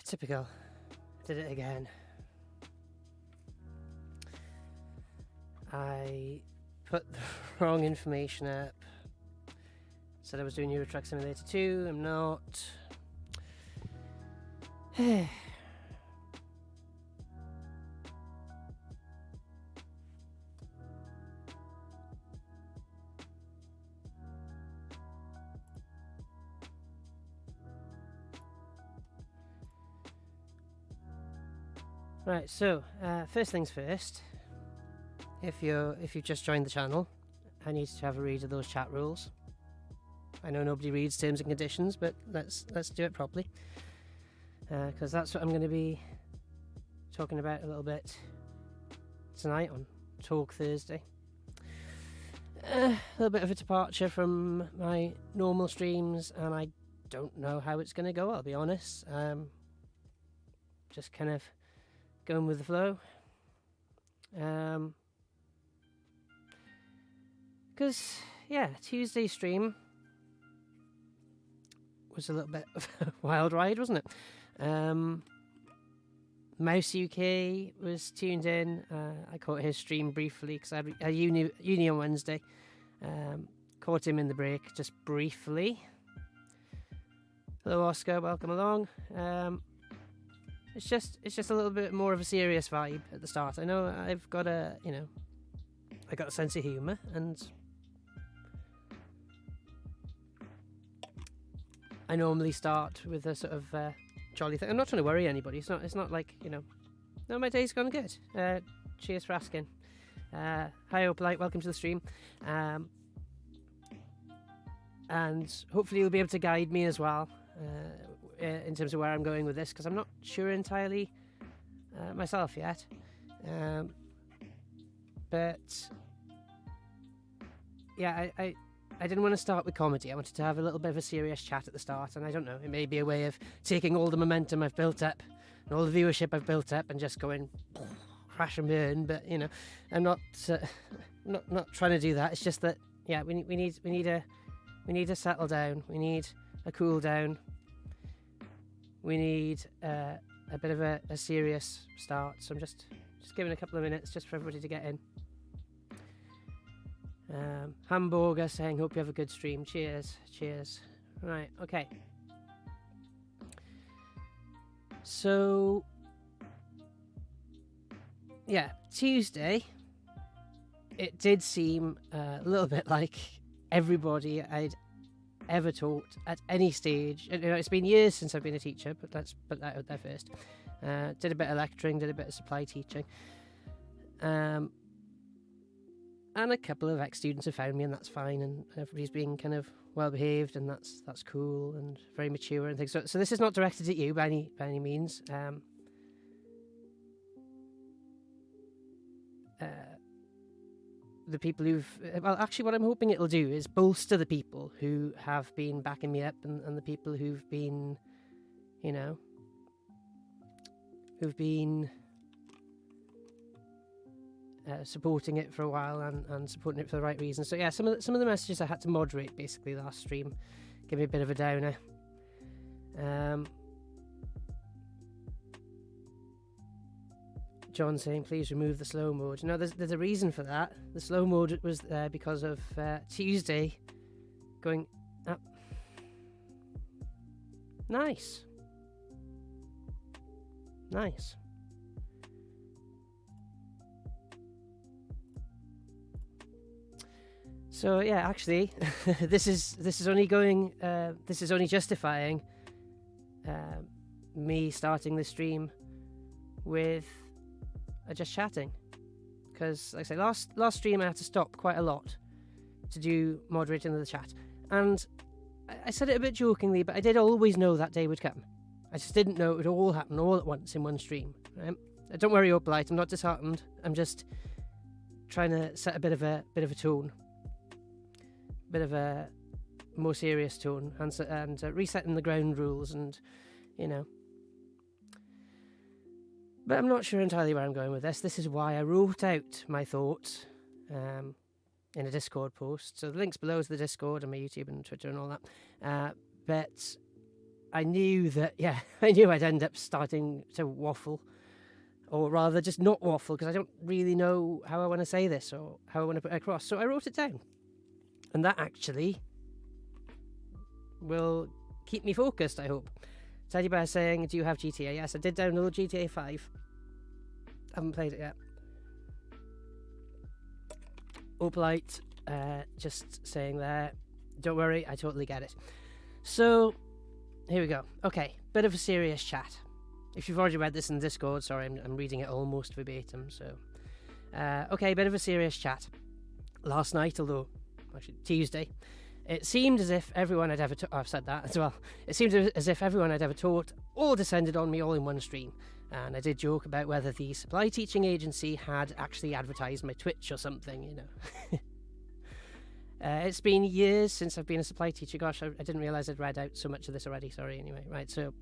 Typical. Did it again. I put the wrong information up. Said I was doing Euro Truck Simulator 2. I'm not. Right, so first things first. If you've just joined the channel, I need to have a read of those chat rules. I know nobody reads terms and conditions, but let's do it properly, because that's what I'm going to be talking about a little bit tonight on Talk Thursday. A little bit of a departure from my normal streams, and I don't know how it's going to go, I'll be honest. Just kind of going with the flow. Because, yeah, Tuesday stream was a little bit of a wild ride, wasn't it? Mouse UK was tuned in. I caught his stream briefly because I had a uni on Wednesday. Caught him in the break just briefly. Hello, Oscar. Welcome along. It's just a little bit more of a serious vibe at the start. I know I've got I got a sense of humour, and I normally start with a sort of jolly thing. I'm not trying to worry anybody. It's not like, no, my day's gone good. Cheers for asking. Hi, Opalite. Welcome to the stream. And hopefully you'll be able to guide me as well in terms of where I'm going with this, because I'm not sure entirely myself yet. But yeah, I didn't want to start with comedy. I wanted to have a little bit of a serious chat at the start, and I don't know, it may be a way of taking all the momentum I've built up and all the viewership I've built up and just going crash and burn. But I'm not trying to do that. It's just that we need to settle down. We need a cool down. We need a bit of a serious start. So I'm just giving a couple of minutes just for everybody to get in. Hamburger saying, hope you have a good stream. Cheers. Right, okay. So, yeah, Tuesday, it did seem a little bit like everybody I'd ever taught at any stage. It's been years since I've been a teacher, but let's put that out there first. Did a bit of lecturing, did a bit of supply teaching. And a couple of ex-students have found me, and that's fine, and everybody's being kind of well-behaved, and that's cool and very mature and things. So this is not directed at you by any means. The people actually what I'm hoping it'll do is bolster the people who have been backing me up, and the people who've been, who've been supporting it for a while and supporting it for the right reasons. So yeah, some of the messages I had to moderate basically last stream. Give me a bit of a downer. John saying, please remove the slow mode. No, there's a reason for that. The slow mode was there because of Tuesday going up. Nice. So yeah, actually, this is only justifying me starting the stream with just chatting, because like I say, last stream I had to stop quite a lot to do moderating the chat, and I said it a bit jokingly, but I did always know that day would come. I just didn't know it would all happen all at once in one stream. Right? Don't worry, Opalite, I'm not disheartened. I'm just trying to set a bit of a tone. Bit of a more serious tone, and resetting the ground rules, and but I'm not sure entirely where I'm going with this. This is why I wrote out my thoughts in a Discord post. So the links below is the Discord and my YouTube and Twitter and all that. But I knew that, I knew I'd end up starting to waffle, or rather just not waffle, because I don't really know how I want to say this or how I want to put it across. So I wrote it down. And that actually will keep me focused, I hope. Teddy Bear saying, do you have GTA? Yes, I did download GTA 5. Haven't played it yet. Opalite, just saying there, don't worry, I totally get it. So, here we go. Okay, bit of a serious chat. If you've already read this in Discord, sorry, I'm reading it almost verbatim, so... okay, bit of a serious chat. Last night, although, actually Tuesday, it seemed as if everyone I'd ever I've said that as well. It seemed as if everyone I'd ever taught all descended on me all in one stream. And I did joke about whether the supply teaching agency had actually advertised my Twitch or something, you know. It's been years since I've been a supply teacher. Gosh, I didn't realise I'd read out so much of this already. Sorry. Anyway, right. So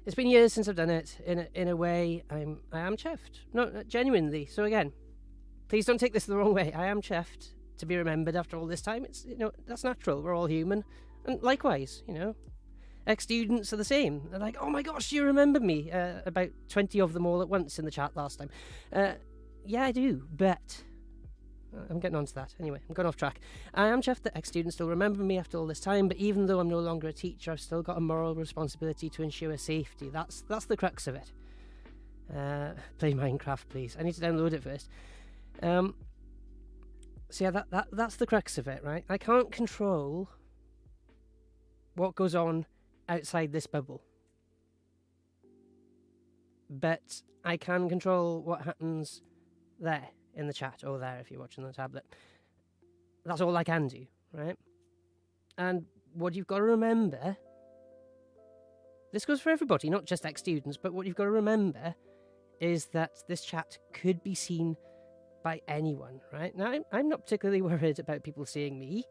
it's been years since I've done it. In a way, I am chuffed. No, genuinely. So again, please don't take this the wrong way. I am chuffed to be remembered after all this time. It's, you know, that's natural. We're all human, and likewise, you know. Ex-students are the same. They're like, oh my gosh, do you remember me? About 20 of them all at once in the chat last time. Yeah, I do, but... I'm getting on to that. Anyway, I'm going off track. I am chuffed that ex-students still remember me after all this time, but even though I'm no longer a teacher, I've still got a moral responsibility to ensure safety. That's the crux of it. Play Minecraft, please. I need to download it first. So yeah, that's the crux of it, right? I can't control what goes on outside this bubble, but I can control what happens there in the chat, or there if you're watching the tablet. That's all I can do, right? And what you've got to remember, this goes for everybody, not just ex-students, but what you've got to remember is that this chat could be seen by anyone, right? Now, I'm not particularly worried about people seeing me.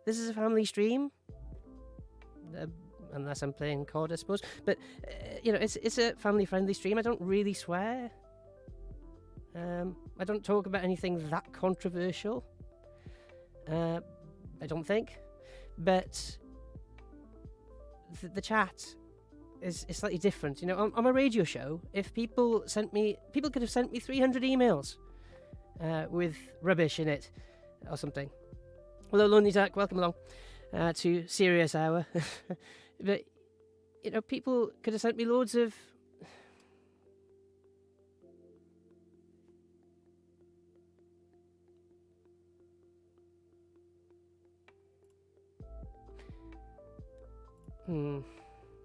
This is a family stream. Unless I'm playing COD, I suppose. But, you know, it's a family-friendly stream. I don't really swear. I don't talk about anything that controversial. I don't think. But the chat is slightly different. You know, on a radio show, if people could have sent me 300 emails with rubbish in it or something. Hello, Lonely Duck. Welcome along to Serious Hour. But, you know, people could have sent me loads of...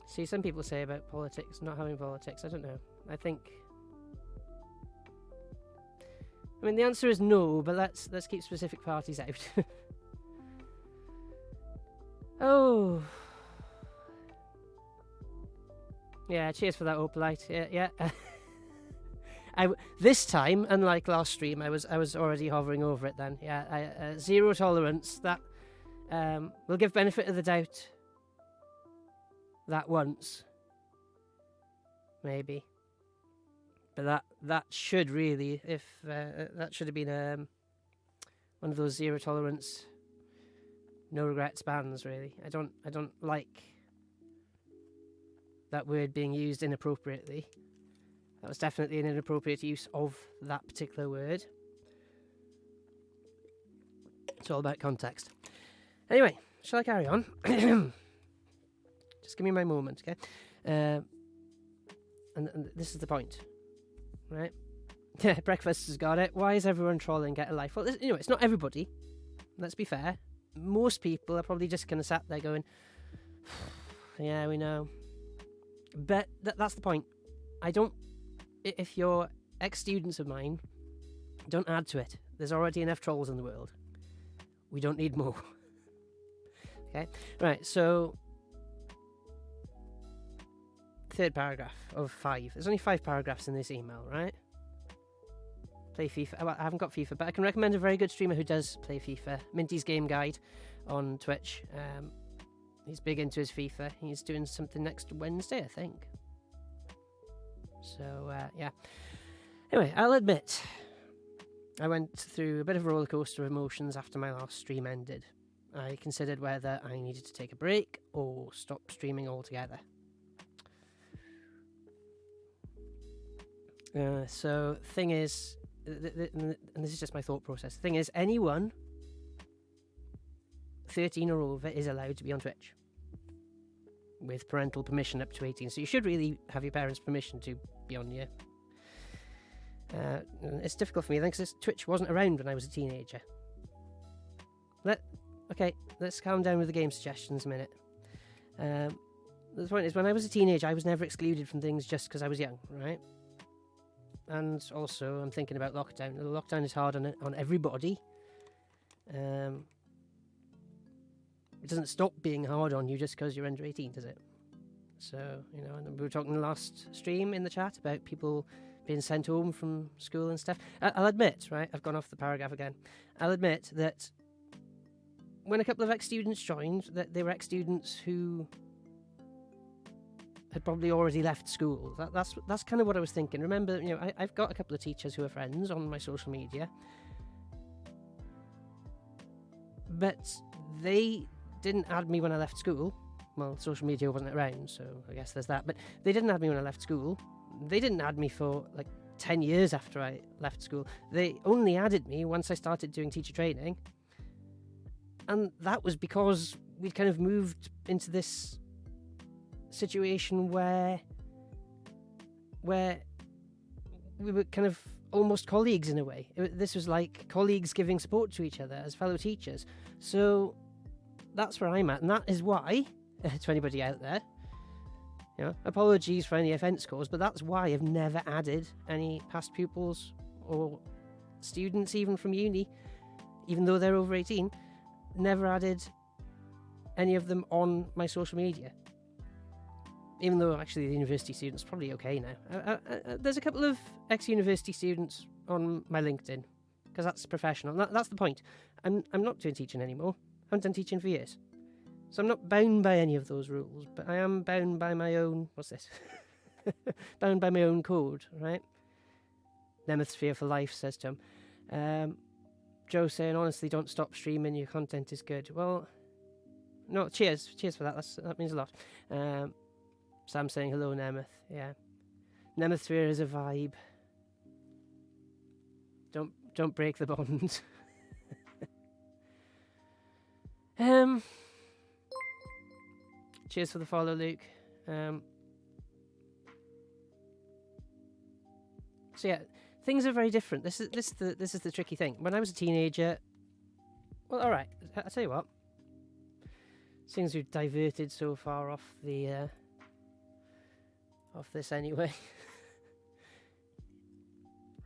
See, some people say about politics, not having politics. I don't know. I mean, the answer is no, but let's keep specific parties out. Oh... Yeah, cheers for that, Opalite. Yeah. This time, unlike last stream, I was already hovering over it then. Yeah, zero tolerance. That will give benefit of the doubt. That once, maybe. But that should really, if that should have been one of those zero tolerance, no regrets bans. Really, I don't like that word being used inappropriately. That was definitely an inappropriate use of that particular word. It's all about context. Anyway, shall I carry on? Just give me my moment, okay? And this is the point, right? Yeah, Breakfast has got it. Why is everyone trolling Get a Life? Well, you know, it's not everybody. Let's be fair. Most people are probably just kind of sat there going, yeah, we know. But that's the point. If you're ex-students of mine, don't add to it. There's already enough trolls in the world. We don't need more. Okay? Right, so... Third paragraph of 5. There's only 5 paragraphs in this email, right? Play FIFA. Well, I haven't got FIFA, but I can recommend a very good streamer who does play FIFA. Minty's Game Guide on Twitch. He's big into his FIFA. He's doing something next Wednesday, I think. So, yeah. Anyway, I'll admit, I went through a bit of a roller coaster of emotions after my last stream ended. I considered whether I needed to take a break or stop streaming altogether. So, thing is, and this is just my thought process. Thing is, anyone 13 or over is allowed to be on Twitch with parental permission up to 18. So you should really have your parents' permission to be on here. It's difficult for me because Twitch wasn't around when I was a teenager. Let's calm down with the game suggestions a minute. The point is, when I was a teenager, I was never excluded from things just because I was young, right? And also, I'm thinking about lockdown. The lockdown is hard on everybody. It doesn't stop being hard on you just because you're under 18, does it? So, and we were talking last stream in the chat about people being sent home from school and stuff. I'll admit, right, I've gone off the paragraph again. I'll admit that when a couple of ex-students joined, that they were ex-students who had probably already left school. That's kind of what I was thinking. Remember, I've got a couple of teachers who are friends on my social media, but they didn't add me when I left school. Well, social media wasn't around, so I guess there's that. But they didn't add me when I left school. They didn't add me for 10 years after I left school. They only added me once I started doing teacher training. And that was because we'd kind of moved into this situation where we were kind of almost colleagues in a way. This was like colleagues giving support to each other as fellow teachers. So that's where I'm at, and that is why, to anybody out there, apologies for any offence caused, but that's why I've never added any past pupils or students even from uni, even though they're over 18, never added any of them on my social media. Even though actually the university students are probably okay now. There's a couple of ex-university students on my LinkedIn, because that's professional. That's the point. I'm not doing teaching anymore. I haven't done teaching for years. So I'm not bound by any of those rules, but I am bound by my own... What's this? Bound by my own code, right? Nemosphere for life, says Tom. Joe saying, honestly, don't stop streaming. Your content is good. Well, no, cheers. Cheers for that. That means a lot. Sam saying, hello, Nemeth. Yeah. Nemosphere is a vibe. Don't break the bond. Cheers for the follow, Luke. So yeah, things are very different. This is the tricky thing. When I was a teenager, well, all right. I'll tell you what. Seems we've diverted so far off the off this anyway.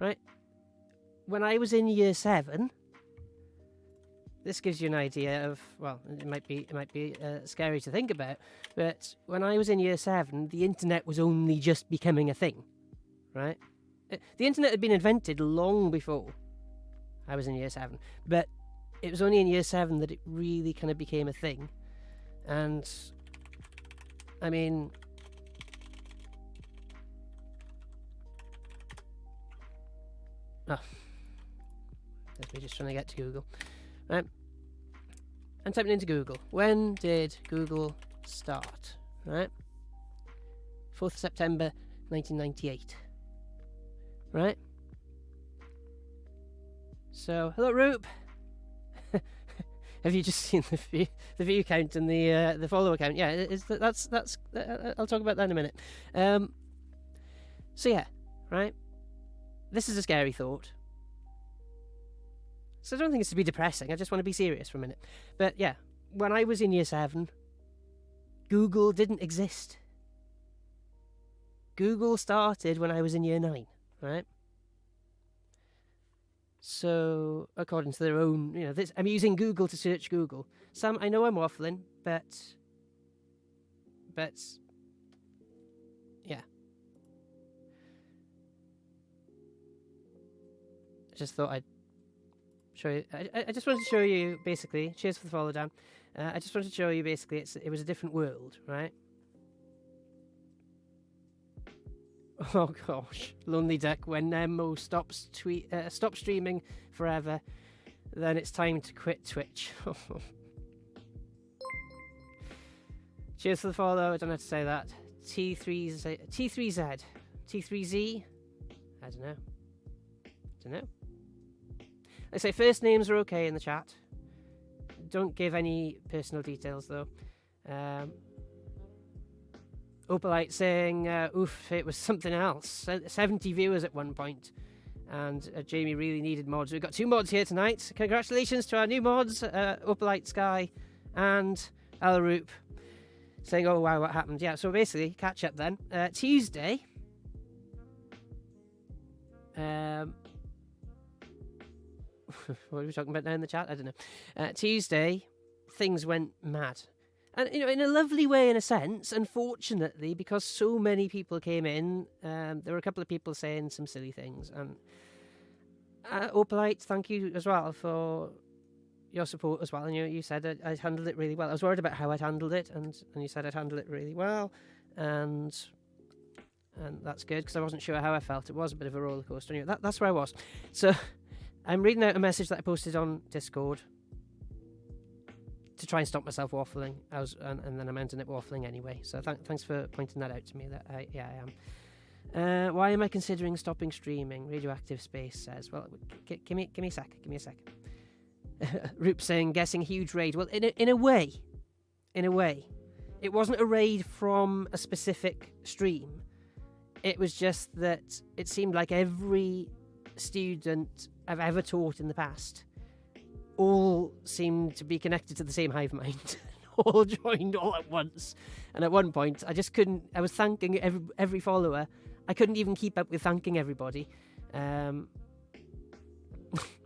Right. When I was in year 7. This gives you an idea of, well, it might be scary to think about, but when I was in year 7, the internet was only just becoming a thing, right? The internet had been invented long before I was in year 7, but it was only in year 7 that it really kind of became a thing. And, I mean... Oh. That's me just trying to get to Google. Right. I'm typing into Google. When did Google start? Right. 4th September 1998. Right. So, hello, Roop. Have you just seen the view count and the follower count? Yeah, that's. I'll talk about that in a minute. So yeah, right. This is a scary thought. So I don't think it's to be depressing. I just want to be serious for a minute. But yeah, when I was in year 7, Google didn't exist. Google started when I was in year 9, right? So, according to their own, I'm using Google to search Google. Sam, I know I'm waffling, but yeah. I just thought I'd show you. I just wanted to show you, basically, cheers for the follow, Dan. I just wanted to show you, basically, it was a different world, right? Oh gosh, Lonely Duck. When Nemo stops streaming forever, then it's time to quit Twitch. Cheers for the follow. I don't have to say that. T3Z. T3Z? I don't know. I say first names are okay in the chat. Don't give any personal details though. Opalite saying, oof, it was something else. 70 viewers at one point. And Jamie really needed mods. We've got 2 mods here tonight. Congratulations to our new mods, Opalite Sky and Alaroop. Saying, oh wow, what happened? Yeah, so basically, catch up then. Tuesday. What are we talking about now in the chat? I don't know. Tuesday, things went mad. And, in a lovely way, in a sense, unfortunately, because so many people came in, there were a couple of people saying some silly things. And Opalite, thank you as well for your support as well. And you said I'd handled it really well. I was worried about how I'd handled it, and you said I'd handled it really well. And that's good, because I wasn't sure how I felt. It was a bit of a roller coaster. Anyway, that's where I was. So I'm reading out a message that I posted on Discord to try and stop myself waffling. And then I'm ending up waffling anyway. So thanks for pointing that out to me. That I am. Why am I considering stopping streaming? Radioactive Space says. Well, give me a sec. Roop saying, guessing huge raid. Well, in a way, it wasn't a raid from a specific stream. It was just that it seemed like every student I've ever taught in the past all seemed to be connected to the same hive mind. All joined all at once. And at one point, I just couldn't... I was thanking every follower. I couldn't even keep up with thanking everybody.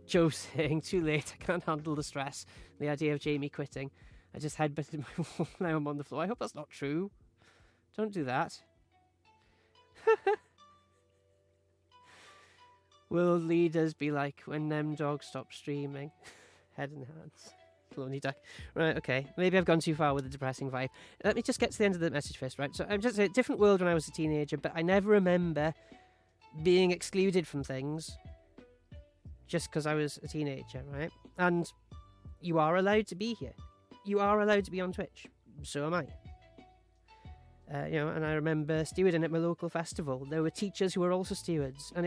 Joe saying, too late, I can't handle the stress. The idea of Jamie quitting. I just headbutted my wall, now I'm on the floor. I hope that's not true. Don't do that. Will leaders be like when them dogs stop streaming? Head and hands. Lonely duck. Right, okay. Maybe I've gone too far with the depressing vibe. Let me just get to the end of the message first, right? So I'm just a different world when I was a teenager, but I never remember being excluded from things just because I was a teenager, right? And you are allowed to be here. You are allowed to be on Twitch. So am I. And I remember stewarding at my local festival. There were teachers who were also stewards, and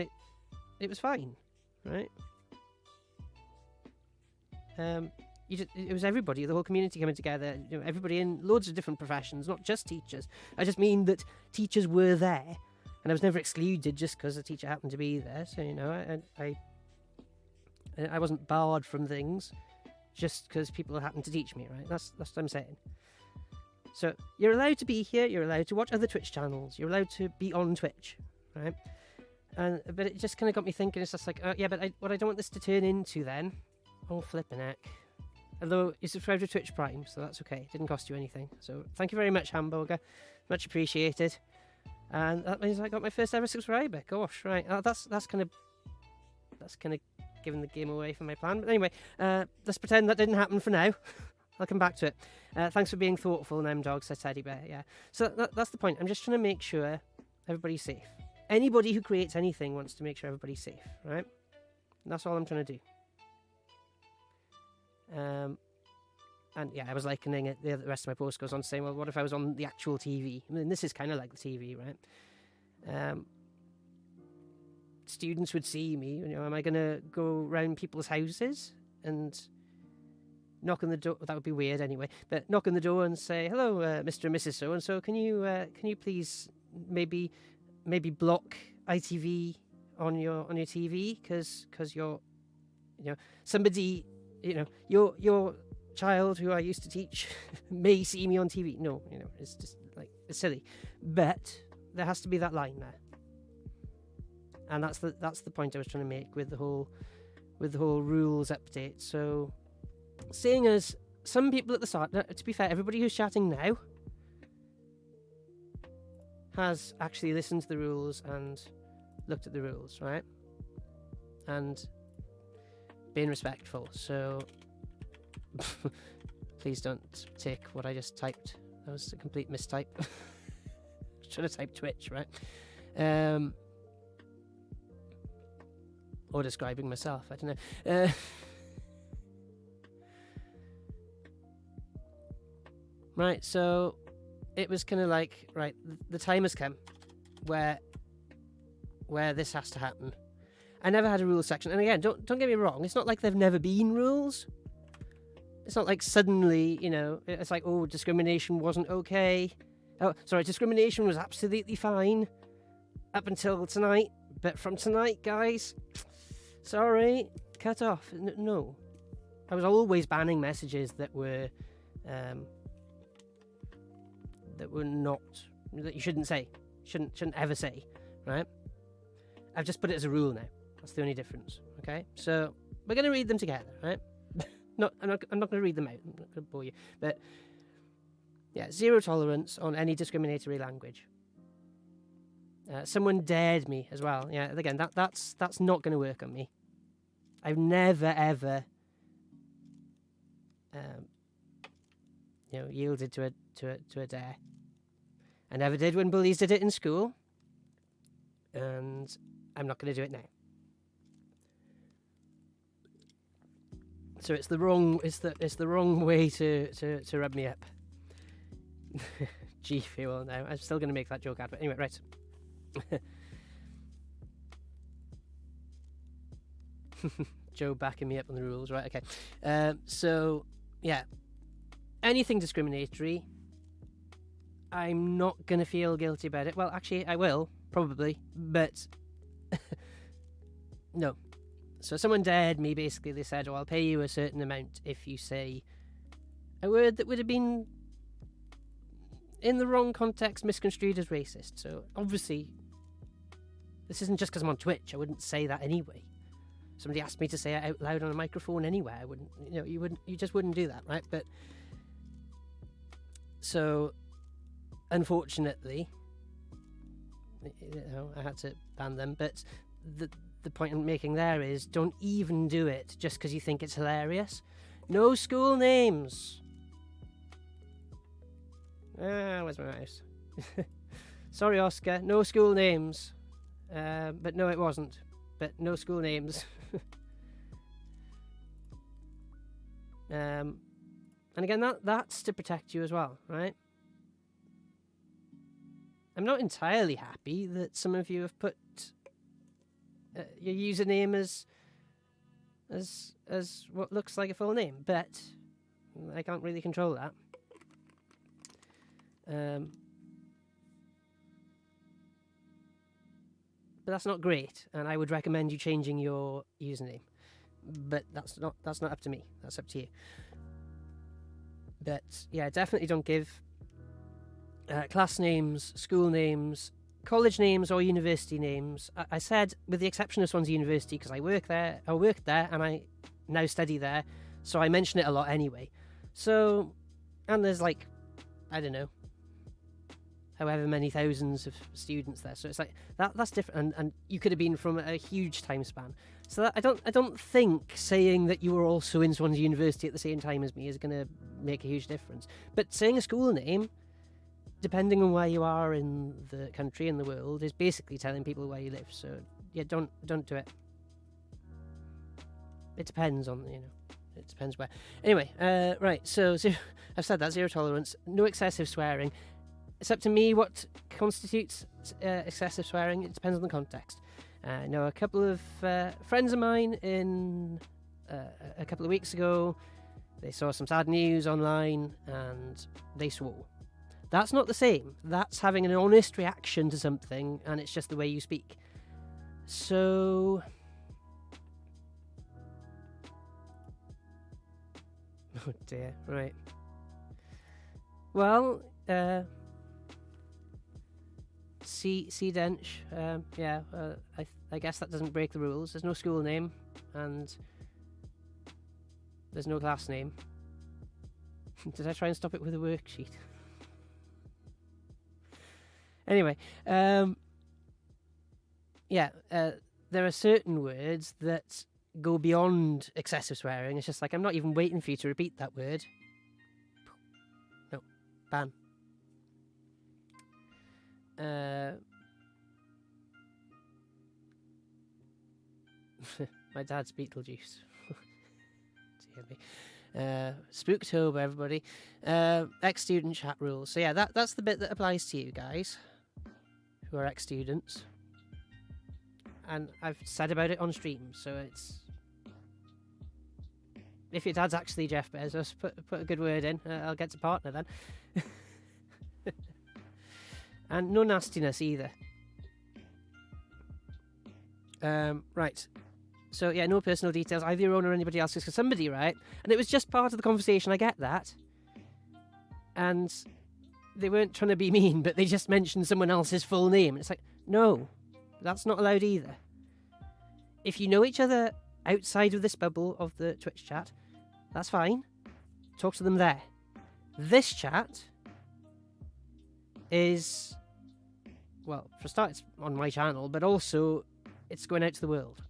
it was fine, right? It was everybody, the whole community coming together. Everybody in loads of different professions, not just teachers. I just mean that teachers were there, and I was never excluded just because a teacher happened to be there. So I wasn't barred from things just because people happened to teach me, right? That's what I'm saying. So you're allowed to be here. You're allowed to watch other Twitch channels. You're allowed to be on Twitch, right? But it just kind of got me thinking. It's just like, what I don't want this to turn into then. Oh, flipping heck. Although you subscribed to Twitch Prime, so that's okay. It didn't cost you anything. So thank you very much, Hamburger. Much appreciated. And that means I got my first ever subscriber. Gosh, right. That's kind of giving the game away from my plan. But anyway, let's pretend that didn't happen for now. I'll come back to it. Thanks for being thoughtful, Dog, said Teddy Bear. Yeah. So that's the point. I'm just trying to make sure everybody's safe. Anybody who creates anything wants to make sure everybody's safe, right? And that's all I'm trying to do. And yeah, I was likening it. The rest of my post goes on saying, well, what if I was on the actual TV? I mean, this is kind of like the TV, right? Students would see me. Am I going to go around people's houses and knock on the door? That would be weird anyway. But knock on the door and say, hello, Mr. and Mrs. So-and-so. Can you please maybe block ITV on your TV because you're somebody, your child who I used to teach may see me on TV. No, it's just like, it's silly. But there has to be that line there. And that's the point I was trying to make with the whole rules update. So, seeing as some people at the start, to be fair, everybody who's chatting now has actually listened to the rules and looked at the rules, right? And been respectful. So please don't take what I just typed. That was a complete mistype. I was trying to type Twitch, right? Or describing myself, I don't know. Right, so it was kind of like, right, the time has come where this has to happen. I never had a rules section, and again, don't get me wrong. It's not like there've never been rules. It's not like suddenly, it's like, oh, discrimination wasn't okay. Oh, sorry, discrimination was absolutely fine up until tonight. But from tonight, guys, sorry, cut off. No. I was always banning messages that were not, that you shouldn't say. Shouldn't ever say, right? I've just put it as a rule now. That's the only difference, okay? So, we're going to read them together, right? I'm not going to read them out. I'm not going to bore you. But, yeah, 0 tolerance on any discriminatory language. Someone dared me as well. Yeah, again, that's not going to work on me. I've never, ever, yielded to a dare. I never did when bullies did it in school. And I'm not going to do it now. So it's the wrong way to rub me up. G Fuel now. I'm still going to make that joke out, but anyway, right. Joe backing me up on the rules, right? Okay. So yeah, anything discriminatory, I'm not going to feel guilty about it. Well, actually, I will probably, but no. So someone dared me, basically. They said, oh, I'll pay you a certain amount if you say a word that would have been, in the wrong context, misconstrued as racist. So obviously, this isn't just because I'm on Twitch. I wouldn't say that anyway. Somebody asked me to say it out loud on a microphone anywhere. I wouldn't, you just wouldn't do that, right? But so, unfortunately, I had to ban them. But the point I'm making there is, don't even do it just because you think it's hilarious. No school names. Where's my mouse? Sorry, Oscar. No school names. But no, it wasn't. But no school names. And again, that's to protect you as well, right? I'm not entirely happy that some of you have put your username as what looks like a full name, but I can't really control that. But that's not great, and I would recommend you changing your username. But that's not up to me. That's up to you. But yeah, definitely don't give class names, school names, college names, or university names. I said, with the exception of Swansea University, because I worked there, and I now study there, so I mention it a lot anyway. So, and there's like, I don't know, however many thousands of students there. So it's like that's different, and you could have been from a huge time span. So I don't think saying that you were also in Swansea University at the same time as me is going to make a huge difference. But saying a school name, depending on where you are in the country and the world, is basically telling people where you live. So yeah, don't do it. It depends on it depends where. Anyway, right. So I've said that, 0 tolerance, no excessive swearing. It's up to me what constitutes excessive swearing. It depends on the context. I know a couple of friends of mine in a couple of weeks ago, they saw some sad news online and they swore. That's not the same. That's having an honest reaction to something, and it's just the way you speak. So, oh dear, right. Well, C Dench, yeah, I guess that doesn't break the rules. There's no school name, and there's no class name. Did I try and stop it with a worksheet? Anyway, yeah, there are certain words that go beyond excessive swearing. It's just like, I'm not even waiting for you to repeat that word. No, ban. My dad's Beetlejuice. Dear me. Spooktober, everybody. Ex-student chat rules. So yeah, that's the bit that applies to you guys who are ex-students. And I've said about it on stream, so it's... If your dad's actually Jeff Bezos, put a good word in. I'll get to partner then. And no nastiness either. Right. So yeah, no personal details, either your own or anybody else's, because somebody, right? And it was just part of the conversation, I get that. And they weren't trying to be mean, but they just mentioned someone else's full name. It's like, no, that's not allowed either. If you know each other outside of this bubble of the Twitch chat, that's fine. Talk to them there. This chat is, well, for a start, it's on my channel, but also it's going out to the world.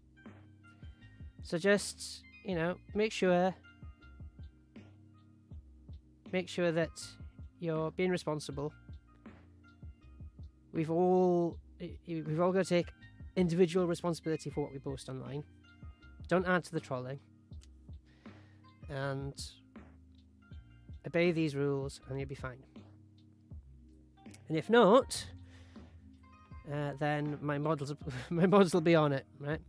So just, you know, make sure that you're being responsible. We've all got to take individual responsibility for what we post online. Don't add to the trolling. And obey these rules and you'll be fine. And if not, then my mods will be on it, right?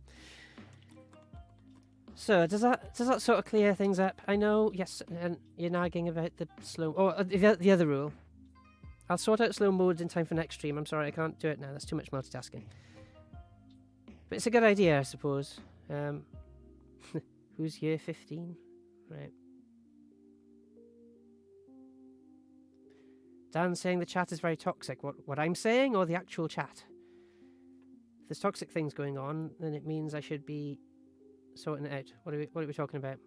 So does that sort of clear things up? I know, yes, and you're nagging about the slow... Oh, the other rule. I'll sort out slow modes in time for next stream. I'm sorry, I can't do it now. That's too much multitasking. But it's a good idea, I suppose. Who's year 15? Right. Dan's saying the chat is very toxic. What I'm saying or the actual chat? If there's toxic things going on, then it means I should be sorting it out. What are we talking about?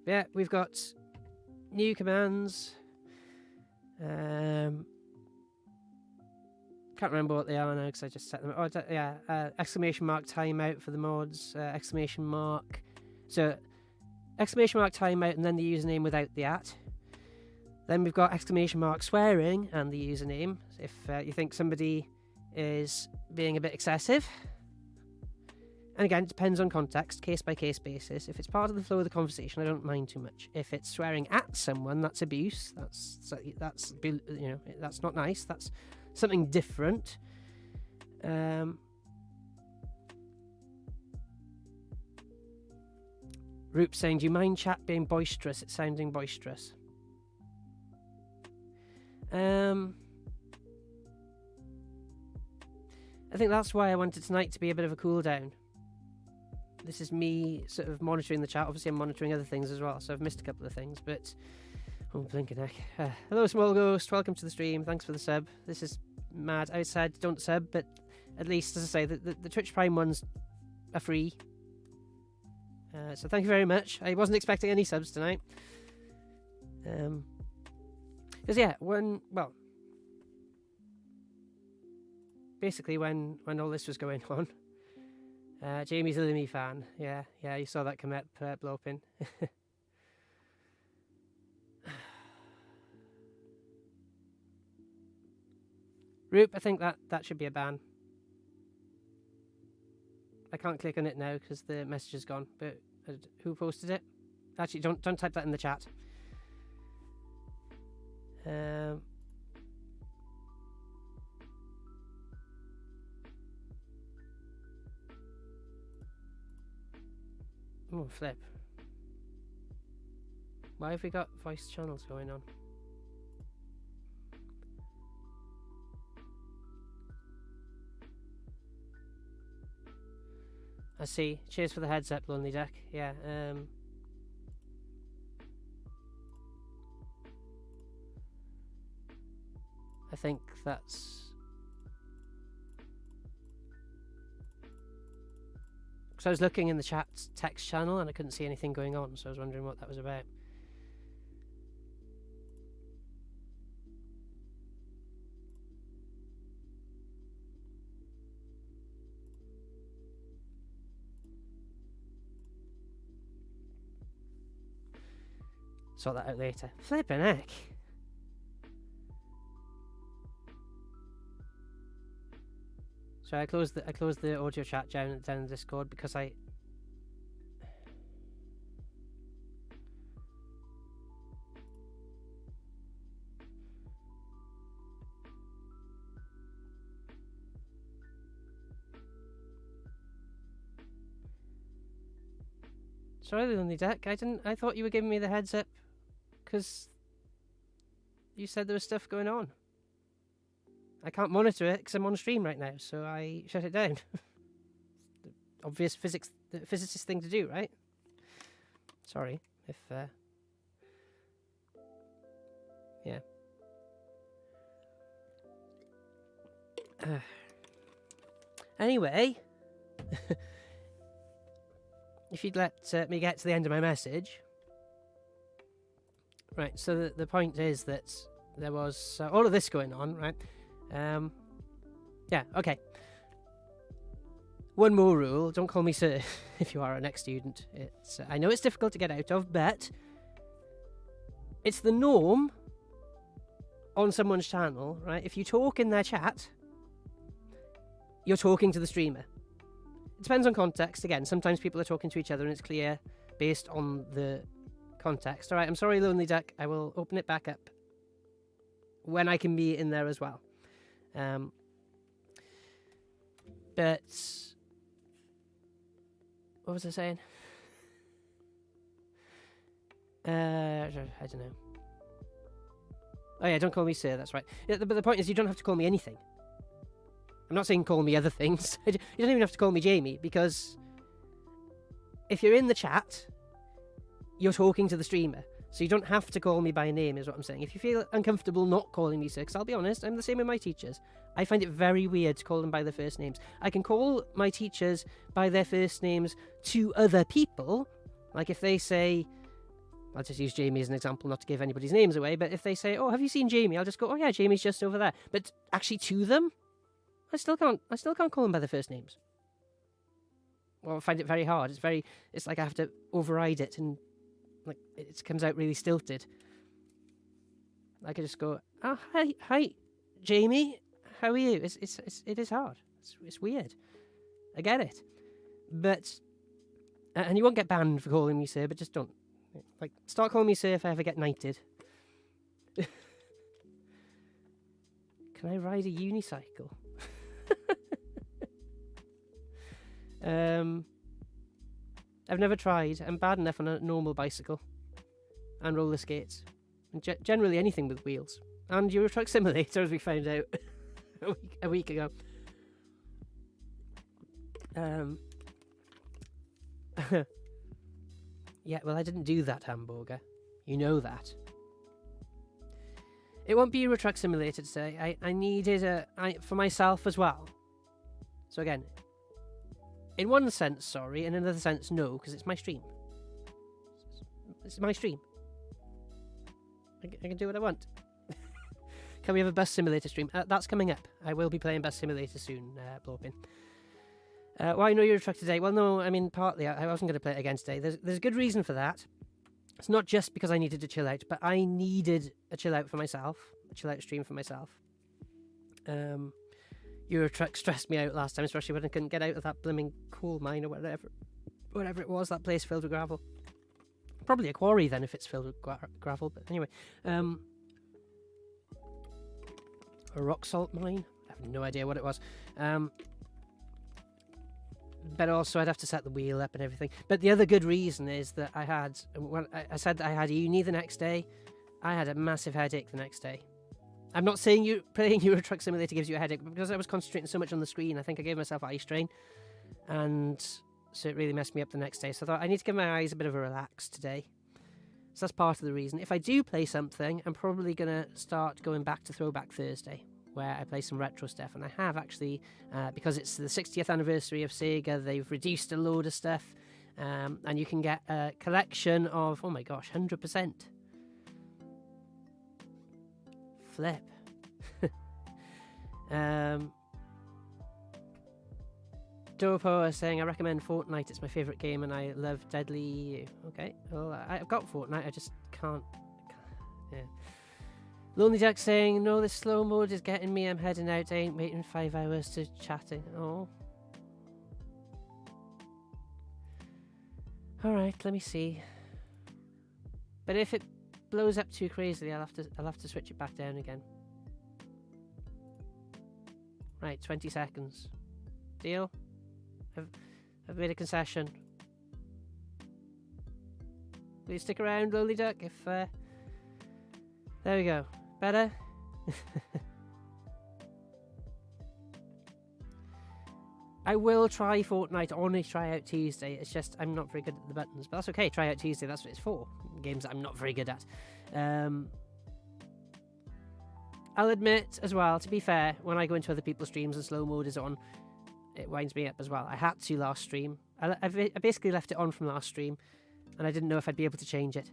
But yeah, we've got new commands. Can't remember what they are now because I just set them. Oh, yeah, exclamation mark timeout for the mods. Exclamation mark. So exclamation mark timeout and then the username without the @ Then we've got exclamation mark swearing and the username if you think somebody is being a bit excessive. And again, it depends on context, case by case basis. If it's part of the flow of the conversation, I don't mind too much. If it's swearing at someone, that's abuse. That's you know, that's not nice. That's something different. Roop saying, do you mind chat being boisterous? It's sounding boisterous. I think that's why I wanted tonight to be a bit of a cool down. This is me sort of monitoring the chat. Obviously, I'm monitoring other things as well, so I've missed a couple of things, but... Oh, blinking heck. Hello, Small Ghost. Welcome to the stream. Thanks for the sub. This is mad. I said don't sub, but at least, as I say, the Twitch Prime ones are free. So thank you very much. I wasn't expecting any subs tonight. Because, yeah, basically when all this was going on, Jamie's a Limmy fan. Yeah, you saw that come up, Blopin. Roop, I think that should be a ban. I can't click on it now because the message is gone, but who posted it? Actually, don't type that in the chat. Oh, flip. Why have we got voice channels going on? I see. Cheers for the heads up, Lonely Deck. Yeah, I think that's... Because I was looking in the chat text channel and I couldn't see anything going on, so I was wondering what that was about. Sort that out later. Flippin' heck. So I closed the audio chat down in Discord because I Sorry, Lonely Duck. I thought you were giving me the heads up because you said there was stuff going on. I can't monitor it because I'm on stream right now, so I shut it down. The obvious physicist thing to do, right? Sorry if, yeah. Anyway, if you'd let me get to the end of my message. Right, so the point is that there was all of this going on, right? Yeah, okay. One more rule, don't call me sir if you are an ex-student. It's I know it's difficult to get out of, but it's the norm on someone's channel, right? If you talk in their chat, you're talking to the streamer. It depends on context. Again, sometimes people are talking to each other and it's clear based on the context. All right, I'm sorry, Lonely Duck. I will open it back up when I can be in there as well. But what was I saying? I don't know. Oh yeah, don't call me sir. That's right. Yeah, but the point is, you don't have to call me anything. I'm not saying call me other things. You don't even have to call me Jamie, because if you're in the chat, you're talking to the streamer. So you don't have to call me by name, is what I'm saying. If you feel uncomfortable not calling me sir, because I'll be honest, I'm the same with my teachers. I find it very weird to call them by their first names. I can call my teachers by their first names to other people. Like if they say, I'll just use Jamie as an example, not to give anybody's names away, but if they say, oh, have you seen Jamie? I'll just go, oh yeah, Jamie's just over there. But actually to them, I still can't call them by their first names. Well, I find it very hard. It's like I have to override it, and like it comes out really stilted. I could just go, oh, hi, Jamie, how are you? It is hard. It's weird. I get it. But, and you won't get banned for calling me sir, but just don't. Like, start calling me sir if I ever get knighted. Can I ride a unicycle? I've never tried. I'm bad enough on a normal bicycle and roller skates, and generally anything with wheels. And Euro Truck Simulator, as we found out a week ago. Yeah, well, I didn't do that, Hamburger. You know that. It won't be Euro Truck Simulator today. I needed for myself as well. So again, in one sense, sorry, in another sense, no, because it's my stream. It's my stream. I can do what I want. Can we have a Bus Simulator stream? That's coming up. I will be playing Bus Simulator soon, Blorpin. Why no Euro Truck today? Well, no, I mean, partly I wasn't going to play it again today. There's a good reason for that. It's not just because I needed to chill out, but I needed a chill out for myself, a chill out stream for myself. Euro Truck stressed me out last time, especially when I couldn't get out of that blooming coal mine or whatever it was, that place filled with gravel. Probably a quarry then if it's filled with gravel, but anyway. A rock salt mine? I have no idea what it was. But also I'd have to set the wheel up and everything. But the other good reason is that when I said that I had uni the next day, I had a massive headache the next day. I'm not saying playing Euro Truck Simulator gives you a headache, but because I was concentrating so much on the screen, I think I gave myself eye strain, and so it really messed me up the next day. So I thought I need to give my eyes a bit of a relax today. So that's part of the reason. If I do play something, I'm probably going to start going back to Throwback Thursday, where I play some retro stuff. And I have actually, because it's the 60th anniversary of Sega, they've reduced a load of stuff, and you can get a collection of, oh my gosh, 100%. Flip. Dopo is saying, I recommend Fortnite, it's my favourite game and I love Deadly EU. Okay, well, I've got Fortnite, I just can't yeah. Lonely Jack saying, no, this slow mode is getting me, I'm heading out, I ain't waiting 5 hours to chatting. Oh. Alright, let me see. But if it blows up too crazily, I'll have to switch it back down again. Right, 20 seconds. Deal? I've made a concession. Please stick around, Lonely Duck. If there we go. Better? I will try Fortnite on a Tryout Tuesday. It's just I'm not very good at the buttons. But that's okay. Tryout Tuesday, that's what it's for. Games that I'm not very good at. I'll admit as well, to be fair, when I go into other people's streams and slow mode is on, it winds me up as well. I had to last stream. I basically left it on from last stream, and I didn't know if I'd be able to change it.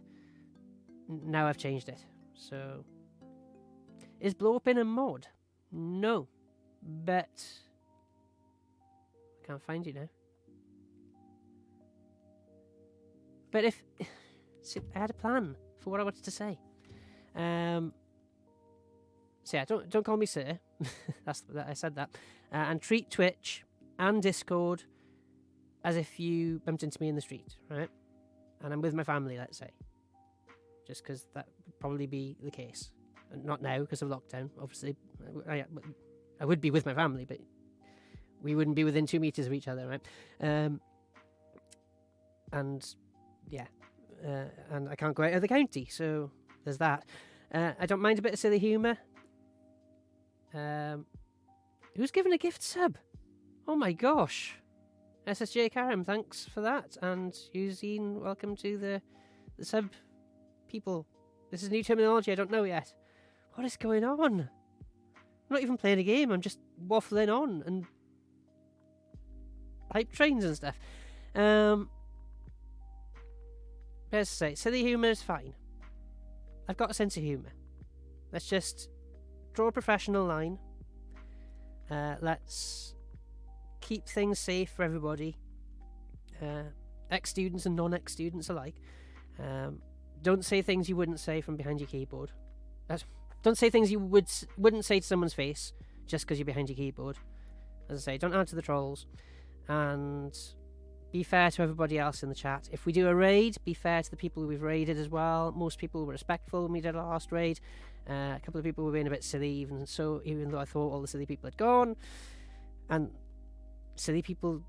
Now I've changed it. So, is blow up in a mod? No. But I can't find you now. But if see, I had a plan for what I wanted to say. So yeah, don't call me sir. I said that. And treat Twitch and Discord as if you bumped into me in the street, right? And I'm with my family, let's say. Just because that would probably be the case. And not now, because of lockdown, obviously. I would be with my family, but we wouldn't be within 2 meters of each other, right? And yeah. And I can't go out of the county, so there's that. I don't mind a bit of silly humour. Who's given a gift sub? Oh my gosh. SSJ Karam, thanks for that. And Eugene, welcome to the sub people. This is new terminology I don't know yet. What is going on? I'm not even playing a game, I'm just waffling on and hype trains and stuff. Let's say, silly humour is fine. I've got a sense of humour. Let's just draw a professional line. Let's keep things safe for everybody. Ex-students and non-ex-students alike. Don't say things you wouldn't say from behind your keyboard. Don't say things you wouldn't say to someone's face just because you're behind your keyboard. As I say, don't answer the trolls. And be fair to everybody else in the chat. If we do a raid, be fair to the people we've raided as well. Most people were respectful when we did our last raid. A couple of people were being a bit silly, even though I thought all the silly people had gone. And silly people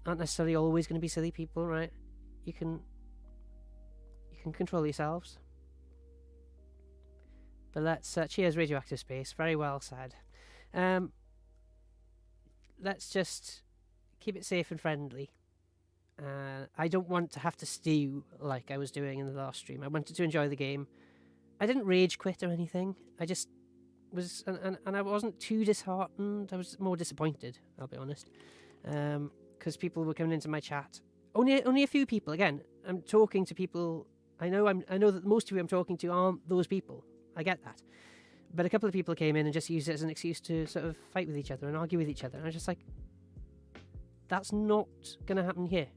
aren't necessarily always going to be silly people, right? You can control yourselves. But let's cheers, Radioactive Space. Very well said. Let's just keep it safe and friendly. I don't want to have to stew like I was doing in the last stream. I wanted to enjoy the game. I didn't rage quit or anything. I just was, and I wasn't too disheartened. I was more disappointed, I'll be honest, because people were coming into my chat. Only a few people. Again, I'm talking to people. I know that most of you I'm talking to aren't those people. I get that, but a couple of people came in and just used it as an excuse to sort of fight with each other and argue with each other. And I was just like, that's not going to happen here.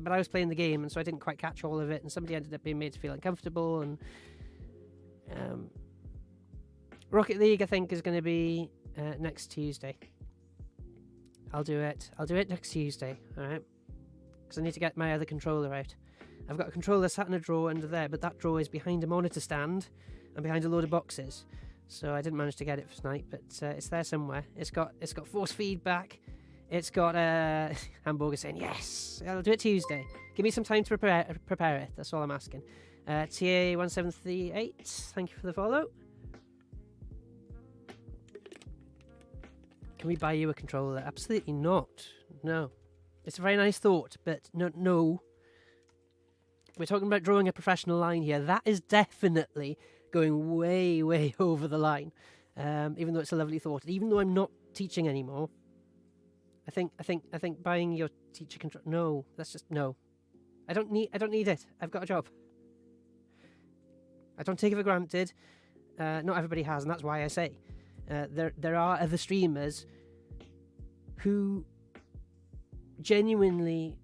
But I was playing the game, and so I didn't quite catch all of it, and somebody ended up being made to feel uncomfortable. And Rocket League, I think, is going to be next Tuesday. I'll do it next Tuesday, alright? Because I need to get my other controller out. I've got a controller sat in a drawer under there, but that drawer is behind a monitor stand and behind a load of boxes. So I didn't manage to get it for tonight, but it's there somewhere. It's got force feedback. It's got Hamburger saying, yes, I'll do it Tuesday. Give me some time to prepare it. That's all I'm asking. TA1738, thank you for the follow. Can we buy you a controller? Absolutely not. No. It's a very nice thought, but no. We're talking about drawing a professional line here. That is definitely going way, way over the line. Even though it's a lovely thought. Even though I'm not teaching anymore. I think buying your teacher control. No, that's just no. I don't need it. I've got a job. I don't take it for granted. Not everybody has, and that's why I say there are other streamers who genuinely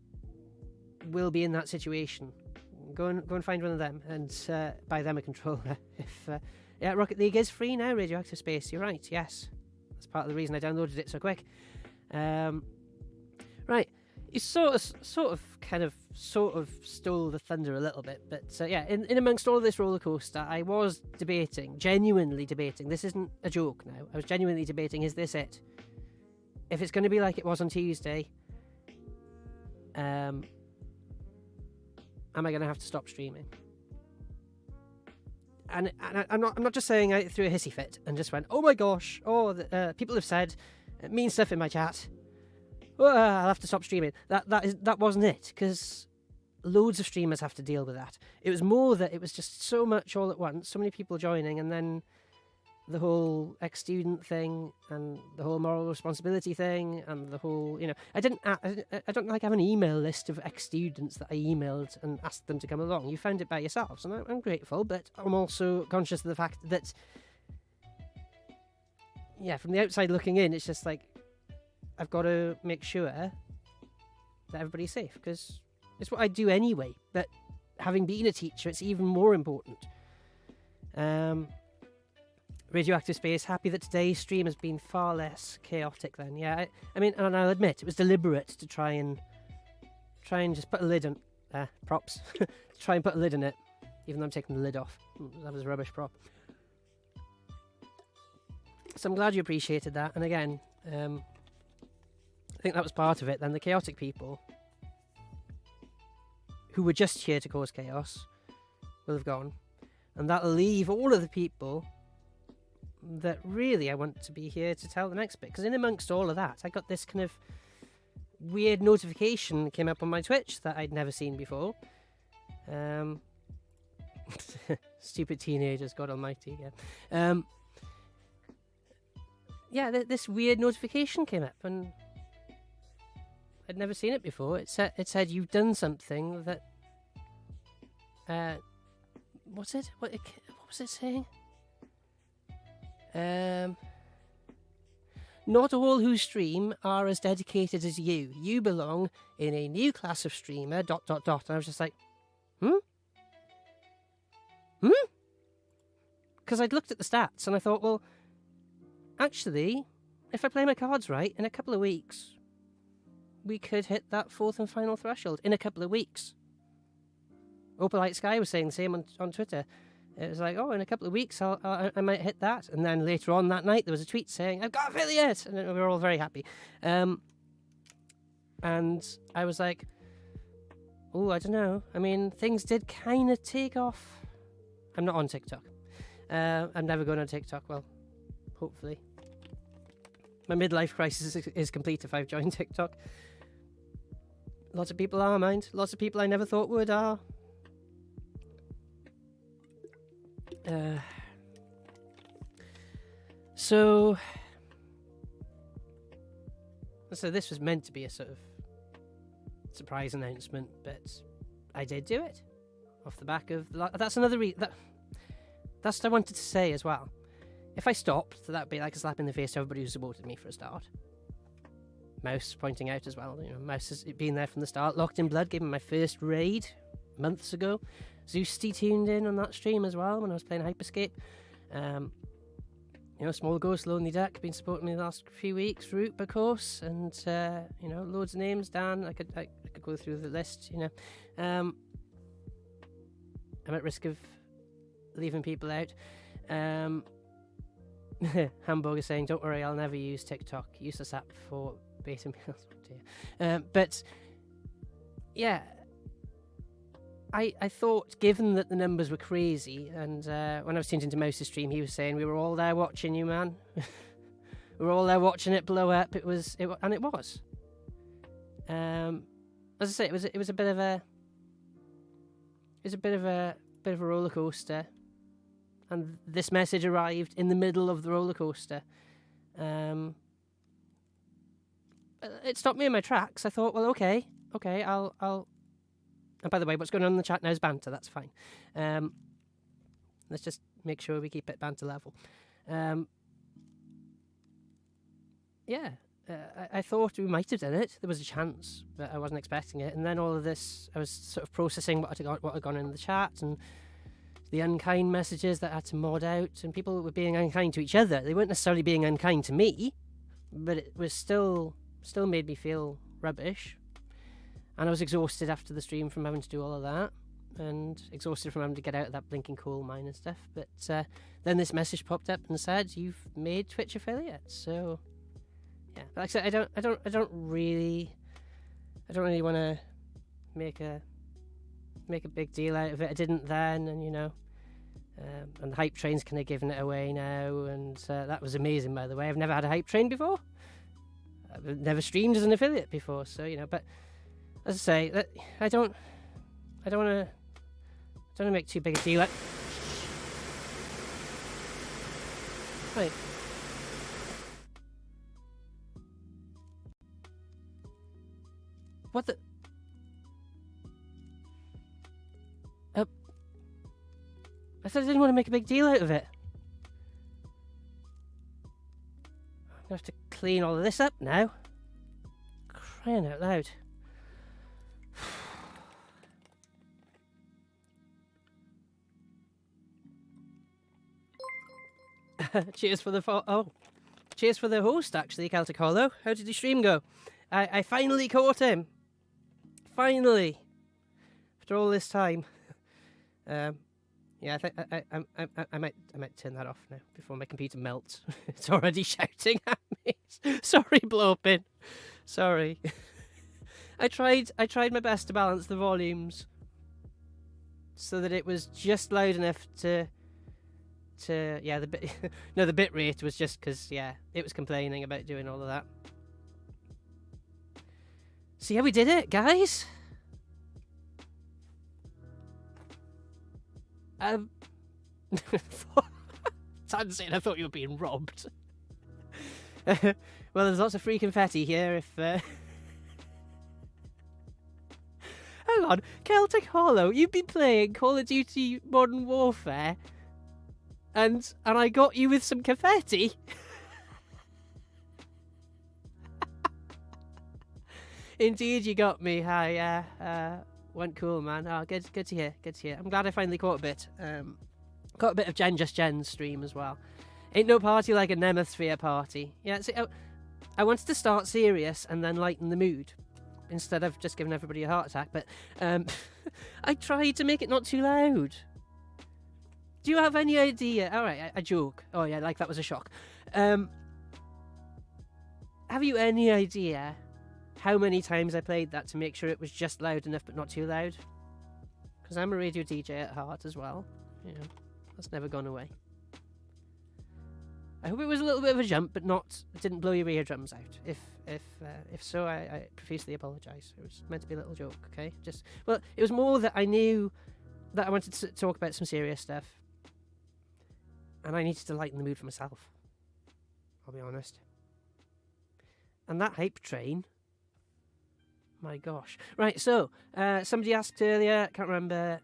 will be in that situation. Go and find one of them and buy them a controller. Yeah, Rocket League is free now. Radioactive Space. You're right. Yes, that's part of the reason I downloaded it so quick. Right, you sort of stole the thunder a little bit, but yeah, in amongst all of this roller coaster, I was genuinely debating. This isn't a joke now. I was genuinely debating: is this it? If it's going to be like it was on Tuesday, am I going to have to stop streaming? And I'm not just saying I threw a hissy fit and just went, oh my gosh, people have said mean stuff in my chat. I'll have to stop streaming. That wasn't it, because loads of streamers have to deal with that. It was more that it was just so much all at once, so many people joining, and then the whole ex-student thing, and the whole moral responsibility thing, and the whole, I don't like have an email list of ex-students that I emailed and asked them to come along. You found it by yourselves, and I'm grateful, but I'm also conscious of the fact that, from the outside looking in, it's just like, I've got to make sure that everybody's safe, because it's what I do anyway, but having been a teacher, it's even more important. Radioactive Space, happy that today's stream has been far less chaotic than. Yeah, I mean, and I'll admit, it was deliberate to try and just put a lid on, props, try and put a lid on it, even though I'm taking the lid off. That was a rubbish prop. So I'm glad you appreciated that, and again, I think that was part of it. Then the chaotic people, who were just here to cause chaos, will have gone, and that'll leave all of the people that really I want to be here to tell the next bit. Because in amongst all of that, I got this kind of weird notification that came up on my Twitch that I'd never seen before. Stupid teenagers, God almighty. This weird notification came up, and I'd never seen it before. It said you've done something that. What's it? What was it saying? Not all who stream are as dedicated as you. You belong in a new class of streamer, ... And I was just like, Because I'd looked at the stats and I thought, well, actually, if I play my cards right, in a couple of weeks, we could hit that fourth and final threshold. In a couple of weeks. Opalite Sky was saying the same on Twitter. It was like, in a couple of weeks, I might hit that. And then later on that night, there was a tweet saying, I've got affiliate! And we were all very happy. And I was like, I don't know. I mean, things did kind of take off. I'm not on TikTok. I'm never going on TikTok. Well, hopefully. My midlife crisis is complete if I've joined TikTok. Lots of people are, mind. Lots of people I never thought would are. So this was meant to be a sort of surprise announcement, but I did do it off the back of that's another that's what I wanted to say as well. If I stopped, that'd be like a slap in the face to everybody who supported me for a start. Mouse pointing out as well, Mouse has been there from the start. Locked in Blood gave me my first raid months ago. Zeusty tuned in on that stream as well when I was playing Hyperscape. Small Ghost, Lonely Duck, been supporting me the last few weeks. Root, of course, and loads of names. Dan, I could go through the list. I'm at risk of leaving people out. Hamburger saying, "Don't worry, I'll never use TikTok. Useless app for beta meals." But yeah. I thought, given that the numbers were crazy, and when I was tuned into Mouse's stream, he was saying we were all there watching you, man. We were all there watching it blow up. It was. As I say, it was a bit of a roller coaster, and this message arrived in the middle of the roller coaster. It stopped me in my tracks. I thought, well, okay, I'll. And by the way, what's going on in the chat now is banter. That's fine. Let's just make sure we keep it banter level. I thought we might have done it. There was a chance, but I wasn't expecting it. And then all of this, I was sort of processing what had gone in the chat and the unkind messages that I had to mod out, and people were being unkind to each other. They weren't necessarily being unkind to me, but it was still made me feel rubbish. And I was exhausted after the stream from having to do all of that, and exhausted from having to get out of that blinking coal mine and stuff. But then this message popped up and said, "You've made Twitch affiliate." So yeah, but like I said, I don't really want to make a make a big deal out of it. I didn't then, and and the hype train's kind of giving it away now, and that was amazing, by the way. I've never had a hype train before. I've never streamed as an affiliate before, so but as I say, I don't want to make too big a deal out. Right. What the? I said I didn't want to make a big deal out of it. I'm going to have to clean all of this up now. Crying out loud. Cheers for the cheers for the host, actually, Celtic Hollow. How did the stream go? I finally caught him. Finally. After all this time. Yeah, I might turn that off now before my computer melts. It's already shouting at me. Sorry, Blopin. Sorry. I tried my best to balance the volumes so that it was just loud enough to the bit no, the bit rate was just because it was complaining about doing all of that. See how we did it, guys? Tan saying I thought you were being robbed. Well, there's lots of free confetti here if hang on, Celtic Hollow, you've been playing Call of Duty Modern Warfare and I got you with some confetti. Indeed, you got me. Hi, went cool, man. Oh, good to hear. Good to hear. I'm glad I finally caught a bit. Got a bit of Jen's stream as well. Ain't no party like a Nemosphere party. Yeah, see, I wanted to start serious and then lighten the mood instead of just giving everybody a heart attack. But I tried to make it not too loud. Do you have any idea? All right, I joke. Oh yeah, like that was a shock. Have you any idea how many times I played that to make sure it was just loud enough but not too loud? Because I'm a radio DJ at heart as well. That's never gone away. I hope it was a little bit of a jump, but it didn't blow your eardrums out. If so, I profusely apologise. It was meant to be a little joke, okay? It was more that I knew that I wanted to talk about some serious stuff. And I needed to lighten the mood for myself. I'll be honest. And that hype train... My gosh. Right, so, somebody asked earlier, can't remember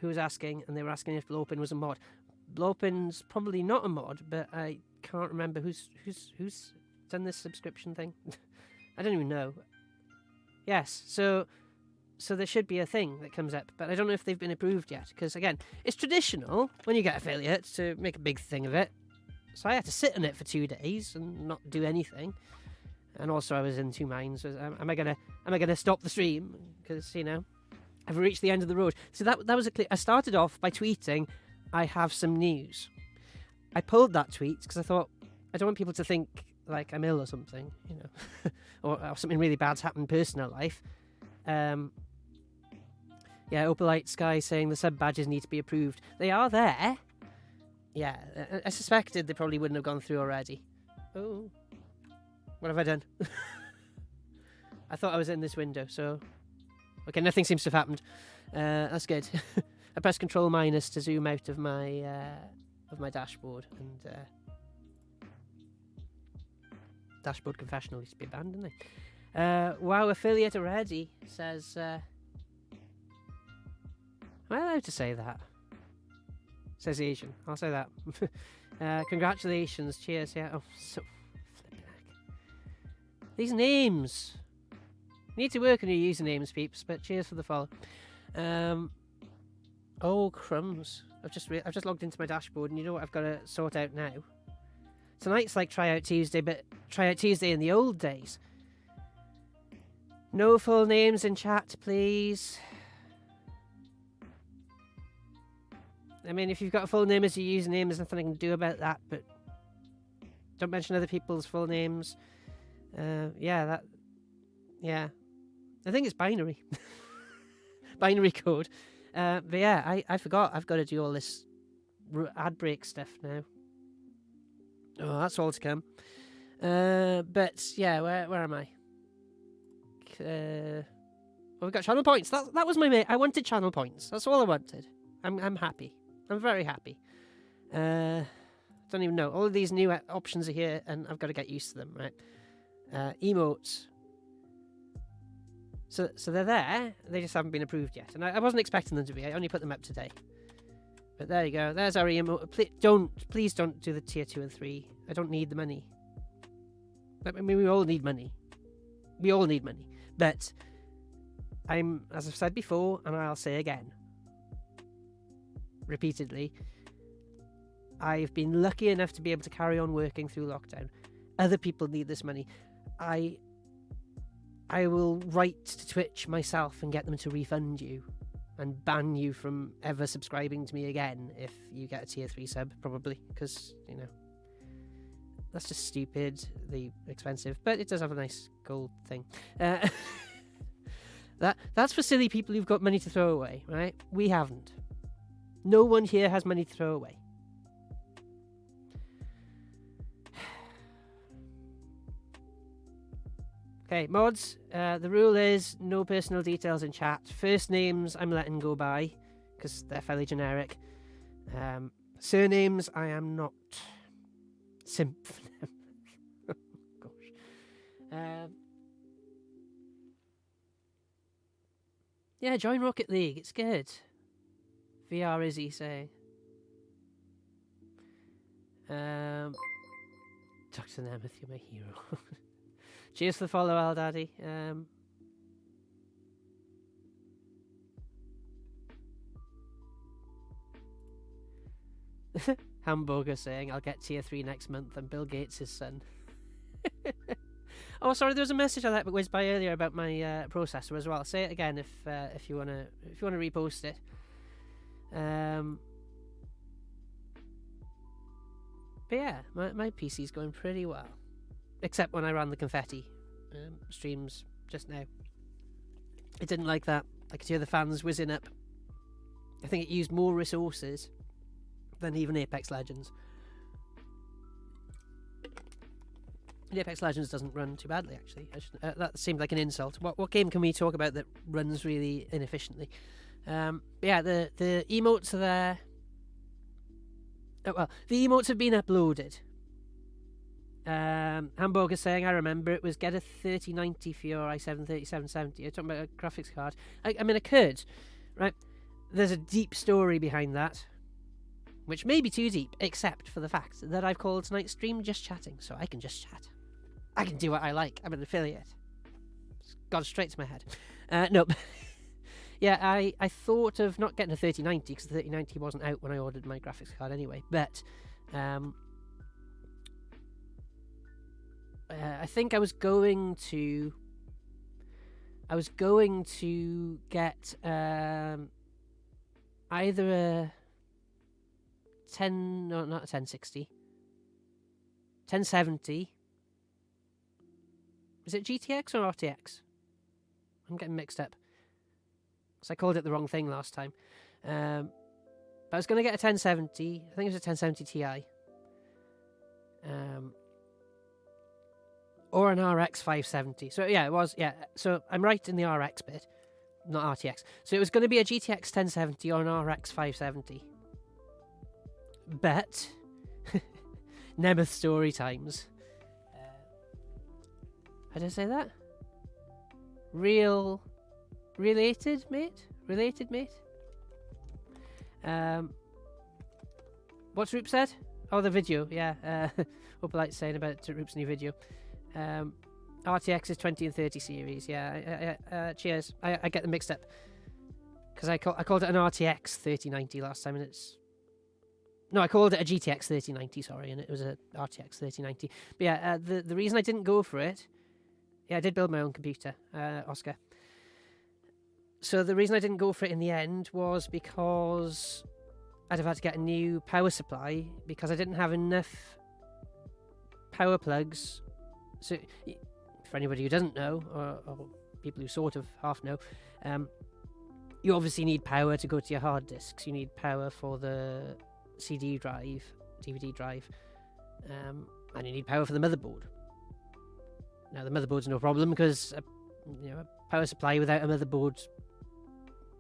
who was asking, and they were asking if Blopin was a mod. Blopin's probably not a mod, but I can't remember who's done this subscription thing. I don't even know. Yes, so there should be a thing that comes up, but I don't know if they've been approved yet, because again, it's traditional when you get affiliates to make a big thing of it. So I had to sit on it for 2 days and not do anything. And also I was in two minds. Am I gonna stop the stream? Because, I've reached the end of the road. So that was a clip. I started off by tweeting, I have some news. I pulled that tweet because I thought, I don't want people to think like I'm ill or something, or something really bad's happened in personal life. Opalite Sky saying the sub badges need to be approved. They are there. Yeah, I suspected they probably wouldn't have gone through already. Oh. What have I done? I thought I was in this window, so... Okay, nothing seems to have happened. That's good. I pressed Control minus to zoom out of my dashboard, and... Dashboard confessional used to be banned, didn't they? Wow, affiliate already, says... Am I allowed to say that? Says Asian. I'll say that. Congratulations, cheers, yeah. Oh, so... These names. You need to work on your usernames, peeps, but cheers for the follow. Oh, crumbs. I've just logged into my dashboard, and you know what I've got to sort out now? Tonight's like Tryout Tuesday, but Tryout Tuesday in the old days. No full names in chat, please. I mean, if you've got a full name as your username, there's nothing I can do about that, but don't mention other people's full names. Yeah. I think it's binary. binary code. But yeah, I forgot. I've got to do all this ad break stuff now. Oh, that's all to come. But yeah, where am I? We've got channel points. That was my mate. I wanted channel points. That's all I wanted. I'm happy. I'm very happy. Don't even know. All of these new options are here, and I've got to get used to them, right? Emotes. So they're there. They just haven't been approved yet, and I wasn't expecting them to be. I only put them up today. But there you go. There's our emote. Please don't do the tier 2 and 3. I don't need the money. I mean, we all need money. We all need money. But as I've said before, and I'll say again, repeatedly, I've been lucky enough to be able to carry on working through lockdown. Other people need this money. I will write to Twitch myself and get them to refund you and ban you from ever subscribing to me again if you get a tier 3 sub, probably, because, you know, that's just stupidly expensive, but it does have a nice gold thing. That's for silly people who've got money to throw away, right? We haven't. No one here has money to throw away. Okay, mods, the rule is no personal details in chat. First names I'm letting go by, because they're fairly generic. Surnames, I am not simp for them. Oh, gosh. Yeah, join Rocket League, it's good. VR Izzy saying. Dr. Nemeth, you're my hero. Cheers for the follow, Al Daddy. Hamburger saying, I'll get tier 3 next month. I'm Bill Gates' son. Oh, sorry, there was a message I let whiz by earlier about my processor as well. Say it again if you wanna repost it. But yeah, my PC's going pretty well. Except when I ran the confetti streams just now. It didn't like that. I could hear the fans whizzing up. I think it used more resources than even Apex Legends. Apex Legends doesn't run too badly, actually. That seemed like an insult. What game can we talk about that runs really inefficiently? Yeah, the emotes are there. Oh, well, the emotes have been uploaded. Hamburger saying, I remember it was get a 3090 for your i7 3770. You're talking about a graphics card. I mean, I could, right? There's a deep story behind that, which may be too deep, except for the fact that I've called tonight's stream Just Chatting, so I can just chat. I can do what I like. I'm an affiliate. It's gone straight to my head. No. Yeah, I thought of not getting a 3090 because the 3090 wasn't out when I ordered my graphics card anyway, but I think I was going to get either a 1070. Is it GTX or RTX? I'm getting mixed up. So I called it the wrong thing last time. But I was going to get a 1070. I think it was a 1070 Ti. Or an RX 570. So yeah, it was. Yeah. So I'm right in the RX bit, not RTX. So it was going to be a GTX 1070 or an RX 570. But Nemeth story times. How did I say that? Related, mate? What's Roop said? Oh, the video, yeah. Opalite's saying about Roop's new video. RTX is 20 and 30 series, yeah. Cheers. I get them mixed up. Because I called it an RTX 3090 last time, and it's... No, I called it a GTX 3090, sorry, and it was a RTX 3090. But yeah, the reason I didn't go for it... Yeah, I did build my own computer, Oscar. So the reason I didn't go for it in the end was because I'd have had to get a new power supply because I didn't have enough power plugs. So, for anybody who doesn't know, or people who sort of half know, you obviously need power to go to your hard disks. You need power for the CD drive, DVD drive, and you need power for the motherboard. Now, the motherboard's no problem because a power supply without a motherboard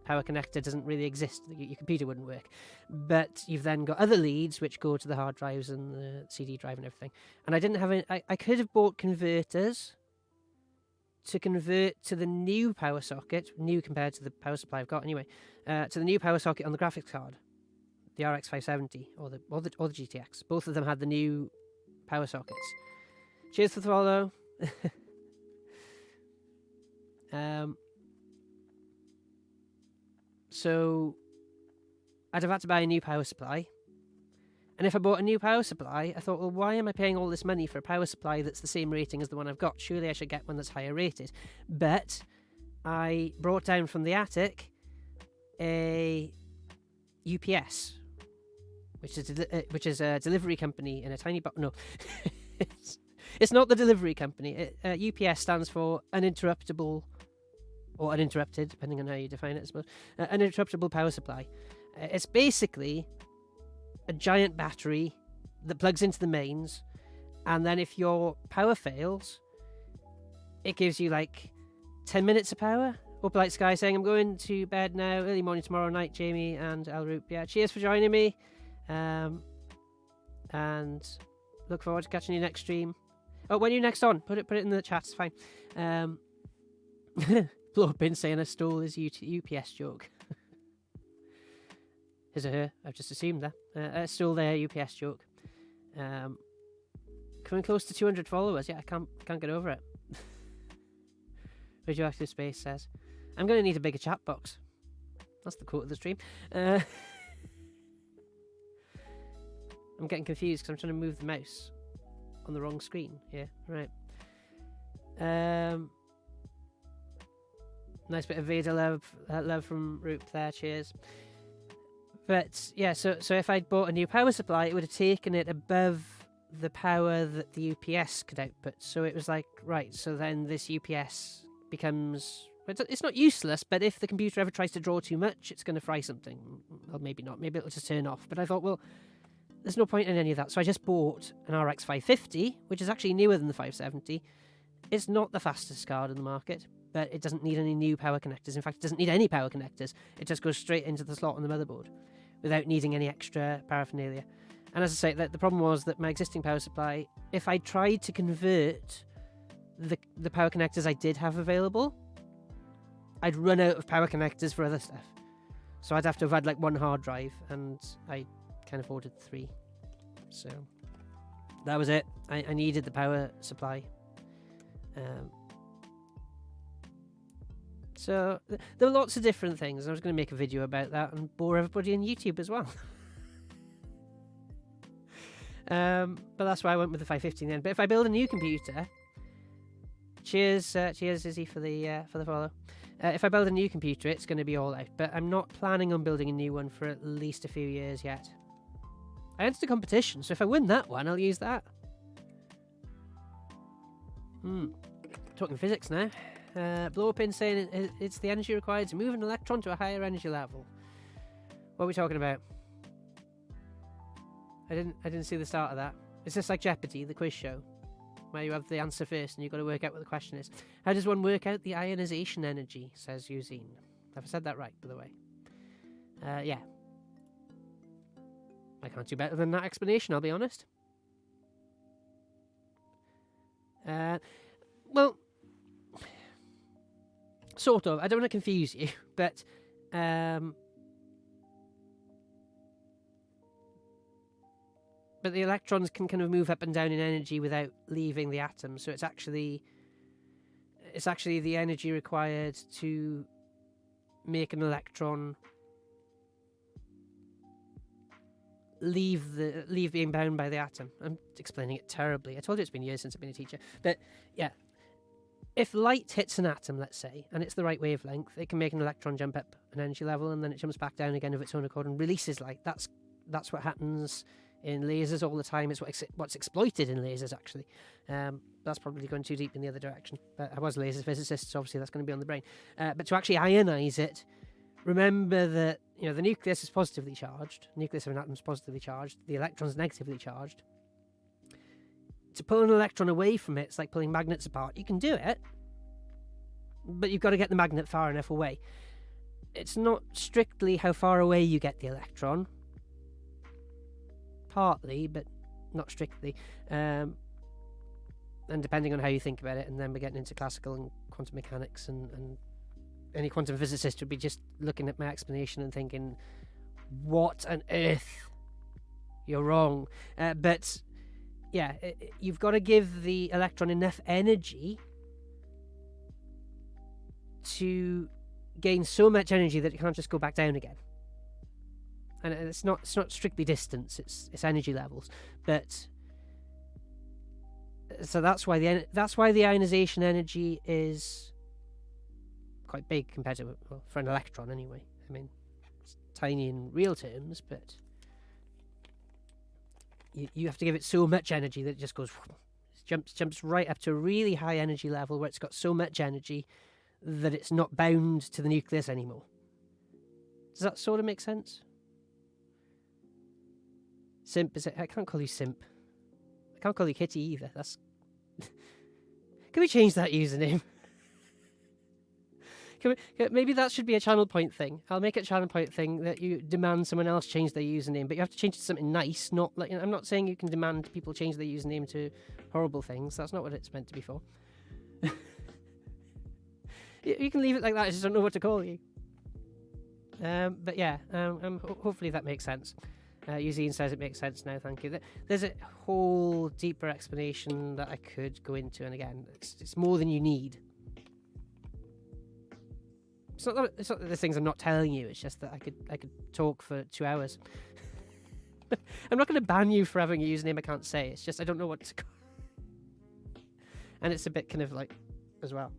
power connector doesn't really exist. Your computer wouldn't work. But you've then got other leads which go to the hard drives and the CD drive and everything. And I didn't have any. I could have bought converters to convert to the new power socket, new compared to the power supply I've got anyway, to the new power socket on the graphics card, the RX 570 or the GTX. Both of them had the new power sockets. Cheers for the follow. So I'd have had to buy a new power supply. And if I bought a new power supply, I thought, well, why am I paying all this money for a power supply that's the same rating as the one I've got? Surely I should get one that's higher rated. But I brought down from the attic a UPS, which is a delivery company in a tiny box. No, it's not the delivery company. UPS stands for uninterruptible, or uninterrupted, depending on how you define it, I suppose. Uninterruptible power supply. It's basically a giant battery that plugs into the mains, and then if your power fails, it gives you like 10 minutes of power. Opalite Sky saying, I'm going to bed now, early morning tomorrow night, Jamie and Elroop. Yeah, cheers for joining me. And look forward to catching you next stream. Oh, when are you next on? Put it in the chat, it's fine. Blow up in saying I stole his UPS joke. His or her, I've just assumed that. I stole their UPS joke. Coming close to 200 followers. Yeah, I can't get over it. Radioactive Space says, I'm going to need a bigger chat box. That's the quote of the stream. I'm getting confused because I'm trying to move the mouse on the wrong screen. Yeah, right. Nice bit of Vader love from Roop there. Cheers. But yeah, so if I'd bought a new power supply, it would have taken it above the power that the UPS could output. So it was like, right, so then this UPS becomes... It's not useless, but if the computer ever tries to draw too much, it's going to fry something. Well, maybe not. Maybe it'll just turn off. But I thought, well, there's no point in any of that. So I just bought an RX 550, which is actually newer than the 570. It's not the fastest card in the market, but it doesn't need any new power connectors. In fact, it doesn't need any power connectors. It just goes straight into the slot on the motherboard without needing any extra paraphernalia. And as I say, the problem was that my existing power supply, if I tried to convert the power connectors I did have available, I'd run out of power connectors for other stuff. So I'd have to have had like one hard drive, and I kind of ordered 3. So that was it. I needed the power supply. So there were lots of different things. I was going to make a video about that and bore everybody on YouTube as well. But that's why I went with the 550 then. But if I build a new computer, cheers Izzy for the follow. If I build a new computer, it's going to be all out. But I'm not planning on building a new one for at least a few years yet. I entered a competition, so if I win that one, I'll use that. Talking physics now. Blow up in saying it's the energy required to move an electron to a higher energy level. What are we talking about? I didn't see the start of that. It's just like Jeopardy, the quiz show, where you have the answer first and you've got to work out what the question is. How does one work out the ionization energy, says Eugene. Have I said that right, by the way? Yeah. I can't do better than that explanation, I'll be honest. Well, sort of. I don't want to confuse you, but the electrons can kind of move up and down in energy without leaving the atom. So it's actually the energy required to make an electron leave being bound by the atom. I'm explaining it terribly. I told you it's been years since I've been a teacher. But yeah, if light hits an atom, let's say, and it's the right wavelength, it can make an electron jump up an energy level, and then it jumps back down again of its own accord and releases light. That's what happens in lasers all the time. It's what's exploited in lasers, actually. That's probably going too deep in the other direction. But I was a laser physicist, so obviously that's going to be on the brain. But to actually ionize it remember that, the nucleus is positively charged. The nucleus of an atom is positively charged. The electron's negatively charged. To pull an electron away from it, it's like pulling magnets apart. You can do it, but you've got to get the magnet far enough away. It's not strictly how far away you get the electron. Partly, but not strictly. And depending on how you think about it, and then we're getting into classical and quantum mechanics, and any quantum physicist would be just looking at my explanation and thinking, what on earth? You're wrong. But yeah, you've got to give the electron enough energy to gain so much energy that it can't just go back down again. And it's not strictly distance; it's energy levels. But so that's why the ionization energy is quite big compared to, well, for an electron anyway. I mean, it's tiny in real terms, but you have to give it so much energy that it just goes, jumps right up to a really high energy level where it's got so much energy that it's not bound to the nucleus anymore. Does that sort of make sense? Simp, is it? I can't call you Simp. I can't call you Kitty either. That's... Can we change that username? Maybe that should be a channel point thing. I'll make it a channel point thing that you demand someone else change their username, but you have to change it to something nice. Not like, I'm not saying you can demand people change their username to horrible things. That's not what it's meant to be for. You can leave it like that. I just don't know what to call you. But yeah, hopefully that makes sense. Eugene says it makes sense now, thank you. There's a whole deeper explanation that I could go into, and again, it's more than you need. It's not that there's things I'm not telling you, it's just that I could talk for 2 hours. I'm not going to ban you for having a username I can't say, it's just I don't know what to call. And it's a bit kind of like, as well.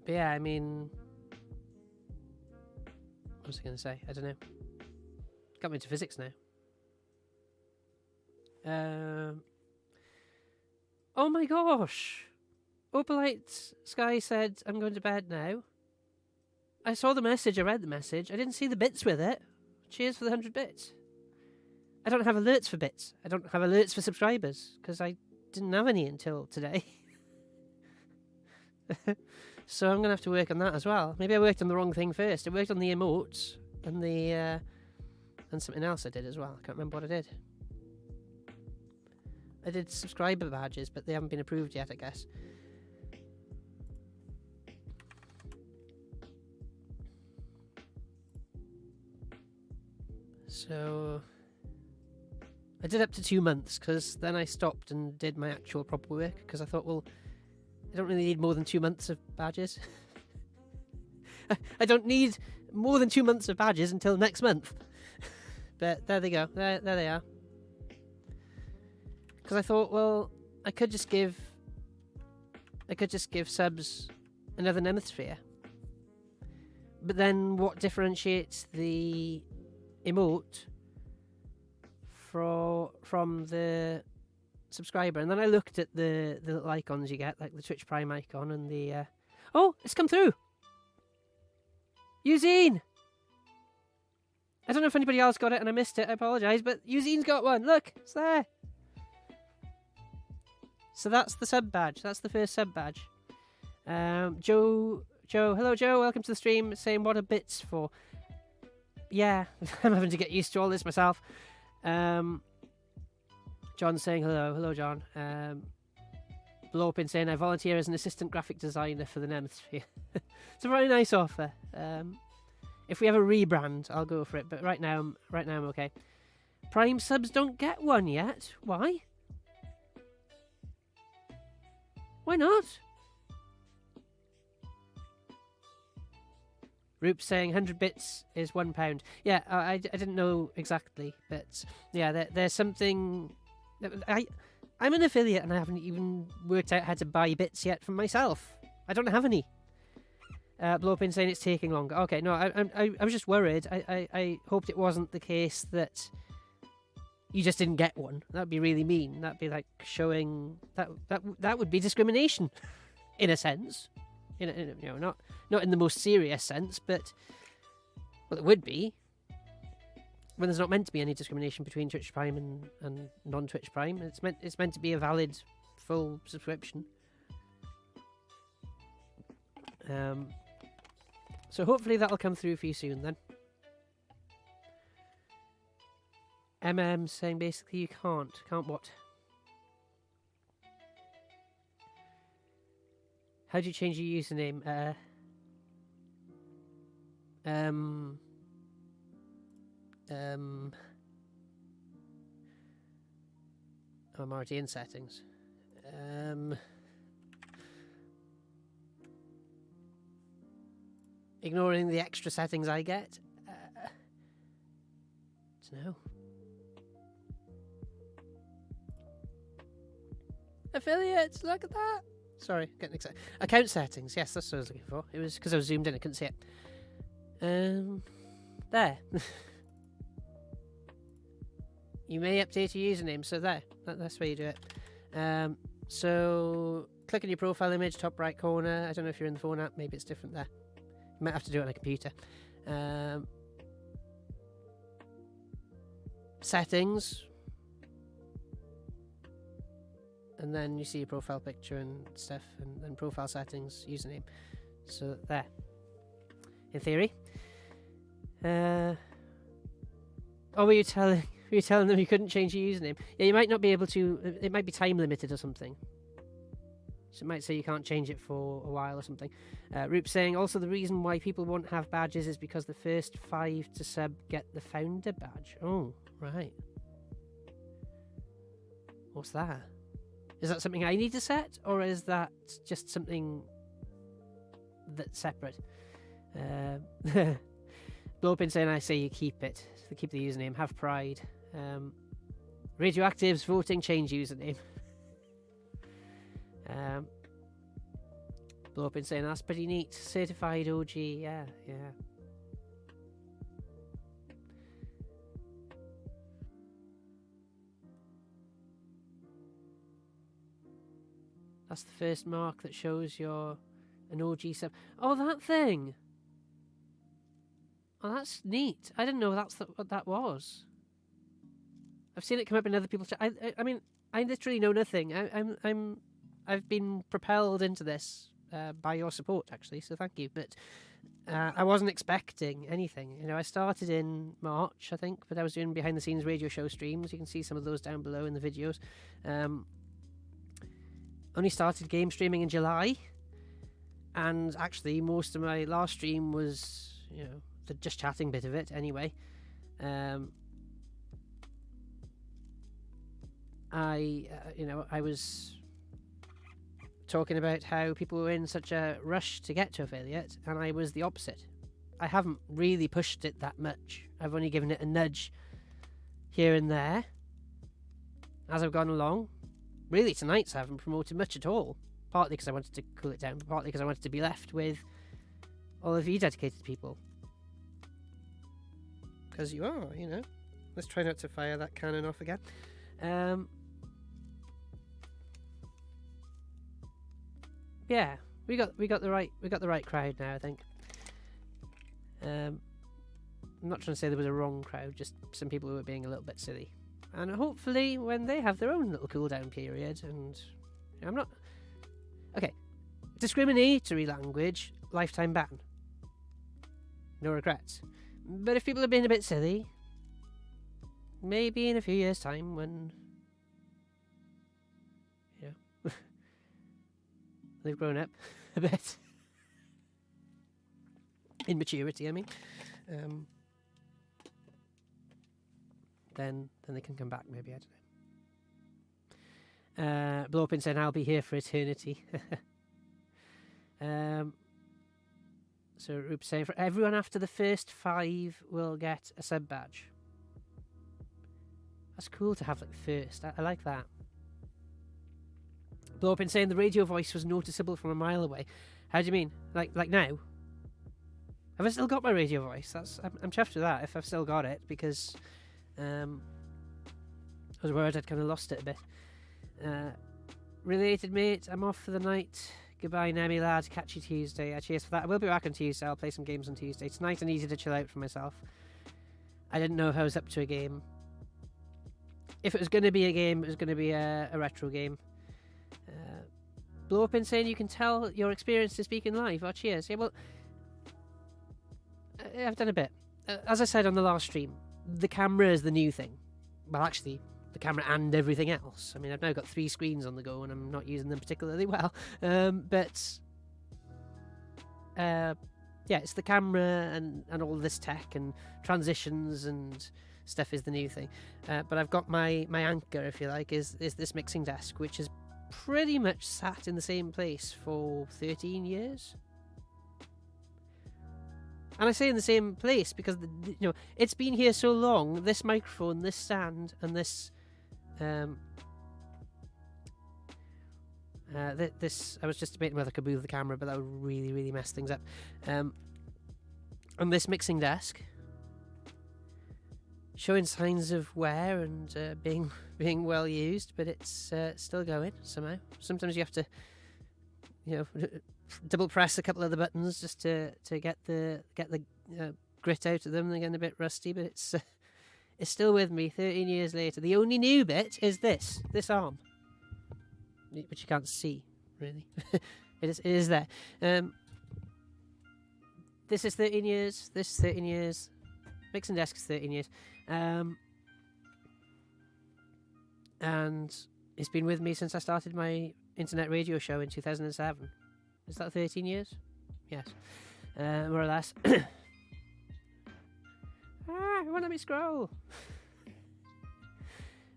But yeah, I mean, what was I going to say? I don't know. Got me into physics now. Oh my gosh! Opalite Sky said, I'm going to bed now. I saw the message, I read the message. I didn't see the bits with it. Cheers for the 100 bits. I don't have alerts for bits. I don't have alerts for subscribers, because I didn't have any until today. So I'm going to have to work on that as well. Maybe I worked on the wrong thing first. I worked on the emotes and the and something else I did as well. I can't remember what I did. I did subscriber badges, but they haven't been approved yet, I guess. So I did up to 2 months, because then I stopped and did my actual proper work, because I thought, well, I don't really need more than 2 months of badges. I don't need more than 2 months of badges until next month. But there they go. There they are. Because I thought, well, I could just give subs another Nemosphere. But then what differentiates the emote from the subscriber? And then I looked at the little icons you get, like the Twitch Prime icon and the... Oh, it's come through! Eugene! I don't know if anybody else got it and I missed it, I apologise, but Eugene's got one! Look, it's there! So that's the sub badge. That's the first sub badge. Joe, hello Joe, welcome to the stream. Saying what are bits for? Yeah, I'm having to get used to all this myself. John's saying hello John. Blopin saying I volunteer as an assistant graphic designer for the Nemosphere. It's a very nice offer. If we have a rebrand, I'll go for it. But right now I'm okay. Prime subs don't get one yet. Why? Why not? Roop saying 100 bits is £1. Yeah, I didn't know exactly, but yeah, there's something. I'm an affiliate and I haven't even worked out how to buy bits yet for myself. I don't have any. Blowpin saying it's taking longer. Okay, no, I was just worried. I hoped it wasn't the case that you just didn't get one. That'd be really mean. That'd be like showing that would be discrimination, in a sense. Not in the most serious sense, but well, it would be. When there's not meant to be any discrimination between Twitch Prime and non-Twitch Prime, it's meant to be a valid full subscription. So hopefully that'll come through for you soon then. Saying basically you can't what? How do you change your username? I'm already in settings. Ignoring the extra settings I get. No. Affiliates, look at that. Sorry, getting excited. Account settings, yes, that's what I was looking for. It was because I was zoomed in, I couldn't see it. There. You may update your username, so there. That's where you do it. So click on your profile image, top right corner. I don't know if you're in the phone app, maybe it's different there. You might have to do it on a computer. Settings. And then you see your profile picture and stuff, and then profile settings, username. So there. In theory. Were you telling them you couldn't change your username? Yeah, you might not be able to. It might be time limited or something. So it might say you can't change it for a while or something. Roop saying also the reason why people won't have badges is because the first 5 to sub get the founder badge. Oh, right. What's that? Is that something I need to set, or is that just something that's separate? Blowpin saying I say you keep it. So keep the username. Have pride. Radioactives voting change username. Blowpin saying that's pretty neat. Certified OG. Yeah. That's the first mark that shows you're an OG sub. Oh, that thing! Oh, that's neat. I didn't know that's what that was. I've seen it come up in other people's chat. I mean, I literally know nothing. I've been propelled into this by your support, actually. So thank you. But I wasn't expecting anything. You know, I started in March, I think, but I was doing behind the scenes radio show streams. You can see some of those down below in the videos. Only started game streaming in July, and actually most of my last stream was, you know, the just chatting bit of it anyway. I was talking about how people were in such a rush to get to affiliate, and I was the opposite. I haven't really pushed it that much. I've only given it a nudge here and there as I've gone along. Really, tonight's I haven't promoted much at all. Partly because I wanted to cool it down, but partly because I wanted to be left with all of you dedicated people. Because you are, you know. Let's try not to fire that cannon off again. Yeah, we got the right crowd now, I think. I'm not trying to say there was a wrong crowd, just some people who were being a little bit silly. And hopefully when they have their own little cool down period, and you know, I'm not... Okay, discriminatory language, lifetime ban. No regrets. But if people have been a bit silly, maybe in a few years' time when, you know, they've grown up a bit. In maturity, I mean. Then they can come back, maybe, I don't know. Blowpin saying I'll be here for eternity. So Roop saying for everyone after the first 5 will get a sub badge. That's cool to have like the first. I like that. Blowpin saying the radio voice was noticeable from a mile away. How do you mean? Like now? Have I still got my radio voice? I'm chuffed with that if I've still got it, because I was worried I'd kind of lost it a bit. Related, mate, I'm off for the night. Goodbye, Nemi lad. Catch you Tuesday. Cheers for that. I will be back on Tuesday. I'll play some games on Tuesday. It's nice and easy to chill out for myself. I didn't know if I was up to a game. If it was going to be a game, it was going to be a retro game. Blow up in saying you can tell your experience to speaking live. Oh, cheers. Yeah, well, I've done a bit. As I said on the last stream, the camera is the new thing. Well, actually, the camera and everything else. I mean, I've now got 3 screens on the go and I'm not using them particularly well. Yeah, it's the camera and all this tech and transitions and stuff is the new thing. But I've got my anchor, if you like, is this mixing desk, which has pretty much sat in the same place for 13 years. And I say in the same place because it's been here so long. This microphone, this stand, and this this I was just debating whether I could move the camera, but that would really mess things up. And this mixing desk showing signs of wear and being well used, but it's still going somehow. Sometimes you have to double press a couple of the buttons just to get the grit out of them. They're getting a bit rusty, but it's still with me 13 years later. The only new bit is this arm, which you can't see really. it is there. This is 13 years. This is 13 years. Mixing desk is 13 years. And it's been with me since I started my internet radio show in 2007. Is that 13 years? Yes. More or less. It won't let me scroll.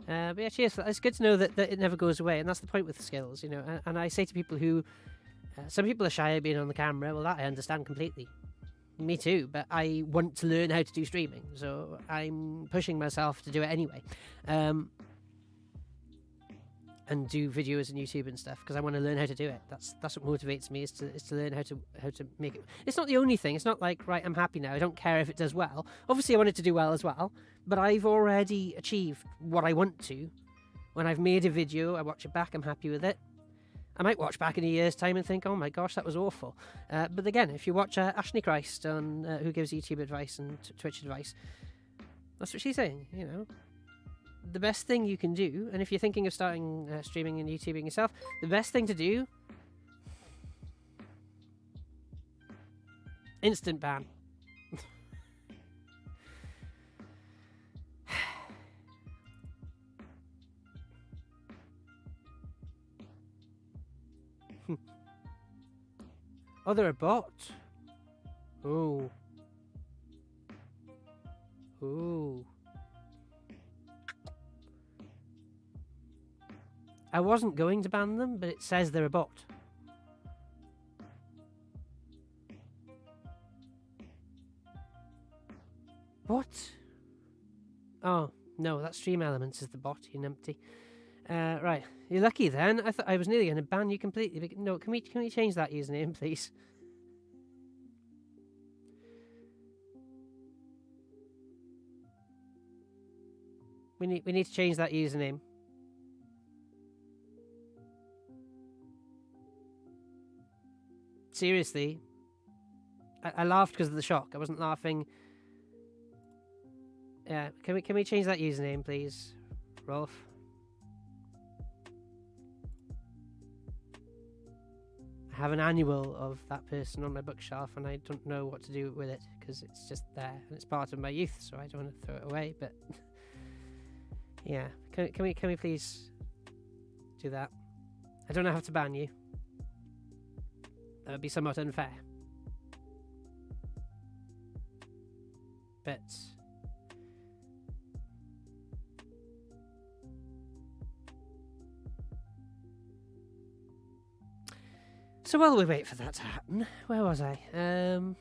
But yeah, cheers. It's good to know that it never goes away, and that's the point with skills, And I say to people who... some people are shy of being on the camera. Well, that I understand completely. Me too, but I want to learn how to do streaming, so I'm pushing myself to do it anyway. And do videos and YouTube and stuff because I want to learn how to do it. That's what motivates me is to learn how to make it. It's not the only thing. It's not like, right, I'm happy now. I don't care if it does well. Obviously, I want it to do well as well, but I've already achieved what I want to. When I've made a video, I watch it back. I'm happy with it. I might watch back in a year's time and think, oh my gosh, that was awful. But again, if you watch Ashley Christ on who gives YouTube advice and Twitch advice, that's what she's saying. The best thing you can do, and if you're thinking of starting streaming and YouTubing yourself, the best thing to do, instant ban. Oh, they're a bot. Oh. I wasn't going to ban them, but it says they're a bot. What? Oh, no, that Stream Elements is the bot, you numpty. Right, you're lucky then. I thought I was nearly going to ban you completely. But no, can we change that username, please? We need to change that username. Seriously, I laughed because of the shock. I wasn't laughing. Yeah, can we change that username, please, Rolf? I have an annual of that person on my bookshelf, and I don't know what to do with it because it's just there and it's part of my youth, so I don't want to throw it away. But yeah, can we please do that? I don't have to ban you. That would be somewhat unfair. But so while we wait for that to happen, where was I? Don't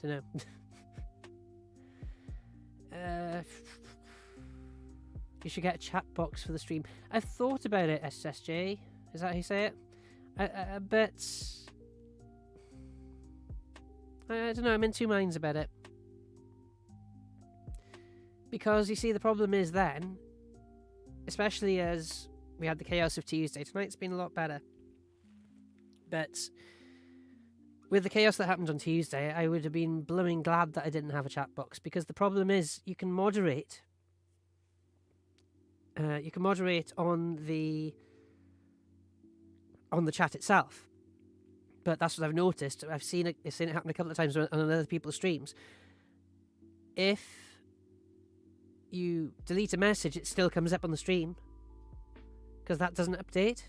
know. You should get a chat box for the stream. I've thought about it, SSJ. Is that how you say it? But I don't know. I'm in two minds about it. Because you see, the problem is then, especially as we had the chaos of Tuesday, tonight's been a lot better. But with the chaos that happened on Tuesday, I would have been blooming glad that I didn't have a chat box, because the problem is you can moderate. You can moderate on the chat itself, but that's what I've noticed. I've seen it happen a couple of times on other people's streams. If you delete a message, it still comes up on the stream because that doesn't update.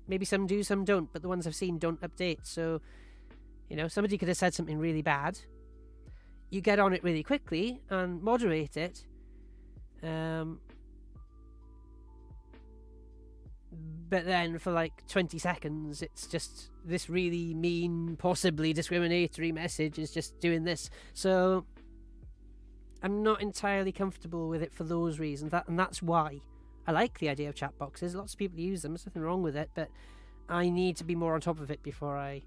Maybe some do, some don't, but the ones I've seen don't update. So, somebody could have said something really bad. You get on it really quickly and moderate it. But then for like 20 seconds, it's just this really mean, possibly discriminatory message is just doing this. So I'm not entirely comfortable with it for those reasons. And that's why I like the idea of chat boxes. Lots of people use them. There's nothing wrong with it, but I need to be more on top of it before I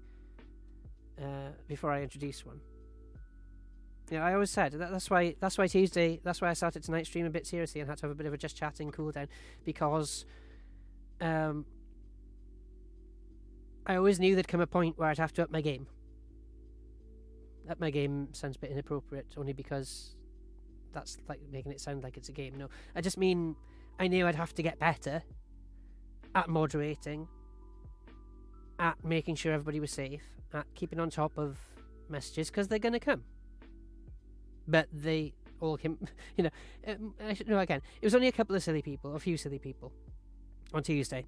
introduce one. I always said that's why Tuesday. That's why I started tonight's stream a bit seriously and had to have a bit of a just chatting cool down, because I always knew there'd come a point where I'd have to up my game. Up my game sounds a bit inappropriate, only because that's like making it sound like it's a game. No, I just mean I knew I'd have to get better at moderating, at making sure everybody was safe, at keeping on top of messages, because they're going to come. But they all came, again, it was only a few silly people on Tuesday.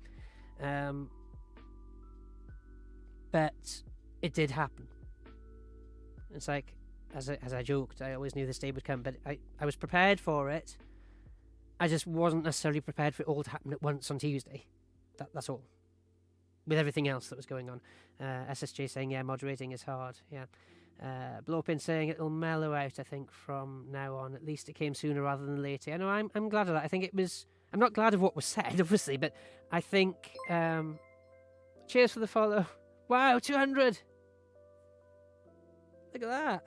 But it did happen. It's like, as I joked, I always knew this day would come, but I was prepared for it. I just wasn't necessarily prepared for it all to happen at once on Tuesday. That's all. With everything else that was going on. SSJ saying, yeah, moderating is hard. Yeah. Blowpin saying it'll mellow out, I think, from now on. At least it came sooner rather than later. I know, I'm glad of that. I think it was... I'm not glad of what was said, obviously, but I think... cheers for the follow. Wow, 200! Look at that.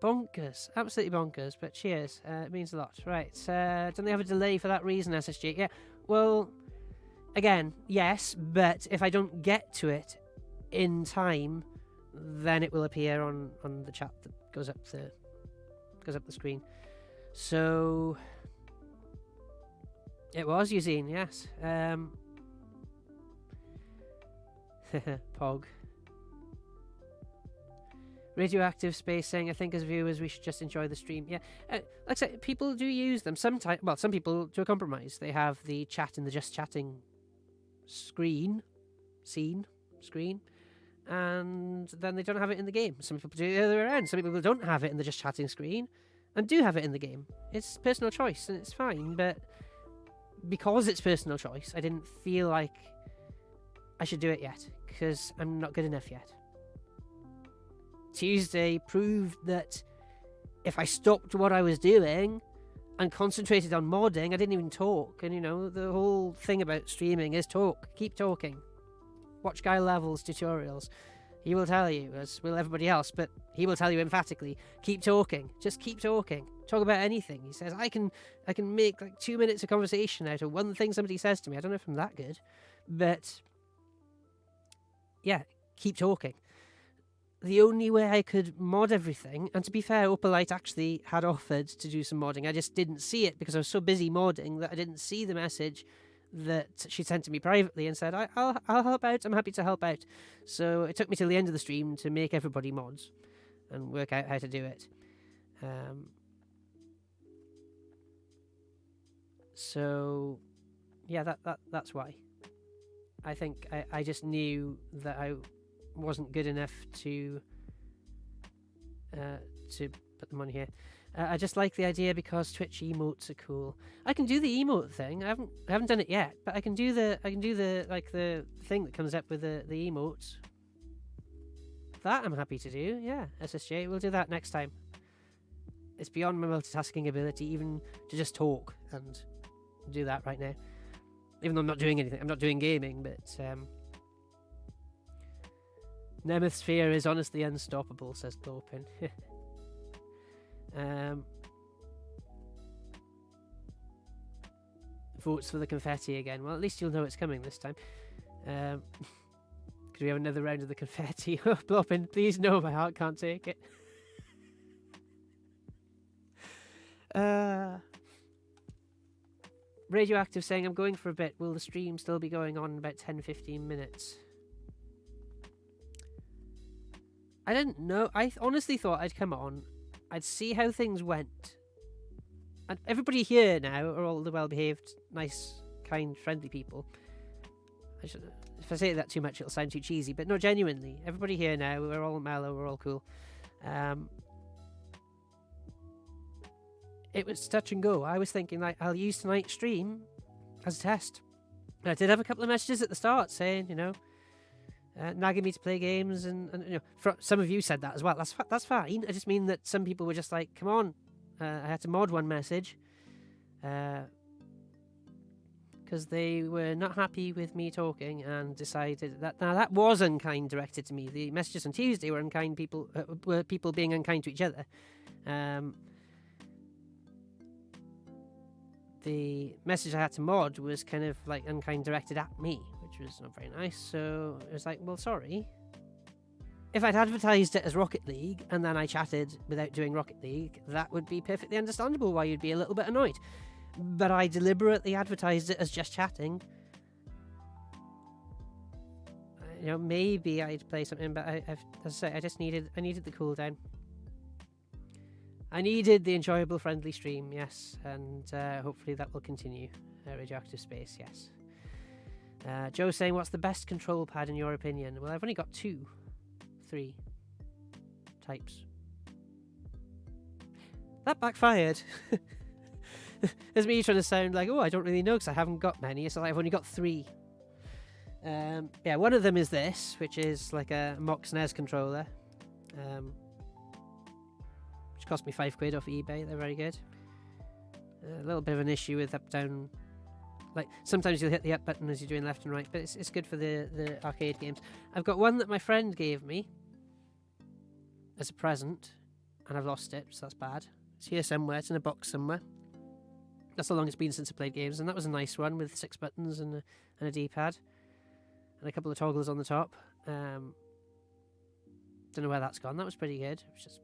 Bonkers. Absolutely bonkers, but cheers. It means a lot. Right, don't they have a delay for that reason, SSG? Yeah, well, again, yes, but if I don't get to it in time, then it will appear on the chat that goes up the screen. So it was Eugene, yes. Pog. Radioactive Space saying, I think as viewers we should just enjoy the stream. Yeah, like I said, people do use them sometimes. Well, some people do a compromise. They have the chat in the just chatting screen, and then they don't have it in the game. Some people do the other way around. Some people don't have it in the just chatting screen and do have it in the game. It's personal choice and it's fine, but because it's personal choice, I didn't feel like I should do it yet, because I'm not good enough yet. Tuesday proved that if I stopped what I was doing and concentrated on modding, I didn't even talk. And the whole thing about streaming is talk. Keep talking. Watch Guy Level's tutorials. He will tell you, as will everybody else, but he will tell you emphatically, keep talking. Just keep talking. Talk about anything. He says, I can make like 2 minutes of conversation out of one thing somebody says to me. I don't know if I'm that good, but yeah, keep talking. The only way I could mod everything, and to be fair, Opalite actually had offered to do some modding. I just didn't see it because I was so busy modding that I didn't see the message that she sent to me privately and said, I'll help out, I'm happy to help out. So it took me till the end of the stream to make everybody mods and work out how to do it. So yeah, that's why. I think I just knew that I wasn't good enough to put them on here. I just like the idea because Twitch emotes are cool. I can do the emote thing. I haven't done it yet, but I can do the thing that comes up with the emotes. That I'm happy to do. Yeah, SSJ, we'll do that next time. It's beyond my multitasking ability even to just talk and do that right now. Even though I'm not doing anything, I'm not doing gaming, but Nemeth Sphere is honestly unstoppable, says Lorpin. Votes for the confetti again. Well, at least you'll know it's coming this time. Could we have another round of the confetti? Bloppin, please no, my heart can't take it. Radioactive saying, I'm going for a bit. Will the stream still be going on in about 10-15 minutes? I didn't know. I honestly thought I'd come on, I'd see how things went. And everybody here now are all the well-behaved, nice, kind, friendly people. If I say that too much, it'll sound too cheesy. But no, genuinely, everybody here now, we're all mellow, we're all cool. It was touch and go. I was thinking, like, I'll use tonight's stream as a test. And I did have a couple of messages at the start saying, nagging me to play games, and some of you said that as well. That's fine. I just mean that some people were just like, come on. I had to mod one message because they were not happy with me talking and decided that now that was unkind directed to me. The messages on Tuesday were unkind people were people being unkind to each other. The message I had to mod was kind of like unkind directed at me, which was not very nice. So it was like, well, sorry. If I'd advertised it as Rocket League and then I chatted without doing Rocket League, that would be perfectly understandable why you'd be a little bit annoyed. But I deliberately advertised it as just chatting. Maybe I'd play something, but as I say, I needed the cooldown. I needed the enjoyable, friendly stream, yes, and hopefully that will continue. Radioactive Space, yes. Joe saying, what's the best control pad in your opinion? Well, I've only got 3 types. That backfired. There's me trying to sound like, I don't really know because I haven't got many. It's like I've only got 3. One of them is this, which is like a Mox NES controller, which cost me £5 off eBay. They're very good. A little bit of an issue with up down. Like sometimes you'll hit the up button as you're doing left and right, but it's good for the arcade games. I've got one that my friend gave me as a present, and I've lost it, so that's bad. It's here somewhere. It's in a box somewhere. That's how long it's been since I played games, and that was a nice one with 6 buttons and a D-pad and a couple of toggles on the top. Don't know where that's gone. That was pretty good. It was just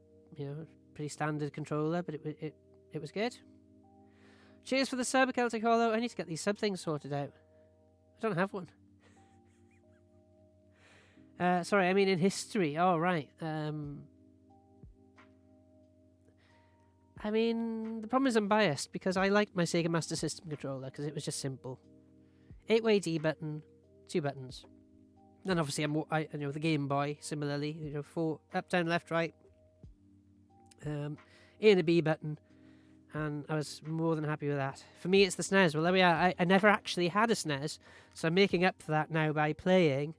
pretty standard controller, but it was good. Cheers for the sub, Celtic Hollow. I need to get these sub things sorted out. I don't have one. Sorry, I mean in history. Oh, right. I mean, the problem is I'm biased because I liked my Sega Master System controller because it was just simple. 8-way D button, 2 buttons. Then obviously the Game Boy similarly, 4 up, down, left, right. A and a B button, and I was more than happy with that. For me, it's the SNES. Well, there we are. I never actually had a SNES, so I'm making up for that now by playing.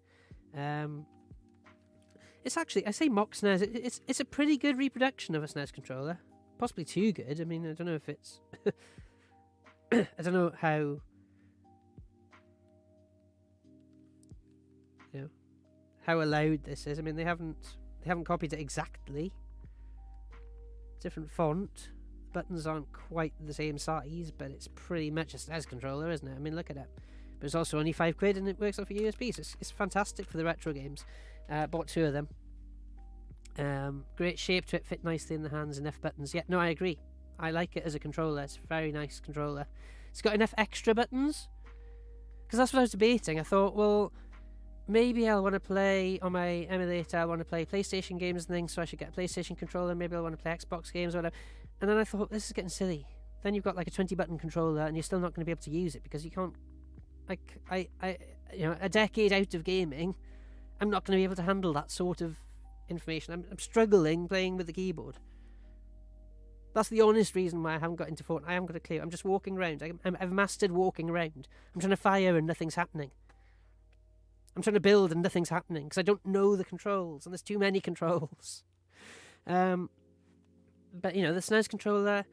It's actually, I say mock SNES. It's a pretty good reproduction of a SNES controller. Possibly too good. I mean, I don't know if it's. I don't know how. How allowed this is. I mean, they haven't copied it exactly. Different font. Buttons aren't quite the same size, but it's pretty much a SNES controller, isn't it? I mean, look at it. But it's also only £5 and it works off a USB, so it's fantastic for the retro games. Bought 2 of them. Great shape to it, fit nicely in the hands, enough buttons. Yeah, no, I agree. I like it as a controller. It's a very nice controller. It's got enough extra buttons. Because that's what I was debating. I thought, well, maybe I'll want to play on my emulator. I want to play PlayStation games and things, so I should get a PlayStation controller. Maybe I'll want to play Xbox games or whatever. And then I thought, this is getting silly. Then you've got like a 20-button controller, and you're still not going to be able to use it because you can't. Like, a decade out of gaming, I'm not going to be able to handle that sort of information. I'm struggling playing with the keyboard. That's the honest reason why I haven't got into Fortnite. I haven't got a clue. I'm just walking around. I've mastered walking around. I'm trying to fire and nothing's happening. I'm trying to build and nothing's happening because I don't know the controls and there's too many controls. But the SNES controller,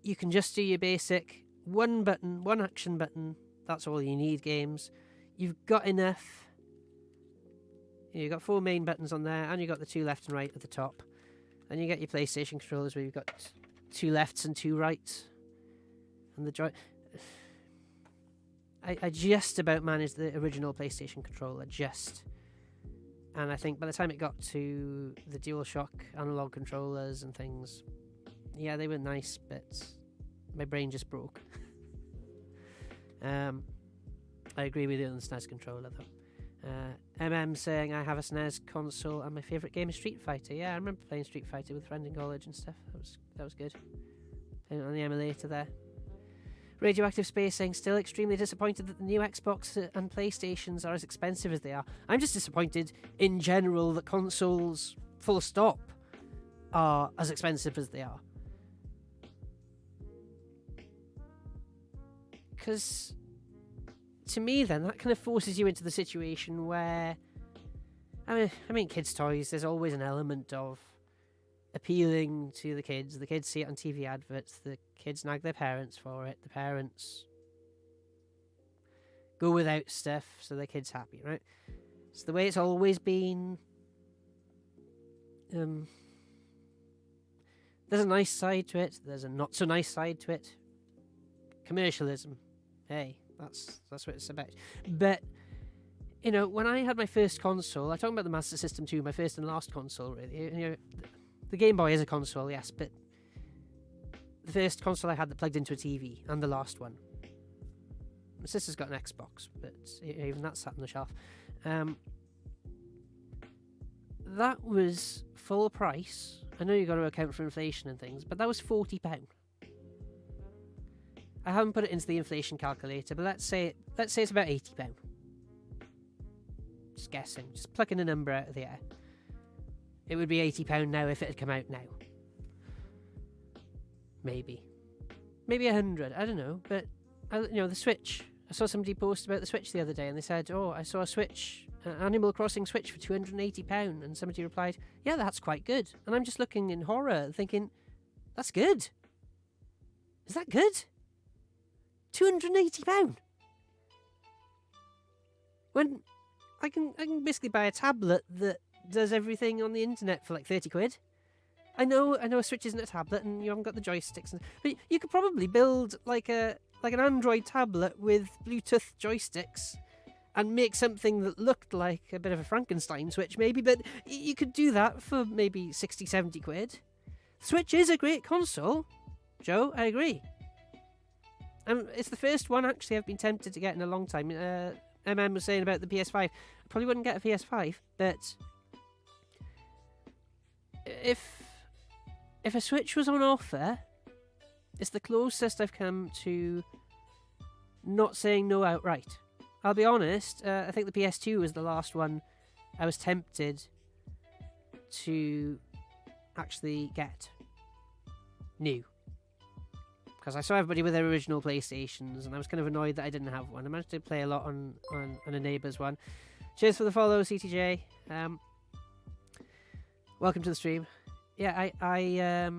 you can just do your basic one button, one action button. That's all you need. Games. You've got enough. You've got 4 main buttons on there, and you've got the 2 left and right at the top. Then you get your PlayStation controllers where you've got 2 lefts and 2 rights. And the joy. I just about managed the original PlayStation controller, just. And I think by the time it got to the DualShock analog controllers and things, yeah, they were nice, but my brain just broke. I agree with you on the SNES controller, though. MM saying, I have a SNES console and my favourite game is Street Fighter. Yeah, I remember playing Street Fighter with a friend in college and stuff. That was good. Playing it on the emulator there. Radioactive Space saying, still extremely disappointed that the new Xbox and PlayStations are as expensive as they are. I'm just disappointed in general that consoles, full stop, are as expensive as they are. Because, to me then, that kind of forces you into the situation where, I mean, kids' toys, there's always an element of appealing to the kids. The kids see it on TV adverts, the kids nag their parents for it, the parents go without stuff so their kid's happy, right? It's the way it's always been. There's a nice side to it, there's a not so nice side to it. Commercialism, hey, that's what it's about. But you know, when I had my first console, I'm talking about the Master System 2, my first and last console, really. You know, the Game Boy is a console, yes, but the first console I had that plugged into a TV, and the last one. My sister's got an Xbox, but even that sat on the shelf. That was full price. I know you've got to account for inflation and things, but that was £40. I haven't put it into the inflation calculator, but let's say it's about £80. Just guessing, just plucking a number out of the air. It would be £80 now if it had come out now. Maybe 100. I don't know, but the Switch. I saw somebody post about the Switch the other day, and they said, "Oh, I saw a Switch, Animal Crossing Switch for £280," and somebody replied, "Yeah, that's quite good." And I'm just looking in horror, thinking, "That's good. Is that good? £280? When I can basically buy a tablet that does everything on the internet for like 30 quid. I know a Switch isn't a tablet and you haven't got the joysticks, but you could probably build like an Android tablet with Bluetooth joysticks and make something that looked like a bit of a Frankenstein Switch maybe, but you could do that for maybe 60, 70 quid. Switch is a great console, Joe, I agree. It's the first one actually I've been tempted to get in a long time. MM was saying about the PS5. I probably wouldn't get a PS5, but if a Switch was on offer, it's the closest I've come to not saying no outright. I'll be honest, I think the PS2 was the last one I was tempted to actually get new. Because I saw everybody with their original PlayStations, and I was kind of annoyed that I didn't have one. I managed to play a lot on a neighbour's one. Cheers for the follow, CTJ. Welcome to the stream. Yeah, I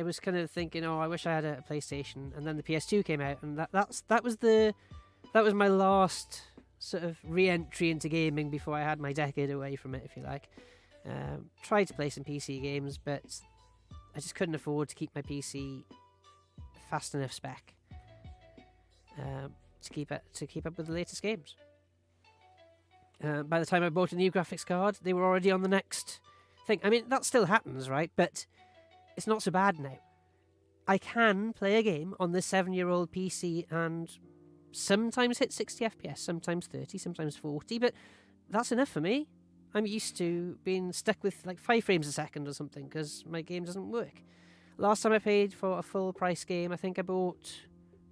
was kind of thinking, I wish I had a PlayStation, and then the PS2 came out, and that was my last sort of re-entry into gaming before I had my decade away from it, if you like. Tried to play some PC games, but I just couldn't afford to keep my PC fast enough spec to keep up with the latest games. By the time I bought a new graphics card, they were already on the next thing. I mean, that still happens, right? But it's not so bad now. I can play a game on this 7-year-old PC and sometimes hit 60 FPS, sometimes 30, sometimes 40, but that's enough for me. I'm used to being stuck with like 5 frames a second or something because my game doesn't work. Last time I paid for a full price game, I think I can't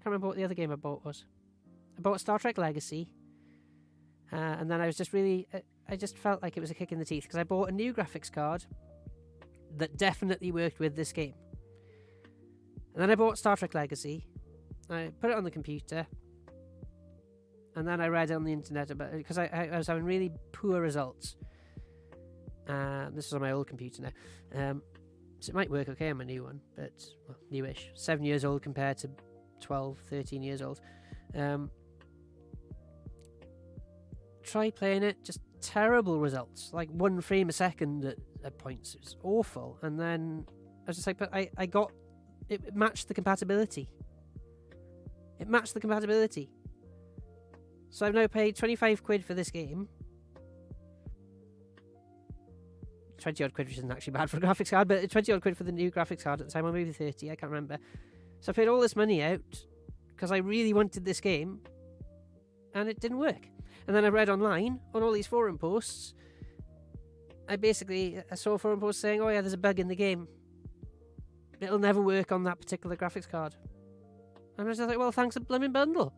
remember what the other game I bought was. I bought Star Trek Legacy. And then I was just I just felt like it was a kick in the teeth because I bought a new graphics card that definitely worked with this game. And then I bought Star Trek Legacy. I put it on the computer. And then I read on the internet about it because I was having really poor results. This is on my old computer now. So it might work okay on my new one, but newish. 7 years old compared to 12, 13 years old. Try playing it, just terrible results, like 1 frame a second at points. It was awful. And then I was just like, but I got it matched the compatibility. It matched the compatibility. So I've now paid 25 quid for this game. 20 odd quid, which isn't actually bad for a graphics card, but 20 odd quid for the new graphics card at the time, or maybe 30, I can't remember. So I paid all this money out because I really wanted this game, and it didn't work. And then I read online on all these forum posts. I saw a forum post saying, oh yeah, there's a bug in the game. It'll never work on that particular graphics card. And I was just like, well, thanks a blooming bundle.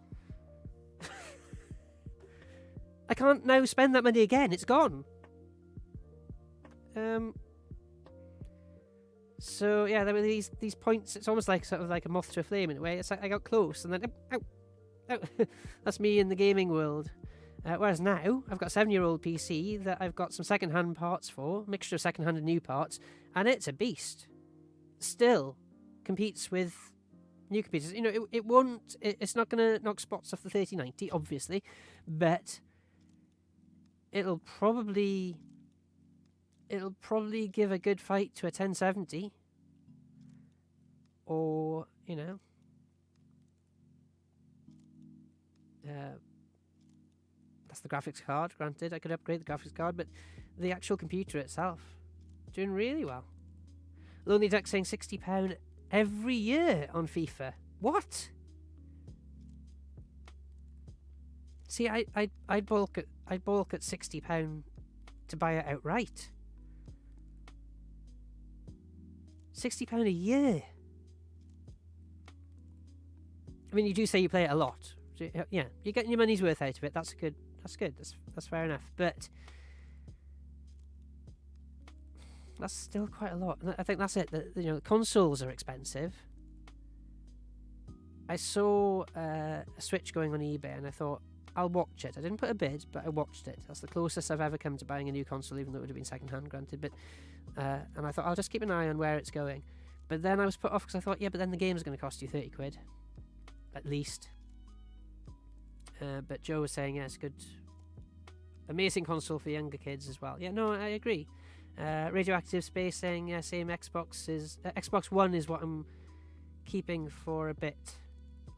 I can't now spend that money again. It's gone. So yeah, there were these points. It's almost like sort of like a moth to a flame in a way. It's like I got close and then ow. That's me in the gaming world. Whereas now I've got a 7-year-old PC that I've got some second-hand parts for, mixture of second-hand and new parts, and it's a beast. Still competes with new computers. You know, it won't. It's not going to knock spots off the 3090, obviously, but it'll probably give a good fight to a 1070, or you know, that's the graphics card. Granted, I could upgrade the graphics card, but the actual computer itself doing really well. Lonely Duck saying £60 every year on FIFA. What? See, I'd balk at £60 to buy it outright. £60 a year. I mean, you do say you play it a lot. So, yeah, you're getting your money's worth out of it. That's good. That's fair enough. But that's still quite a lot. And I think that's it. The consoles are expensive. I saw a Switch going on eBay, and I thought, I'll watch it. I didn't put a bid, but I watched it. That's the closest I've ever come to buying a new console, even though it would have been second-hand, granted. But and I thought, I'll just keep an eye on where it's going. But then I was put off because I thought, yeah, but then the game's going to cost you 30 quid. At least. But Joe was saying, yeah, it's a good, amazing console for younger kids as well. Yeah, no, I agree. Radioactive Space saying, yeah, same Xbox One is what I'm keeping for a bit.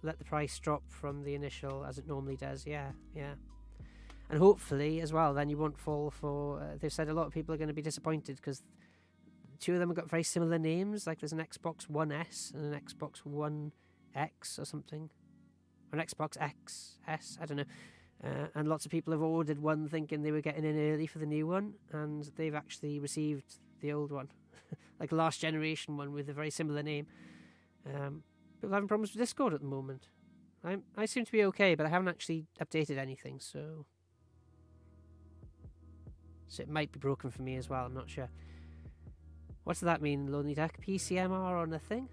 Let the price drop from the initial as it normally does. Yeah. And hopefully as well, then you won't fall for, they've said a lot of people are going to be disappointed because two of them have got very similar names. Like there's an Xbox One S and an Xbox One X or something. Or an Xbox XS, I don't know. And lots of people have ordered one thinking they were getting in early for the new one, and they've actually received the old one. Like the last generation one with a very similar name. People having problems with Discord at the moment. I seem to be okay, but I haven't actually updated anything, so it might be broken for me as well, I'm not sure. What does that mean, Lonely Duck? PCMR or nothing?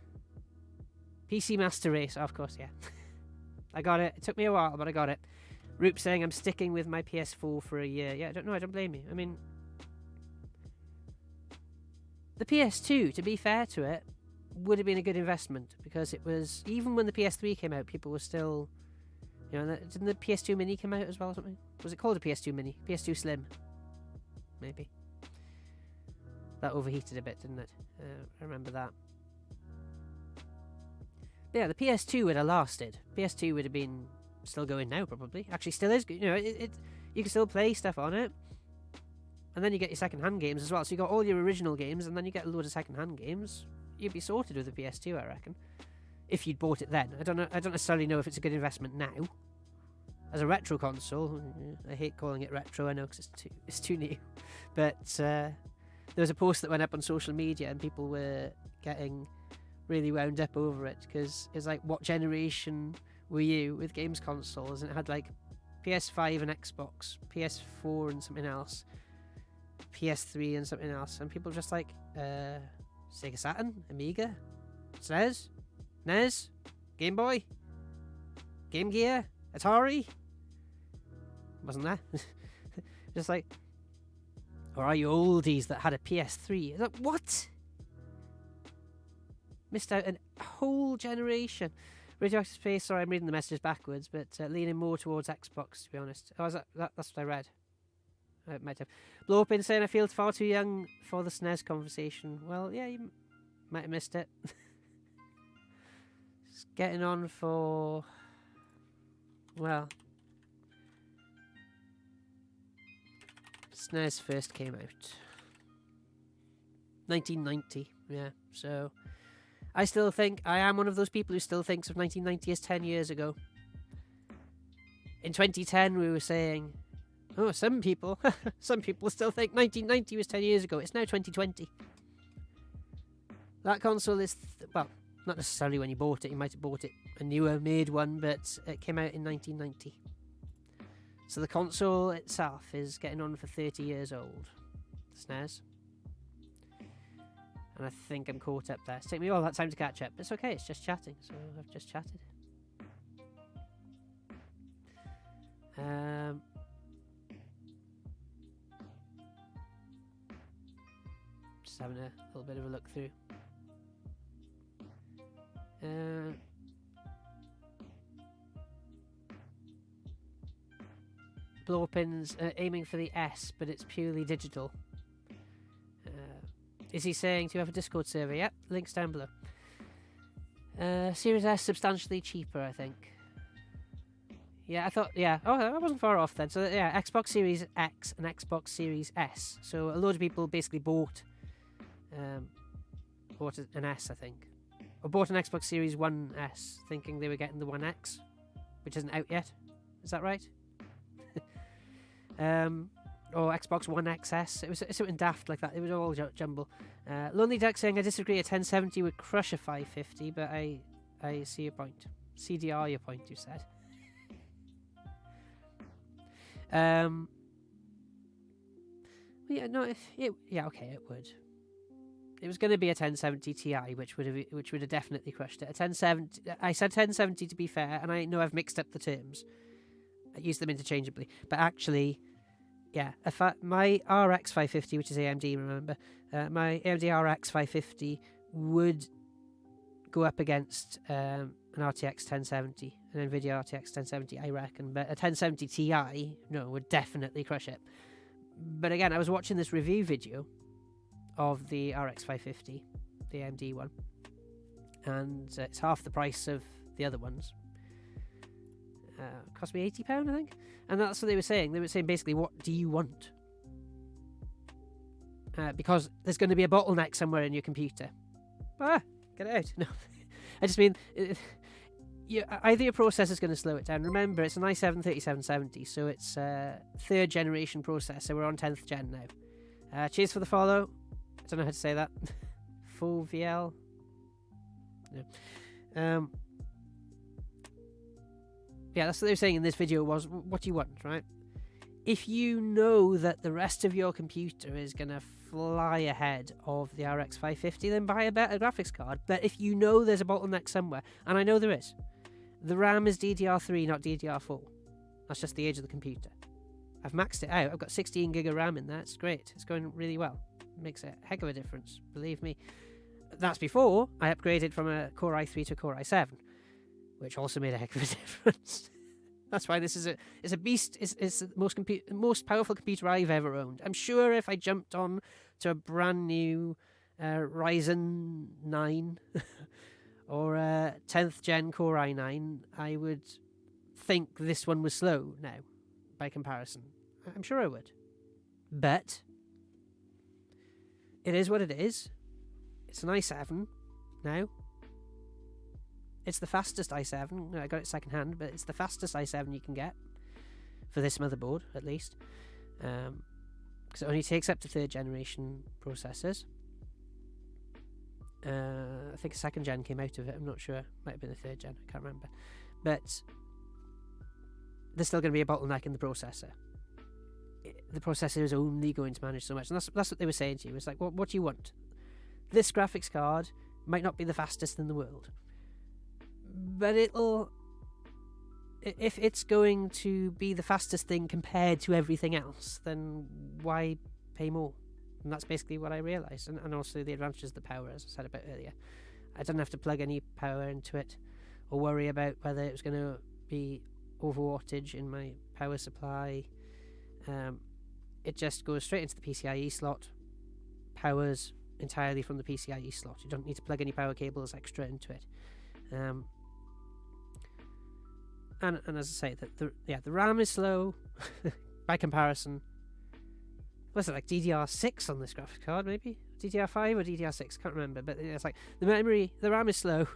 PC Master Race, of course, yeah. I got it. It took me a while, but I got it. Roop saying I'm sticking with my PS4 for a year. Yeah, I don't blame you. I mean, the PS2, to be fair to it, would have been a good investment because it was, even when the PS3 came out, people were still, didn't the PS2 Mini come out as well or something? Was it called a PS2 Mini? PS2 Slim? Maybe. That overheated a bit, didn't it? I remember that. But yeah, the PS2 would have lasted. PS2 would have been still going now, probably. Actually, still is. You can still play stuff on it. And then you get your second-hand games as well. So you got all your original games, and then you get a load of second-hand games. You'd be sorted with the PS2, I reckon. If you'd bought it then. I don't necessarily know if it's a good investment now. As a retro console, I hate calling it retro, I know, because it's too new. But there was a post that went up on social media, and people were getting really wound up over it, because it's like, what generation were you with games consoles? And it had like PS5 and Xbox, PS4 and something else, PS3 and something else, and people were just like, Sega Saturn, Amiga, SNES, NES, Game Boy, Game Gear, Atari. Wasn't there? Just like, or are you oldies that had a PS3? Like, what? Missed out a whole generation. Radioactive Space, sorry, I'm reading the messages backwards, but leaning more towards Xbox, to be honest. Oh, that's what I read. I might have. Blow up in saying I feel far too young for the SNES conversation. Well, yeah, you might have missed it. It's getting on for... Well... SNES first came out 1990, yeah, so I still think I am one of those people who still thinks of 1990 as 10 years ago. In 2010 we were saying, oh, some people still think 1990 was 10 years ago. It's now 2020. That console is well, not necessarily when you bought it. You might have bought it a newer made one, but it came out in 1990. So the console itself is getting on for 30 years old. SNES. And I think I'm caught up there. It's taken me all that time to catch up. It's okay, it's just chatting, so I've just chatted. Just having a little bit of a look through. Blowpins aiming for the S, but it's purely digital. Is he saying to have a Discord server? Yep, links down below. Series S substantially cheaper, I think. Yeah, I thought, yeah. Oh, I wasn't far off then. So, yeah, Xbox Series X and Xbox Series S. So, a load of people basically bought an S, I think. Or bought an Xbox Series 1S, thinking they were getting the 1X, which isn't out yet. Is that right? Or Xbox One XS. It was something daft like that. It was all jumble. Lonely Duck saying, I disagree. A 1070 would crush a 550, but I see your point. CDR your point, you said. Yeah, no, yeah, okay, it would. It was going to be a 1070 Ti, which would have definitely crushed it. A 1070. I said 1070 to be fair, and I know I've mixed up the terms. I use them interchangeably, but actually, yeah, my RX 550, which is AMD, remember, my AMD RX 550 would go up against an RTX 1070, an NVIDIA RTX 1070, I reckon, but a 1070 Ti, no, would definitely crush it. But again, I was watching this review video of the RX 550, the AMD one, and it's half the price of the other ones. Cost me £80, I think, and that's what they were saying. They were saying basically, what do you want? Because there's going to be a bottleneck somewhere in your computer. Get it out. No, I just mean, either your processor's going to slow it down. Remember, it's an i7 3770, so it's a third generation processor. We're on 10th gen now. Cheers for the follow. I don't know how to say that. Full VL. No. Yeah, that's what they were saying in this video was, what do you want, right? If you know that the rest of your computer is going to fly ahead of the RX 550, then buy a better graphics card. But if you know there's a bottleneck somewhere, and I know there is, the RAM is DDR3, not DDR4. That's just the age of the computer. I've maxed it out. I've got 16 gig of RAM in there. It's great. It's going really well. It makes a heck of a difference, believe me. That's before I upgraded from a Core i3 to a Core i7, which also made a heck of a difference. That's why this is a beast. It's the most powerful computer I've ever owned. I'm sure if I jumped on to a brand new Ryzen 9 or a 10th gen Core i9, I would think this one was slow now by comparison. I'm sure I would. But it is what it is. It's an i7 now. It's the fastest i7. I got it second hand, but it's the fastest i7 you can get for this motherboard, at least. Because it only takes up to third generation processors. I think a second gen came out of it. I'm not sure. Might have been the third gen. I can't remember. But there's still going to be a bottleneck in the processor. The processor is only going to manage so much, and that's what they were saying to you. It's like, what do you want? This graphics card might not be the fastest in the world, but if it's going to be the fastest thing compared to everything else, then why pay more? And that's basically what I realised. And also the advantages of the power, as I said about earlier. I didn't have to plug any power into it or worry about whether it was going to be overwattage in my power supply. it just goes straight into the PCIe slot, powers entirely from the PCIe slot. You don't need to plug any power cables extra into it. And as I say, the RAM is slow by comparison. Was it like DDR6 on this graphics card, maybe? DDR5 or DDR6? Can't remember. But it's like the RAM is slow.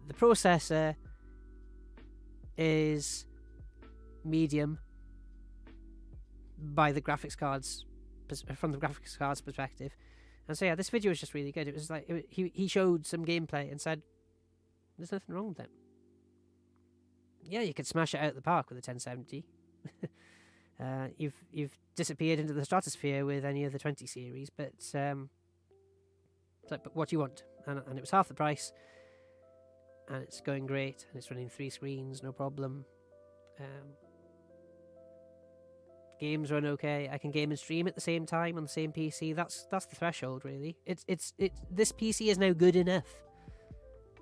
The processor is medium by the graphics cards, from the graphics card's perspective. And so yeah, this video was just really good. It was like he showed some gameplay and said, "There's nothing wrong with it. Yeah, you could smash it out of the park with a 1070. You've disappeared into the stratosphere with any of the 20 series, but it's like, but what do you want?" And it was half the price, and it's going great, and it's running 3 screens, no problem. Games run okay. I can game and stream at the same time on the same PC. That's the threshold, really. This PC is now good enough.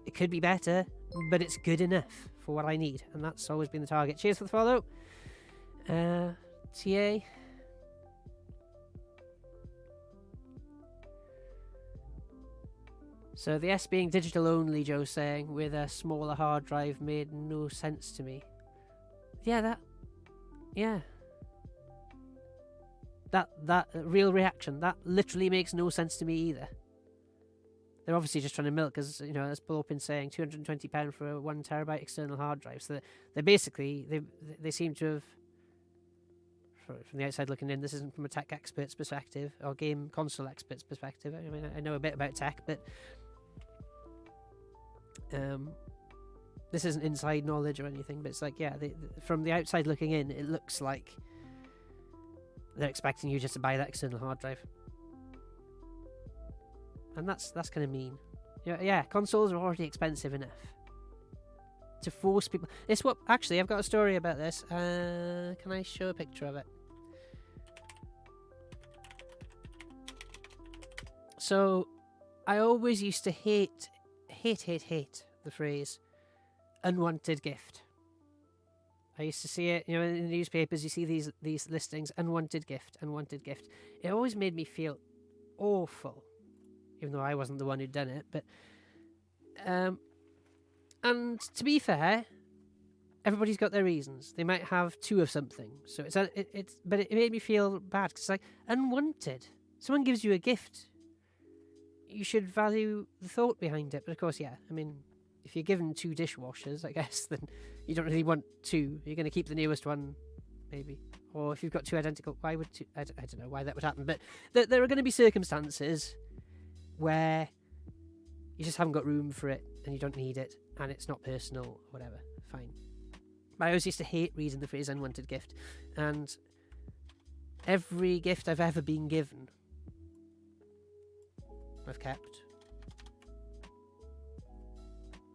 It could be better, but it's good enough for what I need, and that's always been the target. Cheers for the follow. TA. So the S being digital only, Joe's saying, with a smaller hard drive made no sense to me. That real reaction, that literally makes no sense to me either. They're obviously just trying to milk, as you know, as Paul been saying, £220 for a 1 terabyte external hard drive. So they basically they seem to have, from the outside looking in, this isn't from a tech expert's perspective or game console expert's perspective. I mean, I know a bit about tech, but this isn't inside knowledge or anything. But it's like, yeah, from the outside looking in, it looks like they're expecting you just to buy that external hard drive. And that's kind of mean. Yeah, consoles are already expensive enough. To force people... It's what... Actually, I've got a story about this. Can I show a picture of it? So, I always used to hate the phrase unwanted gift. I used to see it, you know, in the newspapers. You see these listings, unwanted gift. It always made me feel awful, even though I wasn't the one who'd done it. But and to be fair, everybody's got their reasons. They might have 2 of something, so but it made me feel bad because it's like unwanted. Someone gives you a gift, you should value the thought behind it. But of course, yeah, I mean, if you're given 2 dishwashers, I guess, then you don't really want 2. You're going to keep the newest one, maybe. Or if you've got 2 identical, why would 2? I don't know why that would happen. But there are going to be circumstances where you just haven't got room for it and you don't need it and it's not personal or whatever. Fine. But I always used to hate reading the phrase unwanted gift. And every gift I've ever been given, I've kept.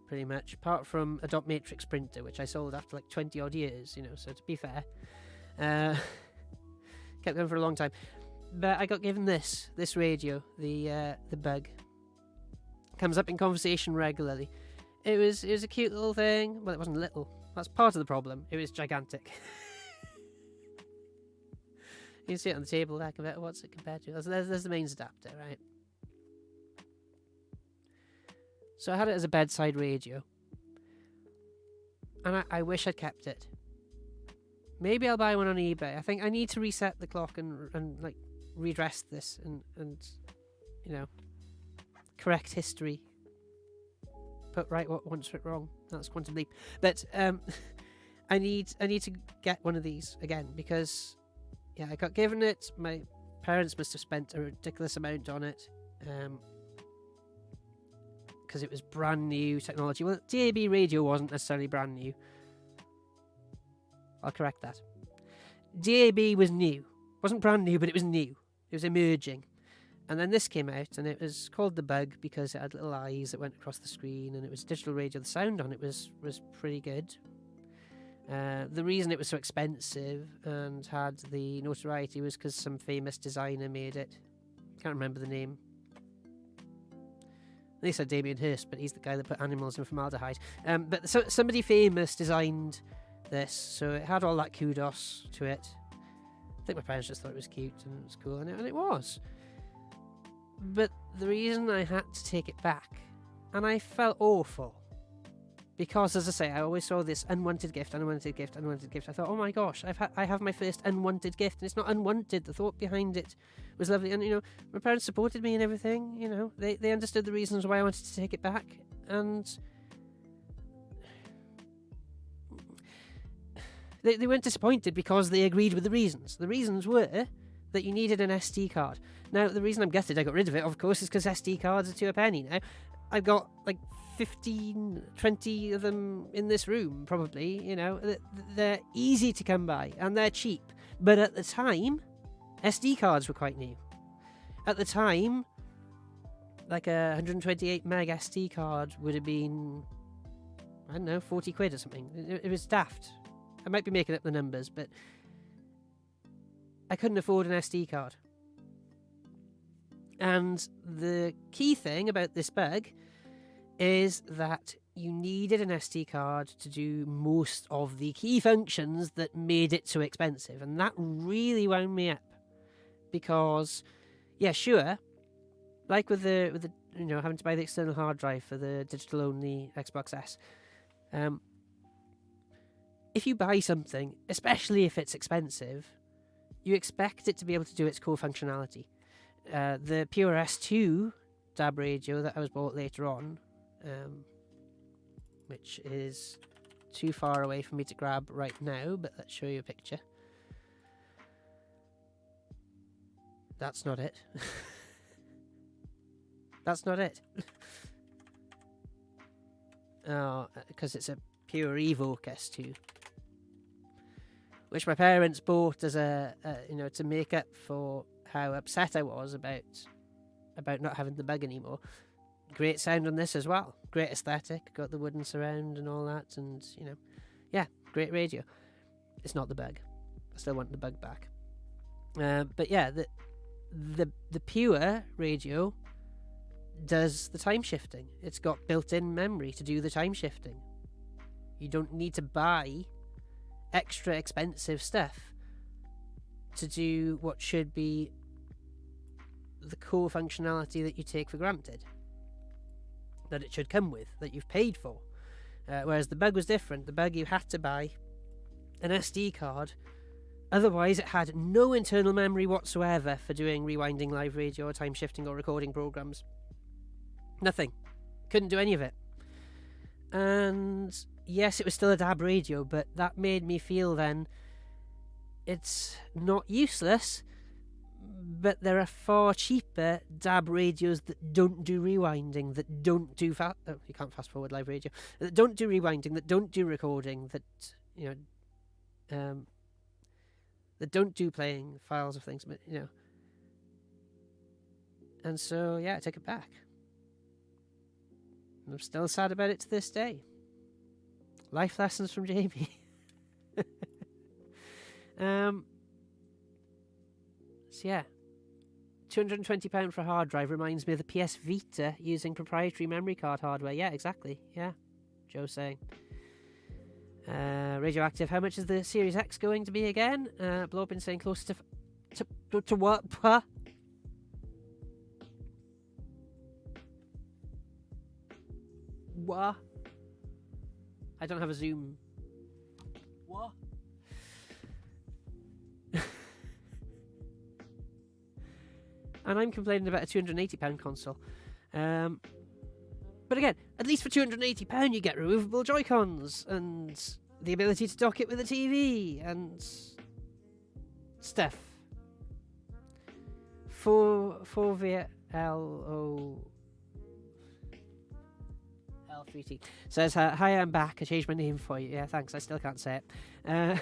Pretty much, apart from a dot matrix printer, which I sold after like 20 odd years, you know, so to be fair, kept going for a long time. But I got given this radio, the Bug. Comes up in conversation regularly. It was a cute little thing. Well, it wasn't little. That's part of the problem. It was gigantic. You can see it on the table there. What's it compared to? There's the mains adapter, right? So I had it as a bedside radio. And I wish I'd kept it. Maybe I'll buy one on eBay. I think I need to reset the clock and like redress this and you know, correct history. Put right what once went wrong. That's Quantum Leap. But I need to get one of these again because yeah, I got given it. My parents must have spent a ridiculous amount on it. Because it was brand new technology. Well, DAB radio wasn't necessarily brand new. I'll correct that. DAB was new. Wasn't brand new, but it was new. It was emerging. And then this came out, and it was called the Bug because it had little eyes that went across the screen, and it was digital radio. The sound on it was pretty good. The reason it was so expensive and had the notoriety was because some famous designer made it. Can't remember the name. They said Damien Hirst, but he's the guy that put animals in formaldehyde. But somebody famous designed this, so it had all that kudos to it. I think my parents just thought it was cute and it was cool, and it was. But the reason I had to take it back, and I felt awful, because, as I say, I always saw this unwanted gift. I thought, oh my gosh, I have my first unwanted gift, and it's not unwanted. The thought behind it was lovely, and my parents supported me and everything. They understood the reasons why I wanted to take it back, and they weren't disappointed because they agreed with the reasons. The reasons were that you needed an SD card. Now, the reason I'm gutted I got rid of it, of course, is because SD cards are 2 a penny now. I've got 15, 20 of them in this room, probably. They're easy to come by and they're cheap. But at the time, SD cards were quite new. At the time, a 128 meg SD card would have been, I don't know, 40 quid or something. It was daft. I might be making up the numbers, but I couldn't afford an SD card. And the key thing about this bug is that you needed an SD card to do most of the key functions that made it so expensive, and that really wound me up. Because, yeah, sure, like with the having to buy the external hard drive for the digital only Xbox S, if you buy something, especially if it's expensive, you expect it to be able to do its core functionality. The Pure S2 DAB radio that I was bought later on, which is too far away for me to grab right now, but let's show you a picture. That's not it. That's not it. Because it's a Pure Evoke S2, which my parents bought as to make up for how upset I was about not having the bug anymore. Great sound on this as well. Great aesthetic. Got the wooden surround and all that, and great radio. It's not the bug. I still want the bug back. But yeah, the Pure radio does the time shifting. It's got built-in memory to do the time shifting. You don't need to buy extra expensive stuff to do what should be the core functionality that you take for granted, that it should come with, that you've paid for. Whereas the bug was different. The bug, you had to buy an SD card, otherwise it had no internal memory whatsoever for doing rewinding live radio or time shifting or recording programs. Nothing. Couldn't do any of it. And yes, it was still a DAB radio, but that made me feel then it's not useless, but there are far cheaper DAB radios that don't do rewinding, that don't do you can't fast forward live radio, that don't do rewinding, that don't do recording, that that don't do playing files of things, but and so I took it back. I'm still sad about it to this day. Life lessons from Jamie. £220 for a hard drive reminds me of the PS Vita using proprietary memory card hardware. Yeah, exactly. Yeah, Joe's saying. Radioactive, how much is the Series X going to be again? Blob been saying closer to what? What? I don't have a Zoom. What? And I'm complaining about a £280 console. But again, at least for £280 you get removable Joy-Cons and the ability to dock it with a TV and stuff. 4VLO L3T says, hi, I'm back. I changed my name for you. Yeah, thanks. I still can't say it.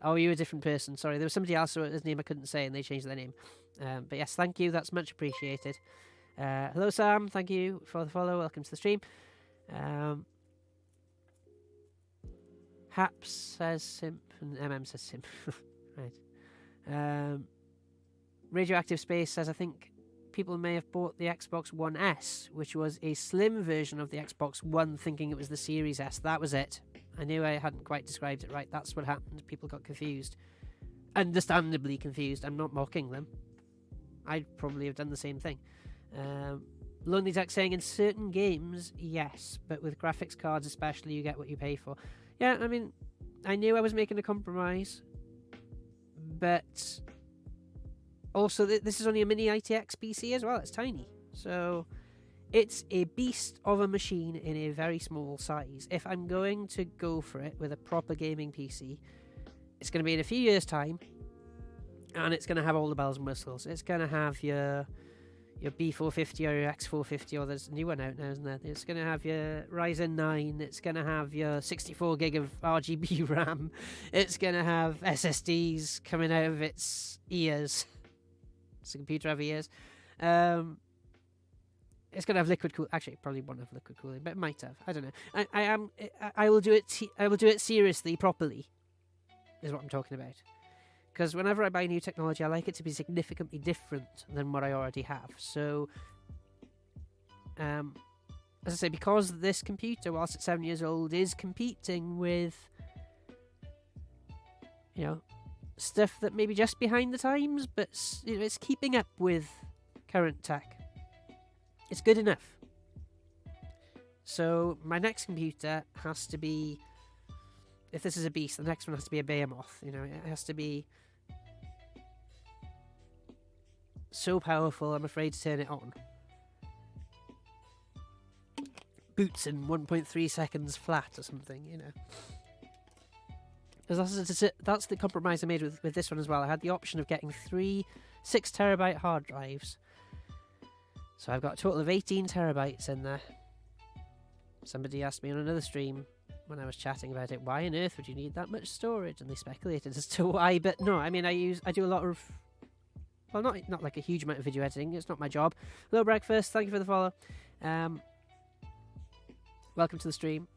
Oh, you're a different person. Sorry, there was somebody else whose name I couldn't say and they changed their name. But yes, thank you. That's much appreciated. Hello, Sam. Thank you for the follow. Welcome to the stream. Haps says simp and MM says simp. Right. Radioactive Space says, I think people may have bought the Xbox One S, which was a slim version of the Xbox One, thinking it was the Series S. That was it. I knew I hadn't quite described it right. That's what happened. People got confused. Understandably confused. I'm not mocking them. I'd probably have done the same thing. Lonely Duck saying, in certain games, yes, but with graphics cards especially, you get what you pay for. Yeah, I mean, I knew I was making a compromise, but also this is only a mini ITX PC as well. It's tiny. So it's a beast of a machine in a very small size. If I'm going to go for it with a proper gaming PC, it's going to be in a few years' time, and it's going to have all the bells and whistles. It's going to have your B450 or your X450, or there's a new one out now, isn't there? It's going to have your Ryzen 9. It's going to have your 64 gig of RGB RAM. It's going to have SSDs coming out of its ears. Does the computer have ears? It's going to have liquid cooling. Actually, it probably won't have liquid cooling, but it might have. I don't know. I will do it. I will do it seriously, properly. Is what I'm talking about. Because whenever I buy new technology, I like it to be significantly different than what I already have. So, as I say, because this computer, whilst it's 7 years old, is competing with, stuff that may be just behind the times, but it's keeping up with current tech. It's good enough. So my next computer has to be, if this is a beast, the next one has to be a behemoth. It has to be so powerful, I'm afraid to turn it on. Boots in 1.3 seconds flat or something, Because that's the compromise I made with this one as well. I had the option of getting 3 6TB hard drives. So I've got a total of 18 terabytes in there. Somebody asked me on another stream when I was chatting about it, why on earth would you need that much storage? And they speculated as to why, but no, I mean, I do a lot of, well, not like a huge amount of video editing. It's not my job. Hello, Breakfast. Thank you for the follow. Welcome to the stream.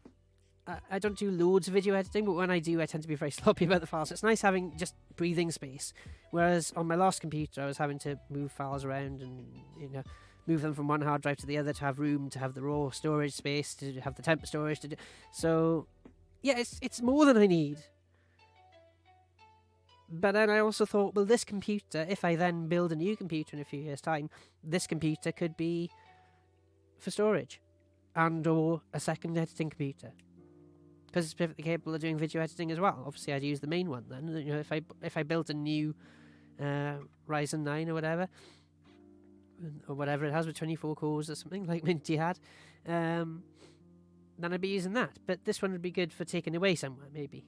I don't do loads of video editing, but when I do, I tend to be very sloppy about the files. So it's nice having just breathing space. Whereas on my last computer, I was having to move files around and, move them from one hard drive to the other to have room, to have the raw storage space, to have the temp storage. So, yeah, it's more than I need. But then I also thought, well, this computer, if I then build a new computer in a few years' time, this computer could be for storage and or a second editing computer. Because it's perfectly capable of doing video editing as well. Obviously, I'd use the main one then. If I built a new Ryzen 9 or whatever it has with 24 cores or something like Minty had, then I'd be using that. But this one would be good for taking away somewhere, maybe,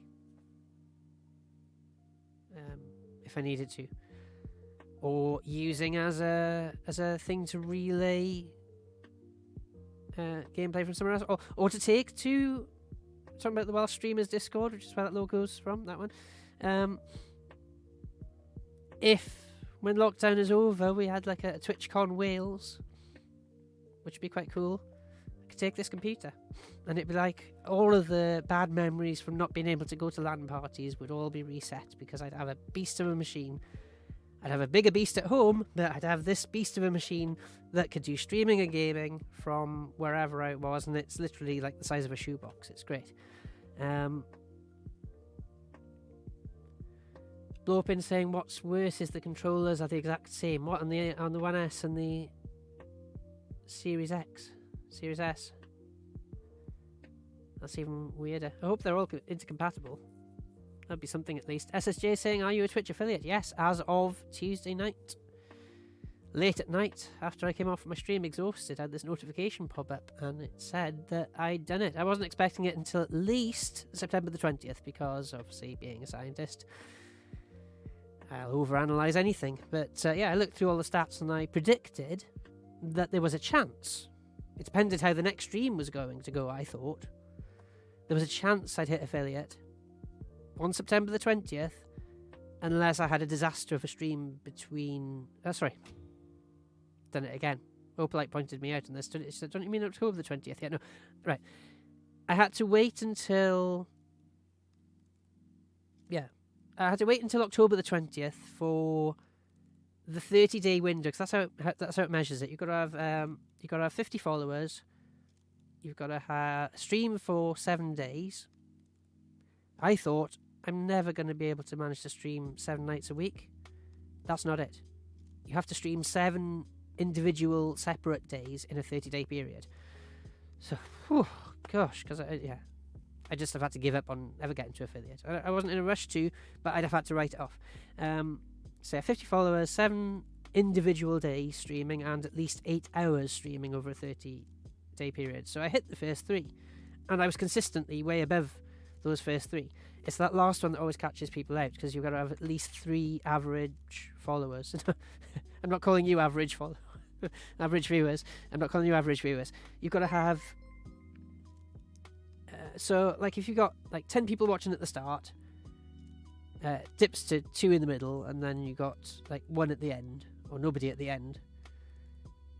if I needed to, or using as a thing to relay gameplay from somewhere else, or to take to. Talking about the Welsh Streamers Discord, which is where that logo's from, that one. If, when lockdown is over, we had like a TwitchCon Wales, which would be quite cool, I could take this computer, and it'd be like all of the bad memories from not being able to go to LAN parties would all be reset, because I'd have a beast of a machine. I'd have a bigger beast at home, but I'd have this beast of a machine that could do streaming and gaming from wherever I was, and it's literally like the size of a shoebox. It's great. Blowpin saying, what's worse is the controllers are the exact same. What, on the One S and the Series X? Series S? That's even weirder. I hope they're all intercompatible. That'd be something at least. SSJ saying, are you a Twitch affiliate? Yes, as of Tuesday night. Late at night, after I came off my stream exhausted, I had this notification pop up and it said that I'd done it. I wasn't expecting it until at least September the 20th, because obviously being a scientist, I'll overanalyze anything. But yeah, I looked through all the stats and I predicted that there was a chance. It depended how the next stream was going to go, I thought. There was a chance I'd hit affiliate on September the 20th, unless I had a disaster of a stream between... done it again. Opalite pointed me out on this. She said, don't you mean October the 20th? Yeah, no. Right. I had to wait until... Yeah. I had to wait until October the 20th for the 30-day window, because that's how it measures it. You've got to have 50 followers. You've got to have stream for 7 days. I thought, I'm never going to be able to manage to stream 7 nights a week. That's not it. You have to stream 7 individual separate days in a 30-day period. So, gosh, because I just have had to give up on ever getting to affiliate. I wasn't in a rush to, but I'd have had to write it off. So 50 followers, 7 individual days streaming, and at least 8 hours streaming over a 30-day period. So I hit the first 3, and I was consistently way above those first 3. It's that last one that always catches people out, because you've got to have at least 3 average followers. I'm not calling you average average viewers. I'm not calling you average viewers. You've got to have... so, like, if you've got, like, 10 people watching at the start, dips to 2 in the middle, and then you got, like, 1 at the end, or nobody at the end,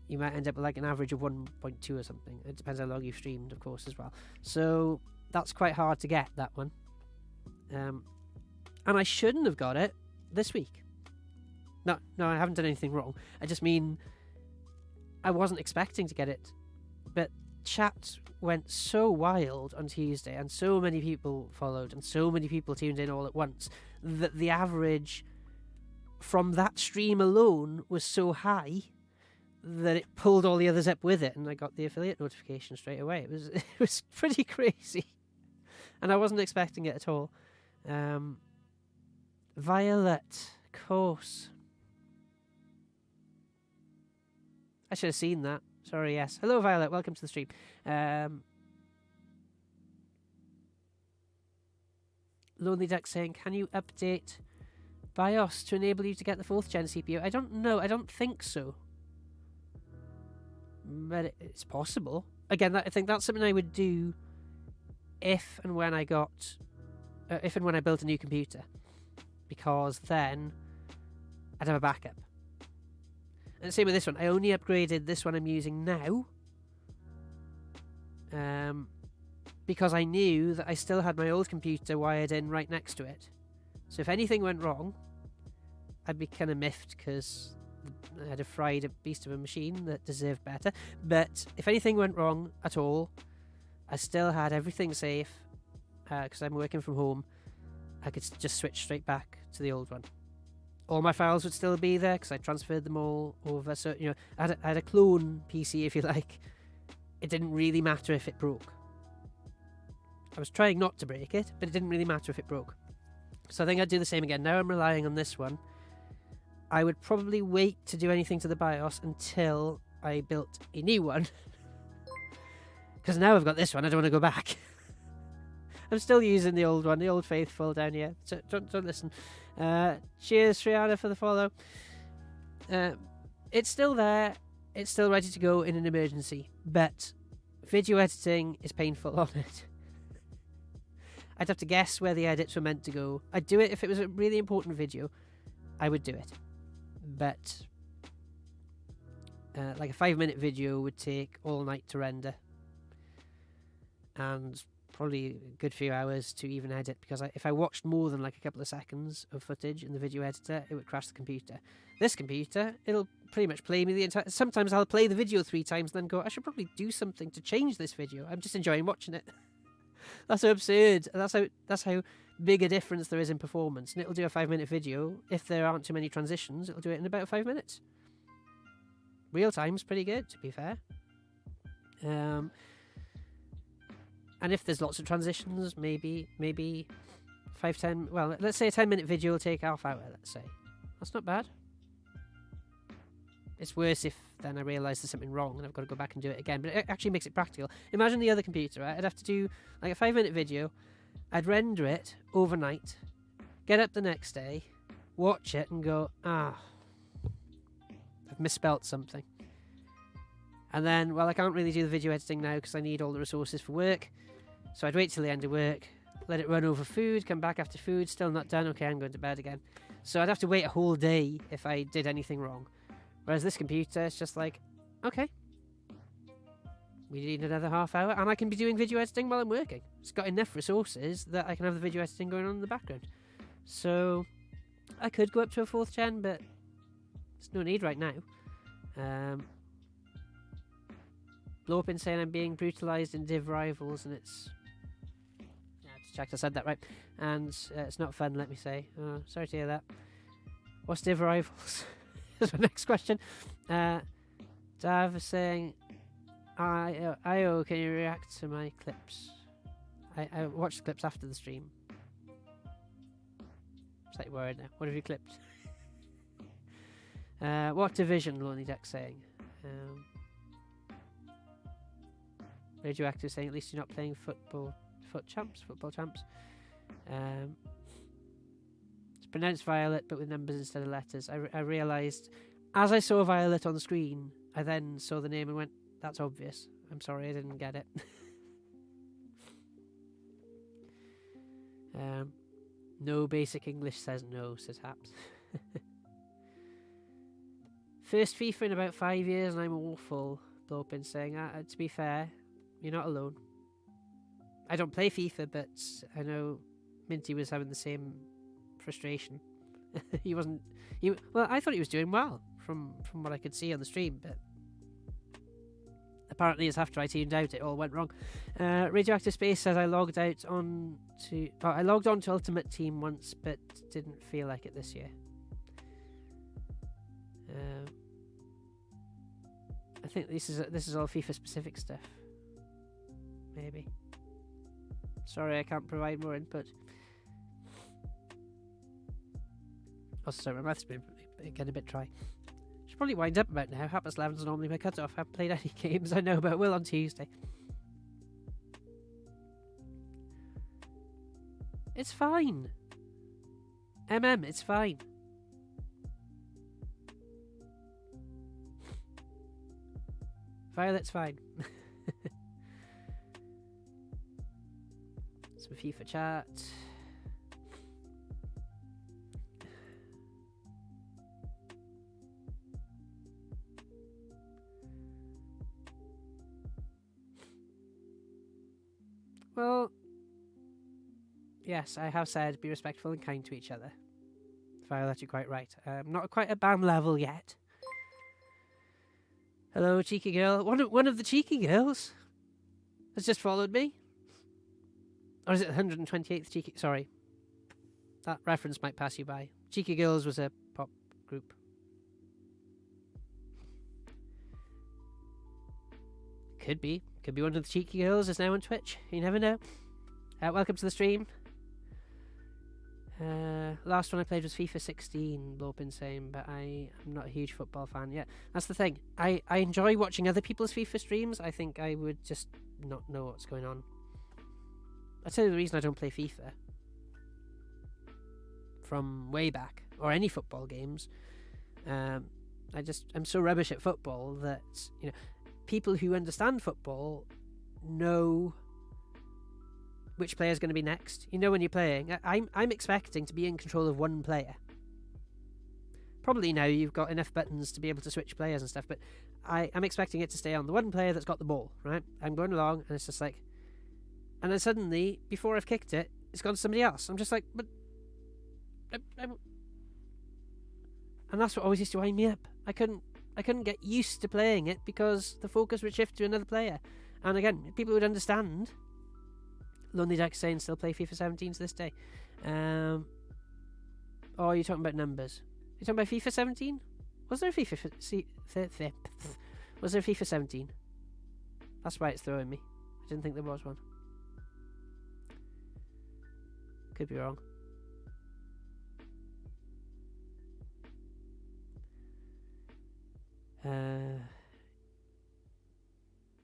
you might end up with, like, an average of 1.2 or something. It depends how long you've streamed, of course, as well. So, that's quite hard to get, that one. And I shouldn't have got it this week. No, I haven't done anything wrong. I just mean I wasn't expecting to get it. But chat went so wild on Tuesday, and so many people followed, and so many people tuned in all at once, that the average from that stream alone was so high that it pulled all the others up with it, and I got the affiliate notification straight away. It was pretty crazy, and I wasn't expecting it at all. Violet, of course. I should have seen that. Sorry, yes. Hello, Violet. Welcome to the stream. Lonely Duck saying, can you update BIOS to enable you to get the 4th gen CPU? I don't know. I don't think so. But it's possible. Again, I think that's something I would do if and when I built a new computer, because then I'd have a backup. And same with this one. I only upgraded this one I'm using now because I knew that I still had my old computer wired in right next to it. So if anything went wrong, I'd be kind of miffed, because I had a fried beast of a machine that deserved better. But if anything went wrong at all, I still had everything safe, because I'm working from home. I could just switch straight back to the old one. All my files would still be there, because I transferred them all over. So, I had a clone PC, if you like. It didn't really matter if it broke. I was trying not to break it, but it didn't really matter if it broke. So I think I'd do the same again. Now I'm relying on this one. I would probably wait to do anything to the BIOS until I built a new one. Because now I've got this one, I don't want to go back. I'm still using the old one, the old faithful down here. So don't listen. Cheers, Triana, for the follow. It's still there. It's still ready to go in an emergency. But video editing is painful on it. I'd have to guess where the edits were meant to go. I'd do it if it was a really important video. I would do it. But like a 5-minute video would take all night to render. And probably a good few hours to even edit, because if I watched more than like a couple of seconds of footage in the video editor, it would crash the computer. This computer, it'll pretty much play me the entire... Sometimes I'll play the video 3 times and then go, I should probably do something to change this video. I'm just enjoying watching it. That's so absurd. That's how big a difference there is in performance. And it'll do a 5-minute video. If there aren't too many transitions, it'll do it in about 5 minutes. Real time's pretty good, to be fair. And if there's lots of transitions, maybe 5-10... Well, let's say a 10-minute video will take half hour, let's say. That's not bad. It's worse if then I realise there's something wrong and I've got to go back and do it again. But it actually makes it practical. Imagine the other computer, right? I'd have to do like a 5-minute video. I'd render it overnight, get up the next day, watch it and go, I've misspelt something. And then, well, I can't really do the video editing now because I need all the resources for work. So I'd wait till the end of work, let it run over food, come back after food, still not done. Okay, I'm going to bed again. So I'd have to wait a whole day if I did anything wrong. Whereas this computer, it's just like, okay, we need another half hour, and I can be doing video editing while I'm working. It's got enough resources that I can have the video editing going on in the background. So I could go up to a 4th gen, but there's no need right now. Blowpin saying I'm being brutalised in Div Rivals, and it's checked I said that right. And it's not fun, let me say. Sorry to hear that. What's the other rivals? That's my next question. Dav is saying, Io, can you react to my clips? I watched the clips after the stream. Slightly worried now. What have you clipped? What division, Lonely Deck saying? Radioactive saying, at least you're not playing football champs. It's pronounced Violet, but with numbers instead of letters. I realised, as I saw Violet on the screen, I then saw the name and went, that's obvious. I'm sorry, I didn't get it. No basic English says no, says Haps. First FIFA in about 5 years and I'm awful, Blopin saying. To be fair, you're not alone. I don't play FIFA, but I know Minty was having the same frustration. Well, I thought he was doing well from what I could see on the stream, but apparently it's after I tuned out it all went wrong. Radioactive Space says I logged on to Ultimate Team once, but didn't feel like it this year. I think this is all FIFA specific stuff. Maybe. Sorry, I can't provide more input. Also, sorry, my math's been getting a bit dry. Should probably wind up about now. 11's normally my cut-off. I haven't played any games I know about. Will on Tuesday. It's fine. It's fine. Violet's fine. Some FIFA chat. Well, yes, I have said be respectful and kind to each other. Violet, you're quite right. Not quite at BAM level yet. Hello, cheeky girl. One of the cheeky girls has just followed me. Or is it 128th cheeky? Sorry. That reference might pass you by. Cheeky Girls was a pop group. Could be one of the Cheeky Girls is now on Twitch. You never know. Welcome to the stream. Last one I played was FIFA 16, Lopin saying, but I'm not a huge football fan yet. That's the thing. I enjoy watching other people's FIFA streams. I think I would just not know what's going on. I'll tell you the reason I don't play FIFA from way back, or any football games. I'm so rubbish at football that, people who understand football know which player is going to be next. When you're playing, I'm expecting to be in control of one player. Probably now you've got enough buttons to be able to switch players and stuff, but I'm expecting it to stay on the one player that's got the ball, right? I'm going along and it's just like, and then suddenly, before I've kicked it, it's gone to somebody else. I'm just like, but... and that's what always used to wind me up. I couldn't get used to playing it because the focus would shift to another player. And again, people would understand. Lonely Deck saying still play FIFA 17 to this day. Oh, you're talking about numbers. You're talking about FIFA 17? Was there a FIFA... Was there a FIFA 17? That's why it's throwing me. I didn't think there was one. Could be wrong.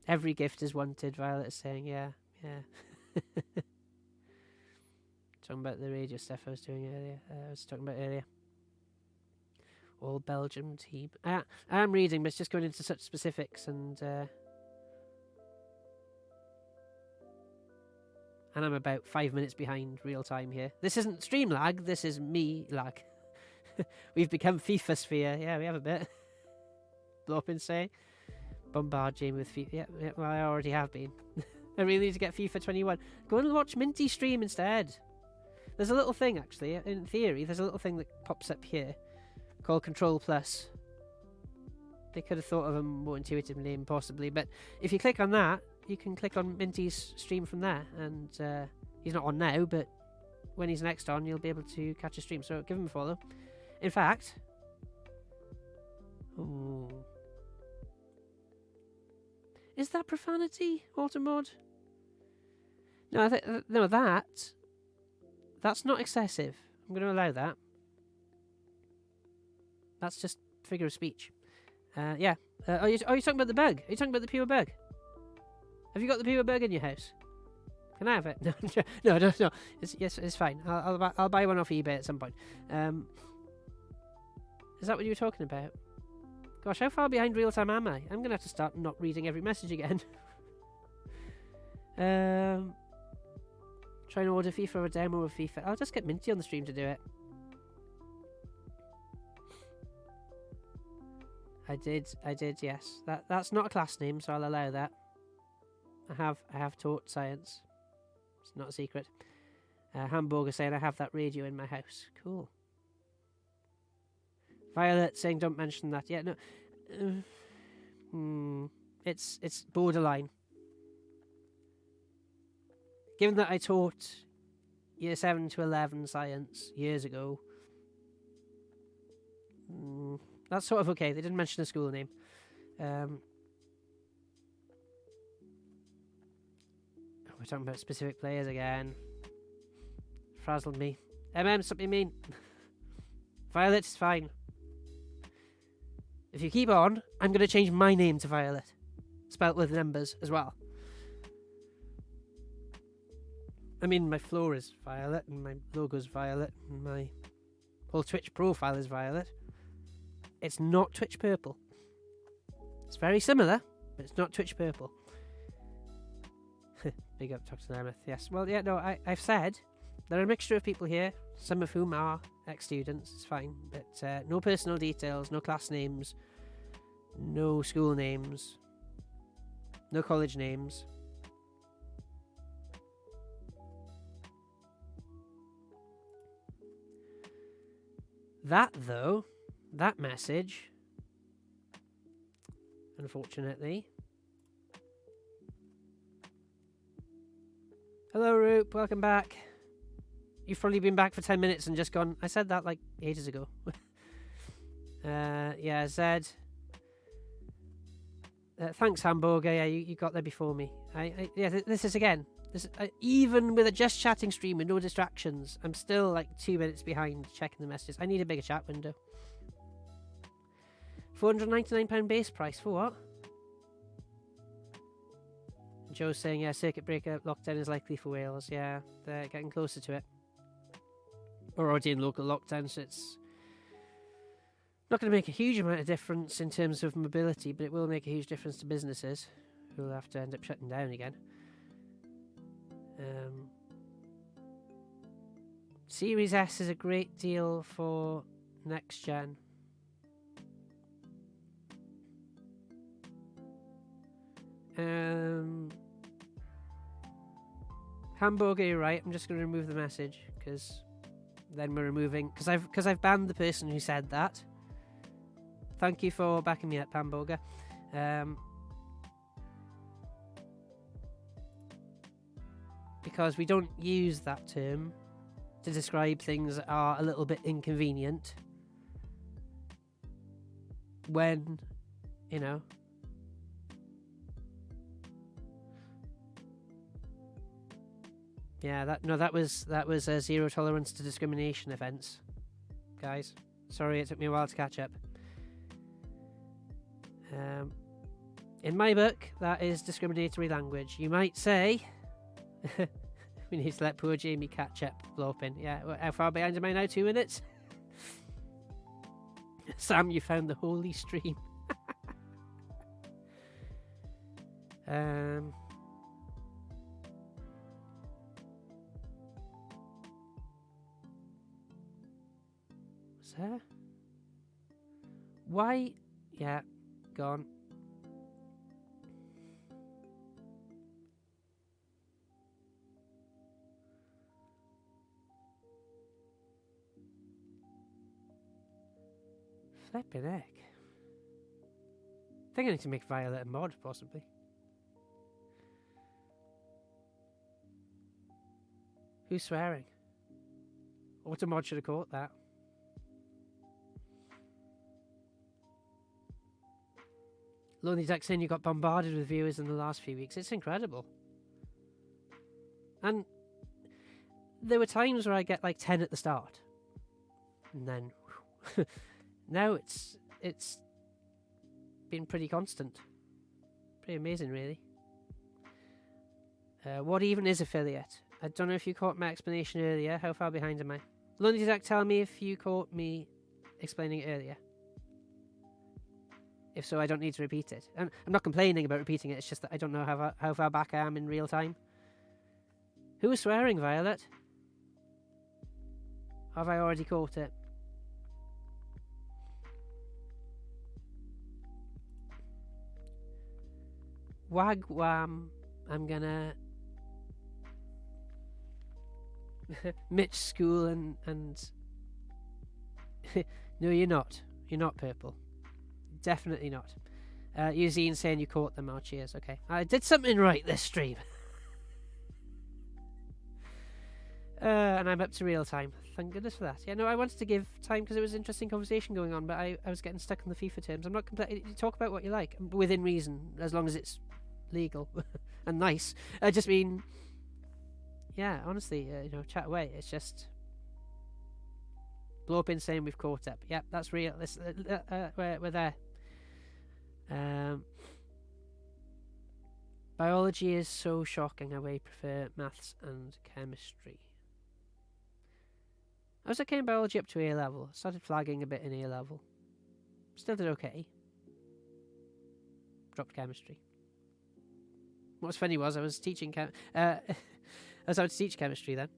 Every gift is wanted, Violet is saying. Yeah. Talking about the radio stuff I was doing earlier. All Belgium team. I am reading, but it's just going into such specifics, and I'm about 5 minutes behind real time here. This isn't stream lag, this is me lag. We've become FIFA sphere. Yeah, we have a bit. Blopin saying. Bombard Jamie with FIFA. Yeah, well, I already have been. I really need to get FIFA 21. Go and watch Minty stream instead. There's a little thing, actually. In theory, there's a little thing that pops up here called Control Plus. They could have thought of a more intuitive name, possibly. But if you click on that, you can click on Minty's stream from there. And He's not on now, but when he's next on, you'll be able to catch a stream. So give him a follow. In fact, ooh, is that profanity, Automod? No, no, that's not excessive. I'm going to allow that. That's just figure of speech. Yeah. Are you talking about the bug? Are you talking about the pure bug? Have you got the pure bug in your house? Can I have it? No, no. It's fine. I'll buy one off eBay at some point. Is that what you were talking about? Gosh, how far behind real time am I? I'm gonna have to start not reading every message again. Try and order FIFA or a demo of FIFA. I'll just get Minty on the stream to do it. I did, yes. That's not a class name, so I'll allow that. I have taught science. It's not a secret. Hamburger saying I have that radio in my house. Cool. Violet saying don't mention that. Yeah, no. It's borderline. Given that I taught year 7 to 11 science years ago, that's sort of okay. They didn't mention the school name. We're talking about specific players again. Frazzled me. Stop being mean. Violet is fine. If you keep on, I'm going to change my name to Violet. Spelt with numbers as well. I mean, my floor is Violet, and my logo's Violet, and my whole Twitch profile is Violet. It's not Twitch Purple. It's very similar, but it's not Twitch Purple. Big up, Dr. Nemeth. Yes. Well, yeah, no, I've said there are a mixture of people here, some of whom are ex-students. It's fine. But no personal details, no class names, no school names, no college names. That, though, that message, unfortunately. Hello, Roop. Welcome back. You've probably been back for 10 minutes and just gone, I said that like ages ago. Yeah, Zed. Thanks, Hamburger. Yeah, you got there before me. This is again. Even with a just chatting stream with no distractions, I'm still like 2 minutes behind checking the messages. I need a bigger chat window. £499 base price for what? Joe's saying, yeah, circuit breaker lockdown is likely for Wales. Yeah, they're getting closer to it. We're already in local lockdown, so it's not going to make a huge amount of difference in terms of mobility, but it will make a huge difference to businesses who will have to end up shutting down again. Series S is a great deal for next gen. Hamburger, you're right. I'm just going to remove the message because then we're removing because I've banned the person who said that. Thank you for backing me up, Hamburger. Because we don't use that term to describe things that are a little bit inconvenient when, you know, yeah, that was a zero tolerance to discrimination offence, guys. Sorry, it took me a while to catch up. In my book, that is discriminatory language. You might say, we need to let poor Jamie catch up, Blopin. Yeah, how far behind am I now? 2 minutes? Sam, you found the holy stream. Was there? Why? Yeah, gone. Flippin' heck. I think I need to make Violet a mod, possibly. Who's swearing? Automod should have caught that. Lonely Duck saying you got bombarded with viewers in the last few weeks. It's incredible. And there were times where I get like 10 at the start. And then now it's been pretty constant. Pretty amazing, really. What even is affiliate? I don't know if you caught my explanation earlier. How far behind am I? Lonely Duck, tell me if you caught me explaining it earlier. If so, I don't need to repeat it. And I'm not complaining about repeating it, it's just that I don't know how far back I am in real time. Who was swearing, Violet? Have I already caught it? Wagwam. I'm gonna Mitch School and no, you're not. You're not purple. Definitely not. Eugene saying you caught them. Oh, cheers. Okay, I did something right this stream. And I'm up to real time. Thank goodness for that. Yeah, no, I wanted to give time because it was an interesting conversation going on, but I was getting stuck on the FIFA terms. I'm not completely. You talk about what you like within reason, as long as it's legal and nice. I just mean, yeah, honestly, chat away. It's just blow up in saying we've caught up. Yep, that's real. We're there. Biology is so shocking. I prefer maths and chemistry. I was okay in biology up to A level. Started flagging a bit in A level. Still did okay. Dropped chemistry. What was funny was I was teaching I was out to teach chemistry then.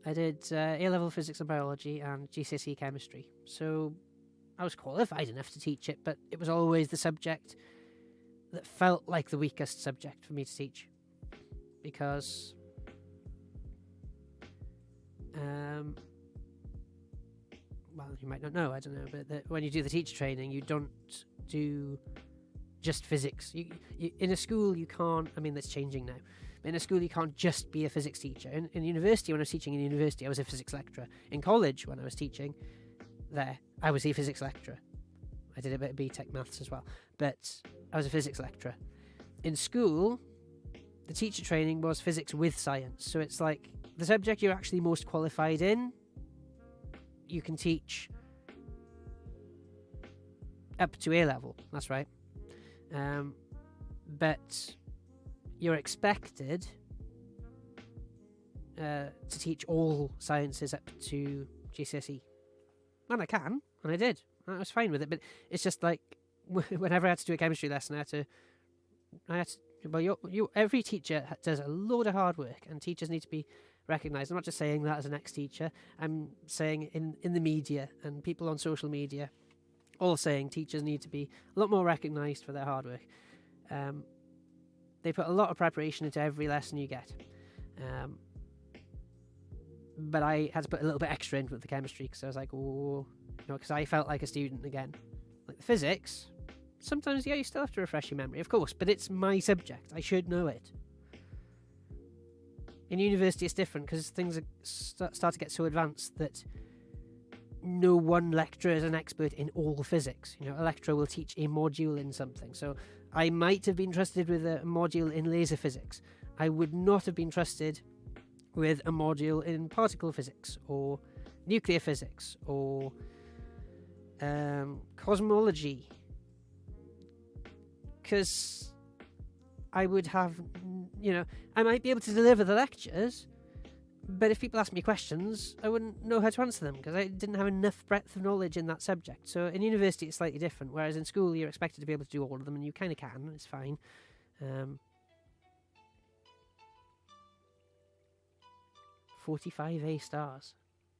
I did A-level physics and biology and GCSE chemistry. So I was qualified enough to teach it, but it was always the subject that felt like the weakest subject for me to teach. Because well, you might not know, I don't know, but when you do the teacher training, you don't do just physics. You in a school, you can't, I mean, that's changing now. In a school, you can't just be a physics teacher. In university, when I was teaching in university, I was a physics lecturer. In college, when I was teaching there, I was a physics lecturer. I did a bit of BTEC maths as well, but I was a physics lecturer. In school, the teacher training was physics with science. So it's like the subject you're actually most qualified in, you can teach up to A level. That's right. But you're expected to teach all sciences up to GCSE. And I can, and I did. I was fine with it, but it's just like whenever I had to do a chemistry lesson, every teacher does a load of hard work, and teachers need to be recognised. I'm not just saying that as an ex-teacher. I'm saying in the media and people on social media, all saying teachers need to be a lot more recognised for their hard work. They put a lot of preparation into every lesson you get. But I had to put a little bit extra in with the chemistry because I was like, oh, because I felt like a student again. Like the physics, sometimes, yeah, you still have to refresh your memory, of course, but it's my subject. I should know it. In university, it's different because things start to get so advanced that no one lecturer is an expert in all physics. A lecturer will teach a module in something. So I might have been trusted with a module in laser physics. I would not have been trusted with a module in particle physics or nuclear physics or cosmology, because I would have, I might be able to deliver the lectures, but if people ask me questions, I wouldn't know how to answer them because I didn't have enough breadth of knowledge in that subject. So in university, it's slightly different, whereas in school, you're expected to be able to do all of them, and you kind of can. It's fine. 45 A stars.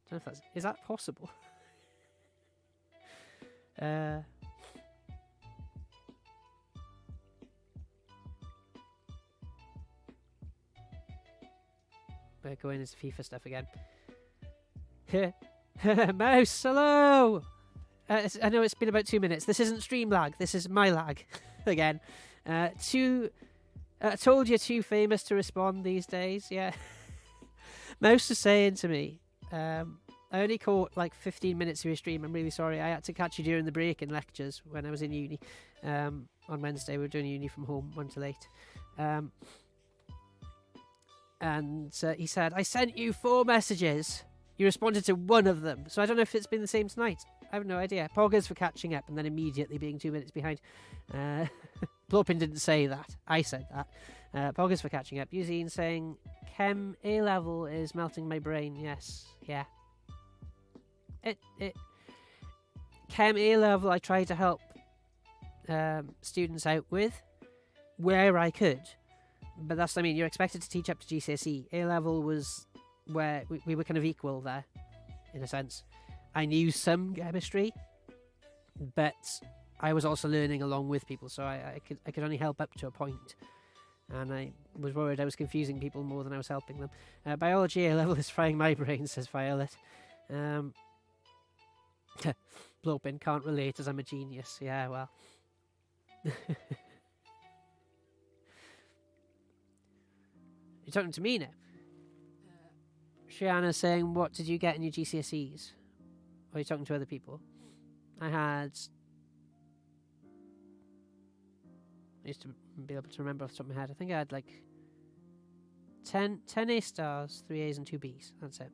I don't know if is that possible? We're going into FIFA stuff again. Mouse, hello! I know it's been about 2 minutes. This isn't stream lag. This is my lag again. Told you're too famous to respond these days. Yeah. Mouse was saying to me, I only caught like 15 minutes of your stream. I'm really sorry. I had to catch you during the break in lectures when I was in uni. On Wednesday, we were doing uni from home, 1 till 8. And he said, I sent you 4 messages. You responded to 1 of them. So I don't know if it's been the same tonight. I have no idea. Poggers for catching up and then immediately being 2 minutes behind. Blorpin didn't say that. I said that. Poggers for catching up. Eugene saying, Chem A-level is melting my brain. Yes. Yeah. Chem A-level I try to help students out with where I could. But that's what I mean. You're expected to teach up to GCSE. A-level was where we were kind of equal there, in a sense. I knew some chemistry, but I was also learning along with people, so I could only help up to a point. And I was worried I was confusing people more than I was helping them. Biology A-level is frying my brain, says Violet. Blopin can't relate as I'm a genius. Yeah, well. You're talking to me now. Shiana's saying, what did you get in your GCSEs? Or are you talking to other people? I used to be able to remember off the top of my head. I think I had like 10 A stars, 3 A's and 2 B's. That's it.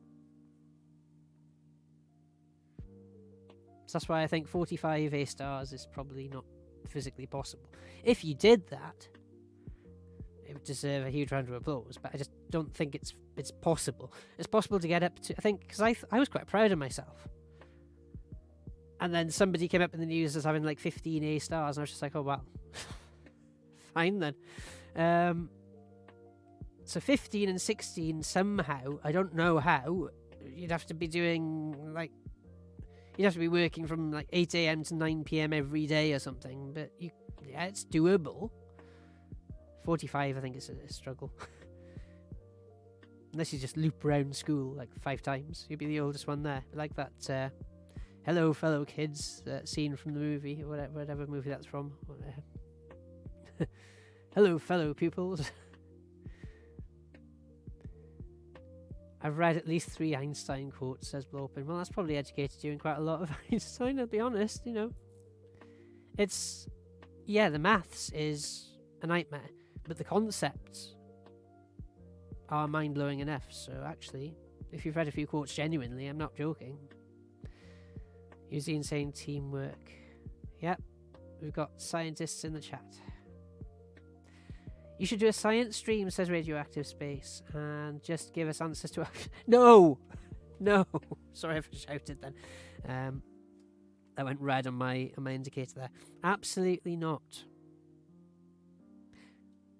So that's why I think 45 A stars is probably not physically possible. If you did that, it would deserve a huge round of applause, but I just don't think it's possible. It's possible to get up to, I think, because I was quite proud of myself. And then somebody came up in the news as having like 15 A stars, and I was just like, oh, well, fine then. So 15 and 16 somehow, I don't know how, you'd have to be doing like, you'd have to be working from like 8 a.m. to 9 p.m. every day or something, but yeah, it's doable. 45, I think, is a struggle. Unless you just loop around school like 5 times. You'd be the oldest one there. Like that Hello Fellow Kids scene from the movie, or whatever movie that's from. Hello fellow pupils. I've read at least 3 Einstein quotes, says Blopin. Well, that's probably educated you in quite a lot of Einstein, I'll be honest, you know. It's... yeah, the maths is a nightmare, but the concepts are mind-blowing enough, so actually, if you've read a few quotes genuinely, I'm not joking. Use the insane teamwork. Yep, we've got scientists in the chat. You should do a science stream, says Radioactive Space, and just give us answers to... No! No! Sorry if I shouted then. That went red on my indicator there. Absolutely not.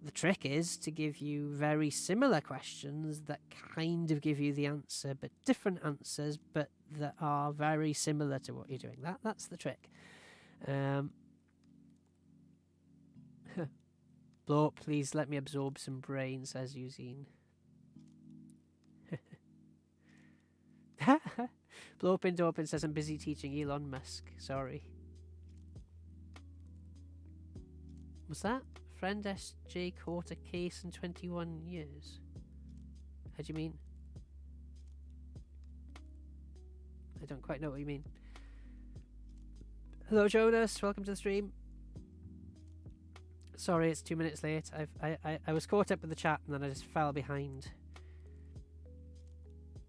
The trick is to give you very similar questions that kind of give you the answer, but different answers, but that are very similar to what you're doing. That's the trick. Blorp, please let me absorb some brain, says Eugene. Blorpin Dorpin says I'm busy teaching Elon Musk. Sorry. Was that? Friend SJ caught a case in 21 years. How do you mean? I don't quite know what you mean. Hello Jonas, welcome to the stream. Sorry, it's 2 minutes late. I was caught up with the chat and then I just fell behind.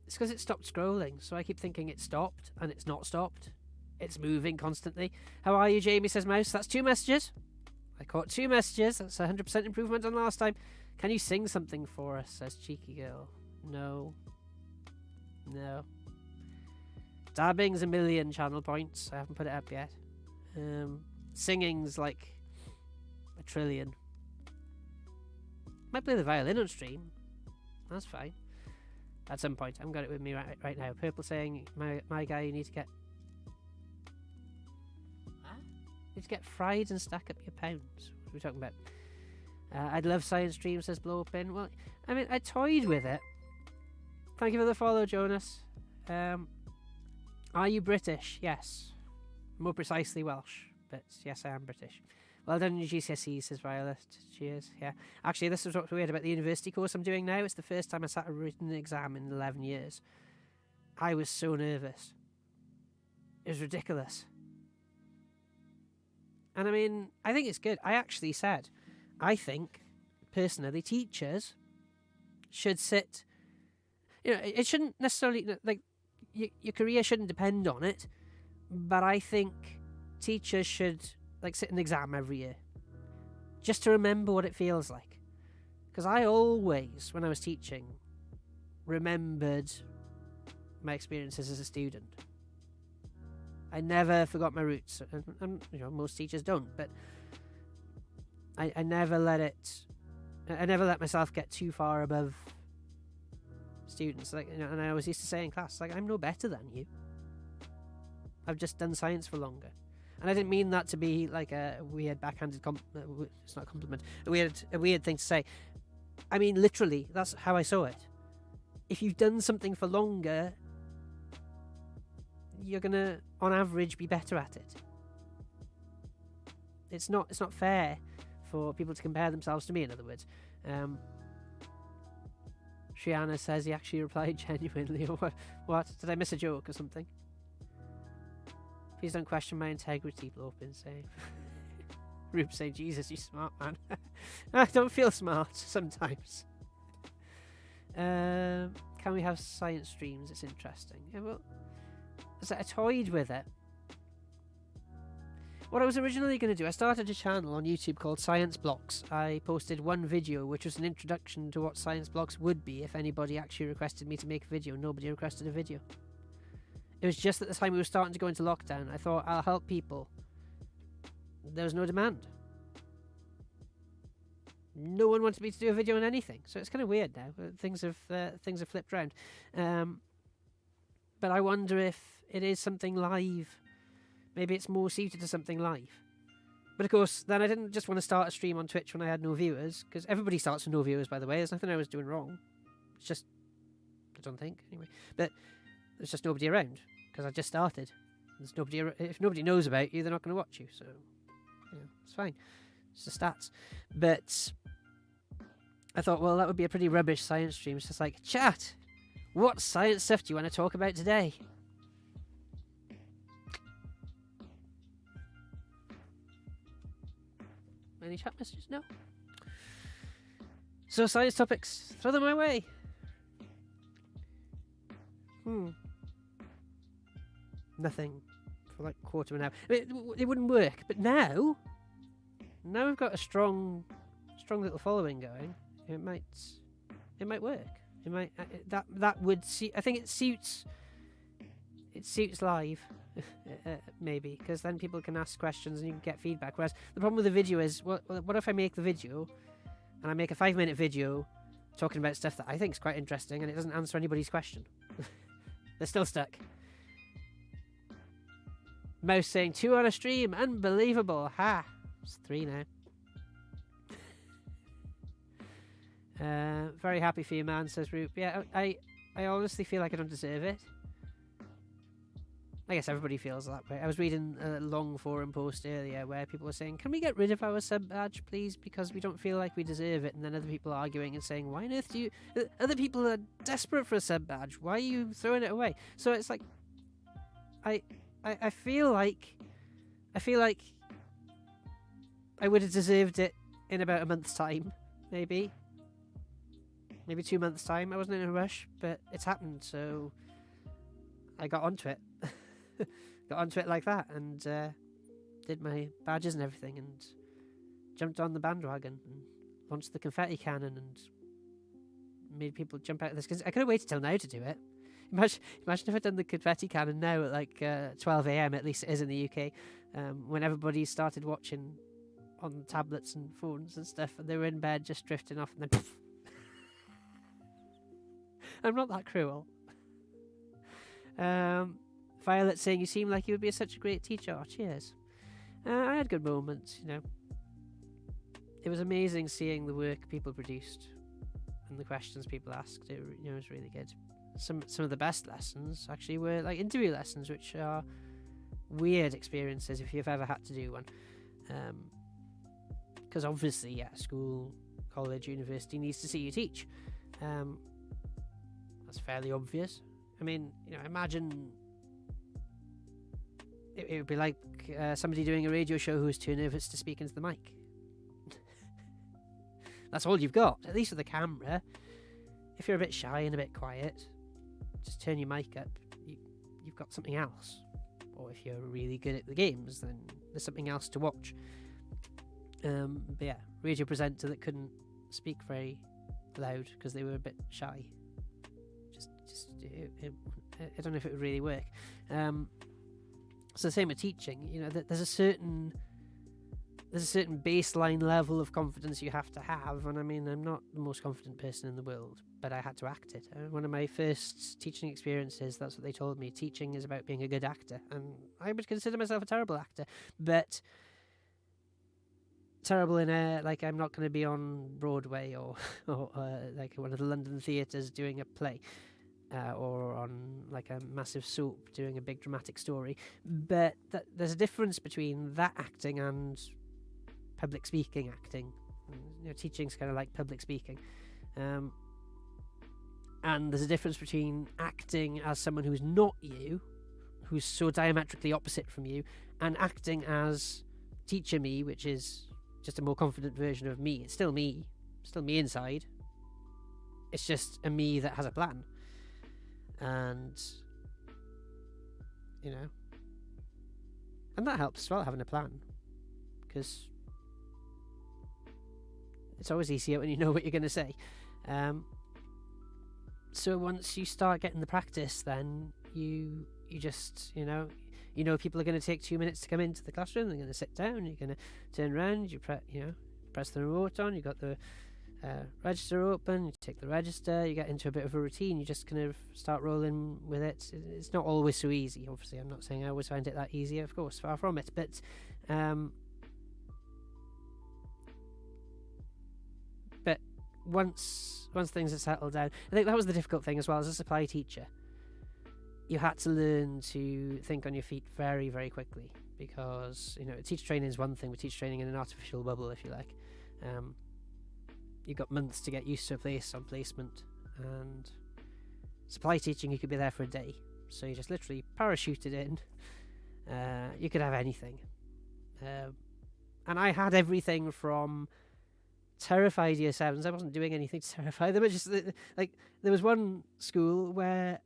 It's because it stopped scrolling, so I keep thinking it stopped, and it's not stopped. It's moving constantly. How are you, Jamie, says Mouse. That's 2 messages. I caught 2 messages. That's 100% improvement on last time. Can you sing something for us, says Cheeky Girl. No. No. Dabbing's 1,000,000 channel points. I haven't put it up yet. Singing's like 1 trillion. Might play the violin on stream. That's fine. At some point. I haven't got it with me right now. Purple saying, my guy, you need to get... Huh? You need to get fried and stack up your pounds. What are we talking about? I'd love science stream, says Blowpin. Well, I mean, I toyed with it. Thank you for the follow, Jonas. Are you British? Yes. More precisely Welsh. But yes, I am British. Well done your GCSEs, says Violet. Cheers. Yeah. Actually, this is what's weird about the university course I'm doing now. It's the first time I sat a written exam in 11 years. I was so nervous. It was ridiculous. And I mean, I think it's good. I actually said, I think, personally, teachers should sit... it shouldn't necessarily... Like, your career shouldn't depend on it. But I think teachers should... sit an exam every year, just to remember what it feels like. Because I always, when I was teaching, remembered my experiences as a student. I never forgot my roots, and most teachers don't. But I never let myself get too far above students. And I always used to say in class, I'm no better than you. I've just done science for longer. And I didn't mean that to be like a weird backhanded it's not a compliment. A weird thing to say. I mean, literally, that's how I saw it. If you've done something for longer, you're gonna, on average, be better at it. It's not fair for people to compare themselves to me, in other words. Shiana says he actually replied genuinely. What? Did I miss a joke or something? Please don't question my integrity, Blorpin saying. Rube saying, Jesus, you smart man. I don't feel smart sometimes. Can we have science streams? It's interesting. Yeah, well, I toyed with it. What I was originally going to do, I started a channel on YouTube called Science Blocks. I posted one video, which was an introduction to what Science Blocks would be if anybody actually requested me to make a video. Nobody requested a video. It was just at the time we were starting to go into lockdown. I thought, I'll help people. There was no demand. No one wanted me to do a video on anything. So it's kind of weird now. Things have flipped around. But I wonder if it is something live. Maybe it's more suited to something live. But of course, then I didn't just want to start a stream on Twitch when I had no viewers. Because everybody starts with no viewers, by the way. There's nothing I was doing wrong. It's just... I don't think, anyway. But there's just nobody around. Because I just started. There's nobody. If nobody knows about you, they're not going to watch you. So, it's fine. It's the stats. But I thought, well, that would be a pretty rubbish science stream. It's just like, chat, what science stuff do you want to talk about today? Any chat messages? No. So science topics, throw them my way. Nothing for like a quarter of an hour. I mean, it wouldn't work, but now we've got a strong little following going. It might work. It might that would see. I think it suits live, maybe, because then people can ask questions and you can get feedback. Whereas the problem with the video is, what if I make the video and I make a 5-minute video talking about stuff that I think is quite interesting and it doesn't answer anybody's question? They're still stuck. Mouse saying 2 on a stream, unbelievable. Ha! It's 3 now. Very happy for you, man, says Roop. Yeah, I honestly feel like I don't deserve it. I guess everybody feels that way. I was reading a long forum post earlier where people were saying, can we get rid of our sub badge, please? Because we don't feel like we deserve it. And then other people arguing and saying, why on earth do you... Other people are desperate for a sub badge. Why are you throwing it away? So it's like... I feel like I would have deserved it in about a month's time, maybe 2 months' time. I wasn't in a rush, but it's happened, so I got onto it. Got onto it like that, and did my badges and everything, and jumped on the bandwagon and launched the confetti cannon and made people jump out of this. Because I could have waited till now to do it. Imagine if I'd done the confetti cannon now at like 12 a.m, at least it is in the UK, when everybody started watching on tablets and phones and stuff, and they were in bed just drifting off, and then poof. I'm not that cruel. Violet saying, you seem like you would be such a great teacher. Oh, cheers. I had good moments, It was amazing seeing the work people produced and the questions people asked. It was really good. Some of the best lessons actually were like interview lessons, which are weird experiences if you've ever had to do one. Because obviously, yeah, school, college, university needs to see you teach. That's fairly obvious. I mean, imagine it would be like somebody doing a radio show who is too nervous to speak into the mic. That's all you've got, at least with the camera. If you're a bit shy and a bit quiet, just turn your mic up. You've got something else. Or if you're really good at the games, then there's something else to watch. But yeah, radio presenter that couldn't speak very loud because they were a bit shy. I don't know if it would really work. So the same with teaching. There's a certain baseline level of confidence you have to have, and I mean, I'm not the most confident person in the world, but I had to act it. One of my first teaching experiences, that's what they told me. Teaching is about being a good actor, and I would consider myself a terrible actor, but terrible in like I'm not going to be on Broadway or like one of the London theatres doing a play. Or on like a massive soap doing a big dramatic story. But there's a difference between that acting and public speaking acting. Teaching's kind of like public speaking. And there's a difference between acting as someone who's not you, who's so diametrically opposite from you, and acting as teacher me, which is just a more confident version of me. It's still me inside. It's just a me that has a plan. And and that helps as well, having a plan, because it's always easier when you know what you're going to say. So once you start getting the practice, then you just people are going to take 2 minutes to come into the classroom. They're going to sit down. You're going to turn around. You press the remote on. You got the register open, you take the register, you get into a bit of a routine, you just kind of start rolling with it. It's not always so easy, obviously. I'm not saying I always find it that easy, of course, far from it, but once things are settled down, I think that was the difficult thing as well. As a supply teacher, you had to learn to think on your feet very, very quickly, because teacher training is one thing, but teacher training in an artificial bubble, if you like. You've got months to get used to a place on placement, and supply teaching, you could be there for a day, so you just literally parachuted in. You could have anything, and I had everything from terrified year 7s. I wasn't doing anything to terrify them. It just like there was one school where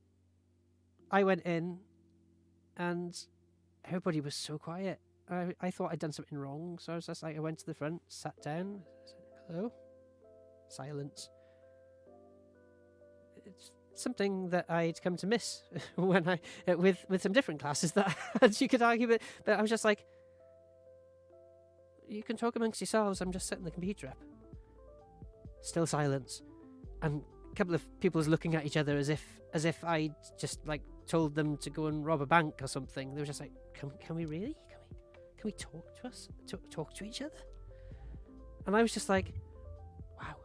I went in and everybody was so quiet. I thought I'd done something wrong, so I was just like, I went to the front, sat down, said, hello. Silence. It's something that I'd come to miss when I with some different classes that you could argue, but I was just like, you can talk amongst yourselves. I'm just setting the computer up. Still silence, and a couple of people was looking at each other as if I'd just like told them to go and rob a bank or something. They were just like, can we really? Can we talk to us? Talk to each other? And I was just like, wow.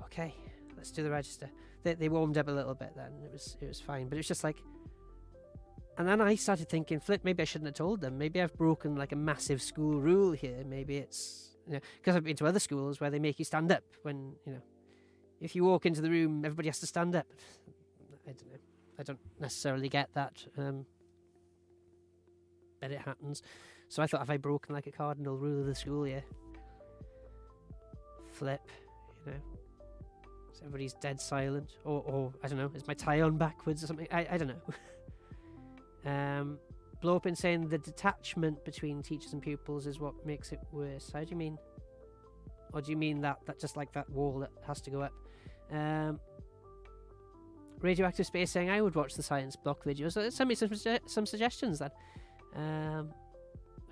Okay, let's do the register. They warmed up a little bit then. It was fine, but it was just like, and then I started thinking, flip, maybe I shouldn't have told them. Maybe I've broken like a massive school rule here. Maybe it's, because I've been to other schools where they make you stand up when, if you walk into the room, everybody has to stand up. I don't know. I don't necessarily get that, but it happens. So I thought, have I broken like a cardinal rule of the school here? Flip, so everybody's dead silent, or I don't know, is my tie on backwards or something? I don't know. Blow up in saying the detachment between teachers and pupils is what makes it worse. How do you mean? Or do you mean that just like that wall that has to go up? Radioactive Space saying I would watch the science block videos. Send me some suggestions then.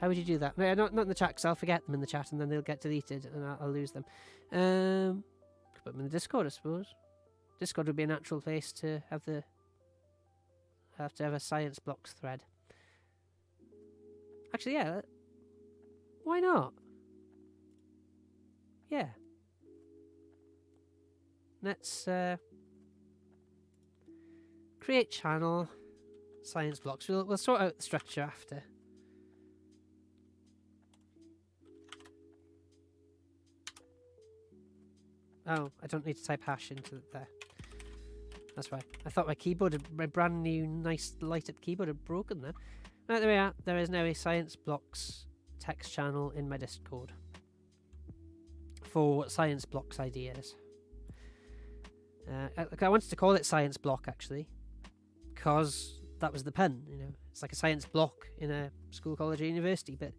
How would you do that? No, not in the chat, because I'll forget them in the chat and then they'll get deleted and I'll lose them. Could put them in the Discord, I suppose. Discord would be a natural place to have a science blocks thread. Actually, yeah. Why not? Yeah. Let's create channel, science blocks. We'll sort out the structure after. Oh, I don't need to type hash into there. That's right. I thought my brand new, nice, lighted keyboard had broken there. Right, there we are. There is now a Science Blocks text channel in my Discord for Science Blocks ideas. I wanted to call it Science Block, actually, because that was the pen. It's like a science block in a school, college, or university, but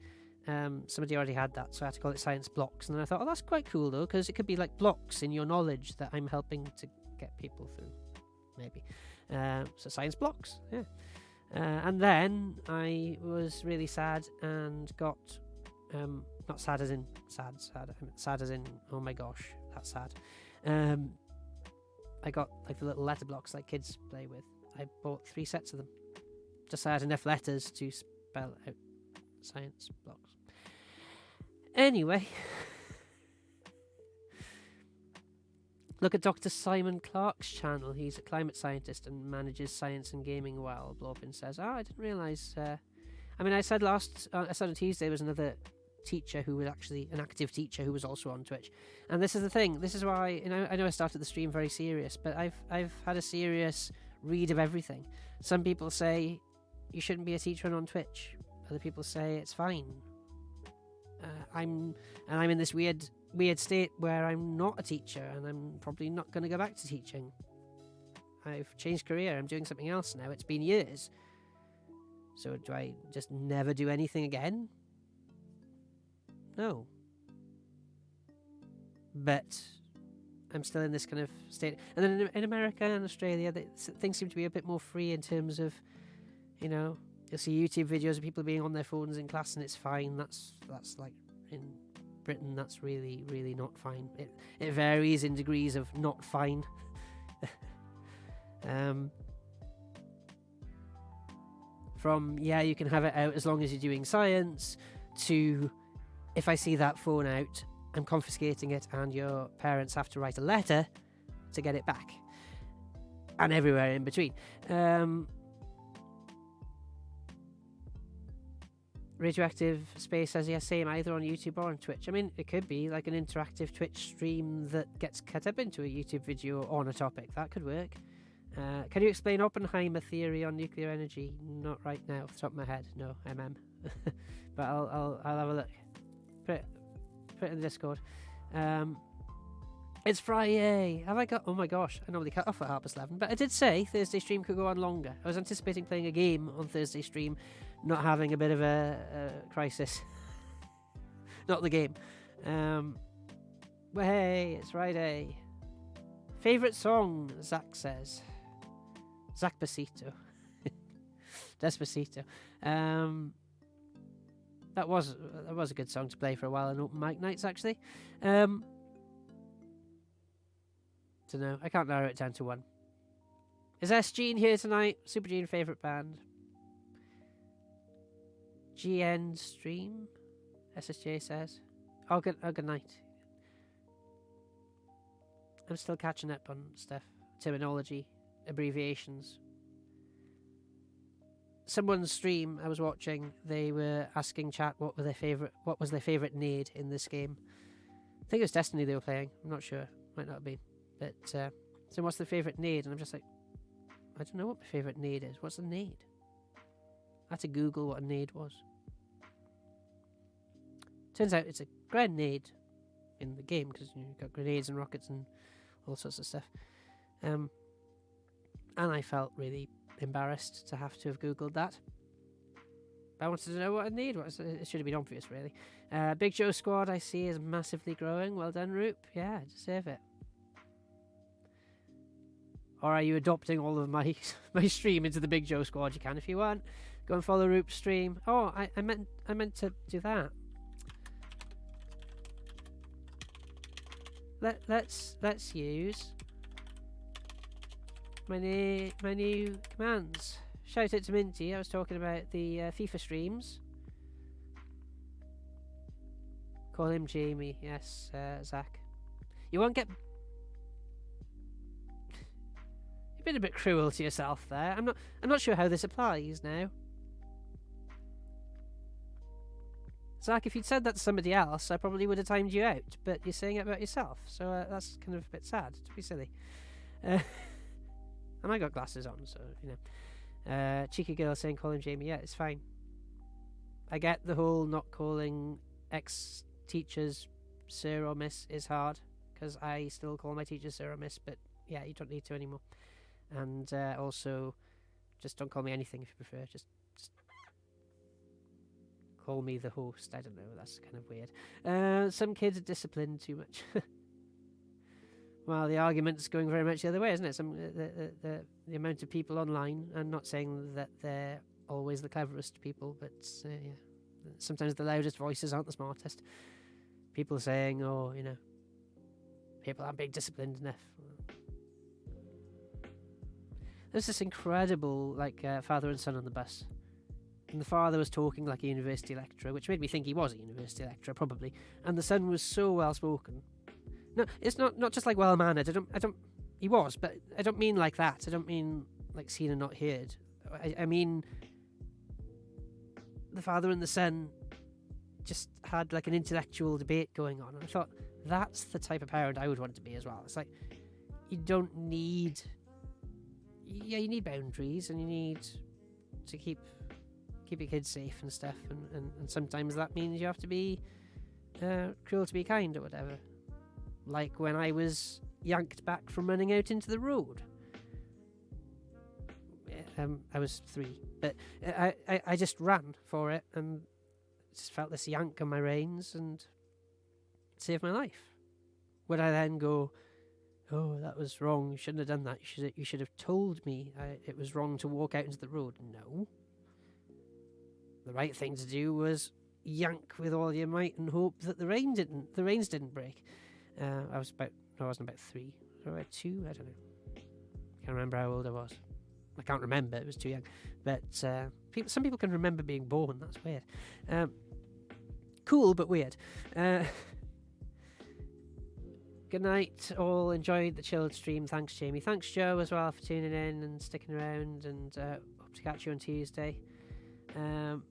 somebody already had that, so I had to call it Science Blocks. And then I thought, oh, that's quite cool, though, because it could be like blocks in your knowledge that I'm helping to get people through, maybe. So Science Blocks, yeah. And then I was really sad and got, not sad as in sad, sad as in, oh my gosh, that's sad. I got like the little letter blocks like kids play with. I bought 3 sets of them, just so I had enough letters to spell out Science Blocks. Anyway, look at Dr. Simon Clark's channel. He's a climate scientist and manages science and gaming well. Blorpin says, I didn't realise. I said on Tuesday there was another teacher who was actually an active teacher who was also on Twitch. And this is the thing. This is why I know I started the stream very serious, but I've had a serious read of everything. Some people say you shouldn't be a teacher and on Twitch. Other people say it's fine. I'm in this weird state where I'm not a teacher, and I'm probably not going to go back to teaching. I've changed career. I'm doing something else now. It's been years. So do I just never do anything again? No. But I'm still in this kind of state. And then in America and Australia, things seem to be a bit more free in terms of, you'll see YouTube videos of people being on their phones in class, and it's fine. That's like in Britain, that's really, really not fine. It varies in degrees of not fine. From, you can have it out as long as you're doing science, to, if I see that phone out, I'm confiscating it and your parents have to write a letter to get it back. And everywhere in between. Radioactive Space says, same, either on YouTube or on Twitch. It could be like an interactive Twitch stream that gets cut up into a YouTube video on a topic. That could work. Can you explain Oppenheimer theory on nuclear energy? Not right now, off the top of my head. No, but I'll have a look. Put it in the Discord. It's Friday. Have I got? Oh my gosh! I normally cut off at 11:30, but I did say Thursday stream could go on longer. I was anticipating playing a game on Thursday stream, not having a bit of a crisis. Not the game. Well, hey, it's Friday. Favorite song? Zach says. Zach Basito. Despacito. That was a good song to play for a while in open mic nights, actually. Don't know. I can't narrow it down to one. Is S Gene here tonight? Super Gene favourite band. GN stream? SSJ says. Oh, good night. I'm still catching up on stuff. Terminology. Abbreviations. Someone's stream I was watching, they were asking chat what was their favourite nade in this game. I think it was Destiny they were playing. I'm not sure. Might not be. But so what's the favourite nade? And I'm just like, I don't know what my favourite nade is. What's a nade? I had to Google what a nade was. Turns out it's a grenade in the game, because you've got grenades and rockets and all sorts of stuff. And I felt really embarrassed to have Googled that. But I wanted to know what a nade was. It should have been obvious, really. Big Joe Squad I see is massively growing. Well done, Roop. Yeah, deserve it. Or are you adopting all of my stream into the Big Joe Squad? You can if you want. Go and follow Roop's stream. Oh, I meant to do that. Let's use my new commands. Shout out to Minty. I was talking about the FIFA streams. Call him Jamie. Yes, Zach. You won't get. You've been a bit cruel to yourself there. I'm not sure how this applies now. Zach, if you'd said that to somebody else, I probably would have timed you out, but you're saying it about yourself, so that's kind of a bit sad, to be silly. And I got glasses on, so, Cheeky girl saying call him Jamie. Yeah, it's fine. I get the whole not calling ex-teachers sir or miss is hard, because I still call my teachers sir or miss, but yeah, you don't need to anymore. And also, just don't call me anything if you prefer. Just call me the host. I don't know, that's kind of weird. Some kids are disciplined too much. Well, the argument's going very much the other way, isn't it? The amount of people online, I'm not saying that they're always the cleverest people, but yeah, sometimes the loudest voices aren't the smartest. People saying, people aren't being disciplined enough. There's this incredible, father and son on the bus. And the father was talking like a university lecturer, which made me think he was a university lecturer, probably. And the son was so well spoken. No, it's not just like well mannered. He was, but I don't mean like that. I don't mean like seen and not heard. I mean, the father and the son just had like an intellectual debate going on. And I thought, that's the type of parent I would want to be as well. It's like, you don't need... Yeah, you need boundaries, and you need to keep your kids safe and stuff, and sometimes that means you have to be cruel to be kind or whatever. Like when I was yanked back from running out into the road. I was 3, but I just ran for it and just felt this yank on my reins and saved my life. Would I then go, oh, that was wrong, you shouldn't have done that, you should have told me it was wrong to walk out into the road? No. The right thing to do was yank with all your might and hope that the reins didn't break. I wasn't about 3. Was I about 2? I don't know. Can't remember how old I was. I can't remember, it was too young. But some people can remember being born, that's weird. Cool, but weird. Good night, all. Enjoyed the chilled stream. Thanks, Jamie. Thanks, Joe, as well, for tuning in and sticking around, and hope to catch you on Tuesday. So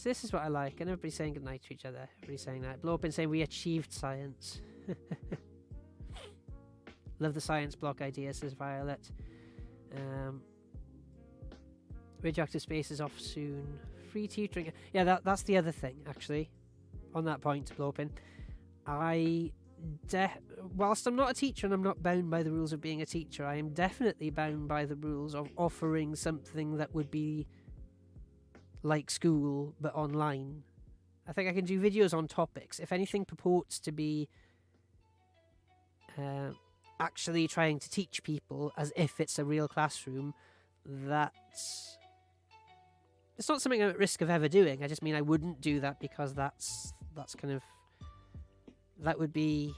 this is what I like, and everybody's saying good night to each other. Everybody's saying that. Blow up and saying we achieved science. Love the science block idea, says Violet. Radioactive space is off soon. Free tutoring. Yeah, that's the other thing, actually. On that point, blow up in. Whilst I'm not a teacher and I'm not bound by the rules of being a teacher, I am definitely bound by the rules of offering something that would be like school but online. I think I can do videos on topics. If anything purports to be actually trying to teach people as if it's a real classroom, it's not something I'm at risk of ever doing. I just mean I wouldn't do that because that's kind of, that would be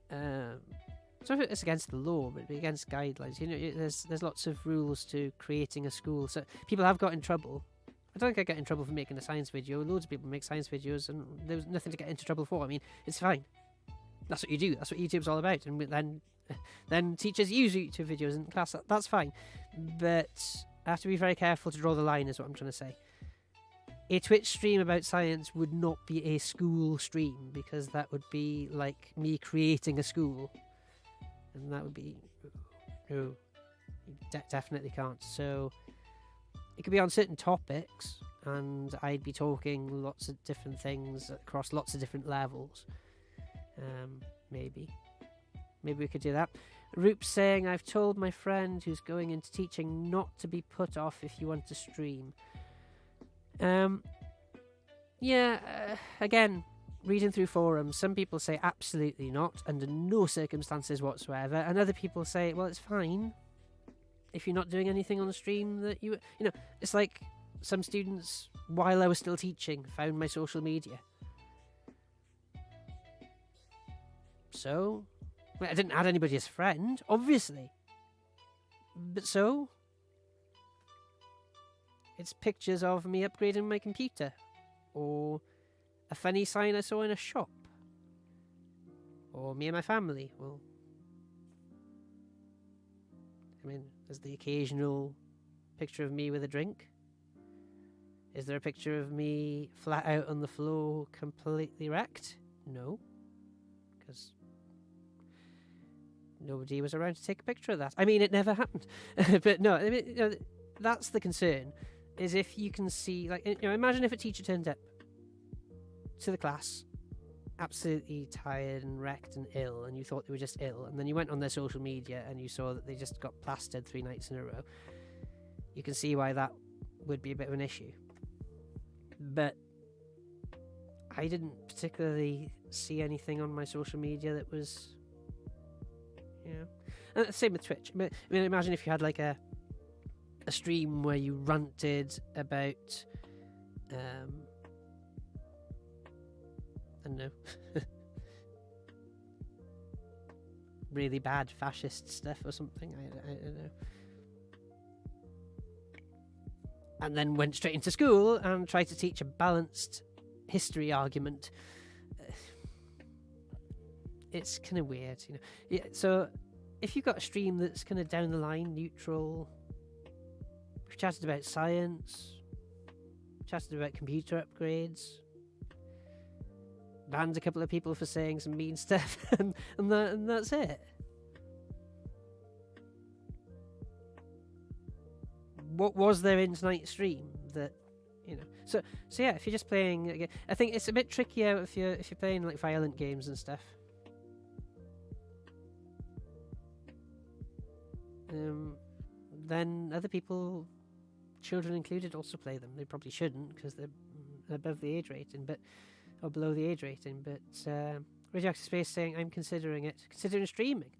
so if it's against the law, but it'd be against guidelines. There's lots of rules to creating a school. So people have got in trouble. I don't think I get in trouble for making a science video. Loads of people make science videos, and there's nothing to get into trouble for. I mean, it's fine. That's what you do. That's what YouTube's all about. And then teachers use YouTube videos in class. That's fine. But I have to be very careful to draw the line, is what I'm trying to say. A Twitch stream about science would not be a school stream, because that would be like me creating a school. And that would be... No, you definitely can't. So it could be on certain topics, and I'd be talking lots of different things across lots of different levels. Maybe we could do that. Roop's saying, I've told my friend who's going into teaching not to be put off if you want to stream. Again, reading through forums, some people say absolutely not, under no circumstances whatsoever, and other people say, well, it's fine if you're not doing anything on the stream that you know, it's like some students, while I was still teaching, found my social media. So, I didn't add anybody as friend, obviously. But so, it's pictures of me upgrading my computer, or a funny sign I saw in a shop, or me and my family. Well, I mean, there's the occasional picture of me with a drink? Is there a picture of me flat out on the floor, completely wrecked? No, because nobody was around to take a picture of that. I mean, it never happened. But no, I mean, that's the concern, is if you can see, like, imagine if a teacher turned up to the class absolutely tired and wrecked and ill, and you thought they were just ill, and then you went on their social media and you saw that they just got plastered 3 nights in a row. You can see why that would be a bit of an issue. But I didn't particularly see anything on my social media that was, and same with Twitch. I mean, imagine if you had like a stream where you ranted about I don't know, really bad fascist stuff or something. I don't know. And then went straight into school and tried to teach a balanced history argument. It's kind of weird, Yeah, so if you've got a stream that's kind of down the line, neutral, we've chatted about science, chatted about computer upgrades, banned a couple of people for saying some mean stuff, and that's it. What was there in tonight's stream that, So yeah, if you're just playing, I think it's a bit trickier if you're playing like violent games and stuff. Then other people, children included, also play them. They probably shouldn't because they're above the age rating, or below the age rating. But Radioactive Space saying, I'm considering streaming.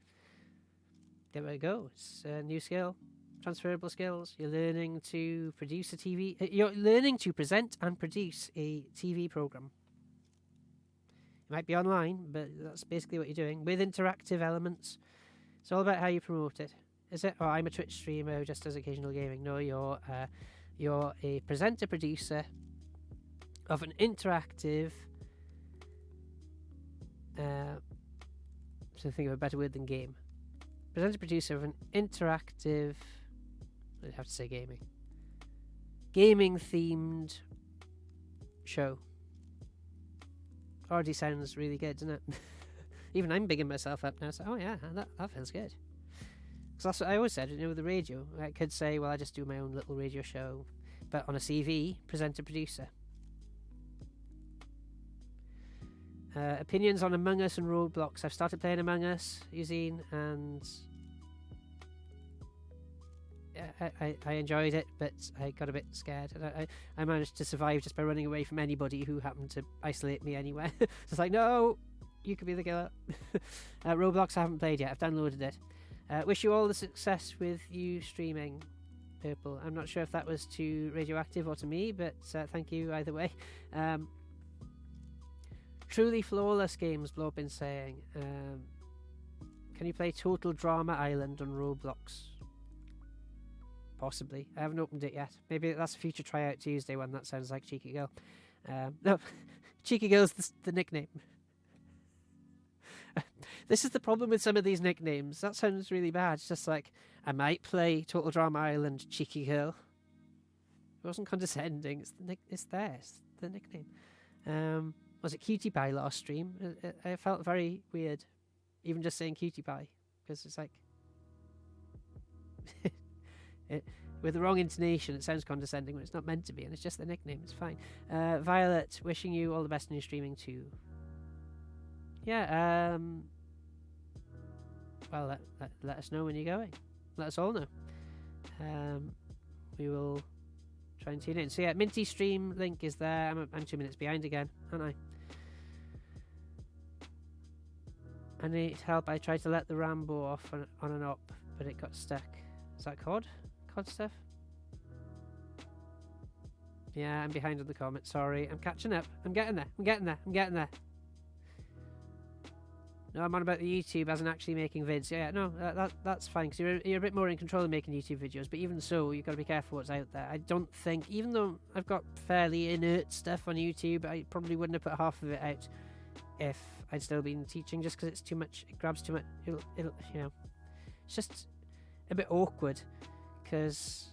Give it a go. It's a new skill. Transferable skills. You're learning to produce a TV. You're learning to present and produce a TV program. It might be online, but that's basically what you're doing with interactive elements. It's all about how you promote it. Is it? Oh, I'm a Twitch streamer who just does occasional gaming. No, you're a presenter producer of an interactive. So think of a better word than game. Presenter producer of an interactive. I'd have to say gaming themed show. Already sounds really good, doesn't it? Even I'm bigging myself up now. So, oh yeah, that feels good. Because that's what I always said, with the radio. I could say, well, I just do my own little radio show, but on a CV, presenter producer. Opinions on Among Us and Roblox. I've started playing Among Us, Eugene, and I enjoyed it, but I got a bit scared. I managed to survive just by running away from anybody who happened to isolate me anywhere. It's like, no, you could be the killer. Roblox I haven't played yet. I've downloaded it. Wish you all the success with you streaming, Purple. I'm not sure if that was to Radioactive or to me, but thank you either way. Truly flawless games, Blob been saying. Can you play Total Drama Island on Roblox? Possibly. I haven't opened it yet. Maybe that's a future tryout Tuesday one. That sounds like Cheeky Girl. No, Cheeky Girl's the nickname. This is the problem with some of these nicknames. That sounds really bad. It's just like, I might play Total Drama Island, Cheeky Girl. It wasn't condescending. It's theirs. The nickname. Was it Cutie Pie last stream? It felt very weird, even just saying Cutie Pie, because it's like, with the wrong intonation, it sounds condescending when it's not meant to be, and it's just the nickname. It's fine. Violet, wishing you all the best in your streaming too. Yeah. Well, let us know when you're going. Let us all know. We will try and tune in. So yeah, Minty stream link is there. I'm 2 minutes behind again, aren't I? I need help. I tried to let the Rambo off on and up, but it got stuck. Is that COD? COD stuff? Yeah, I'm behind on the comments. Sorry, I'm catching up. I'm getting there. No, I'm on about the YouTube as in actually making vids. Yeah, no, that's fine, because you're a bit more in control of making YouTube videos, but even so, you've got to be careful what's out there. I don't think, even though I've got fairly inert stuff on YouTube, I probably wouldn't have put half of it out if I'd still been teaching, just because it's too much, it grabs too much, it'll it's just a bit awkward, because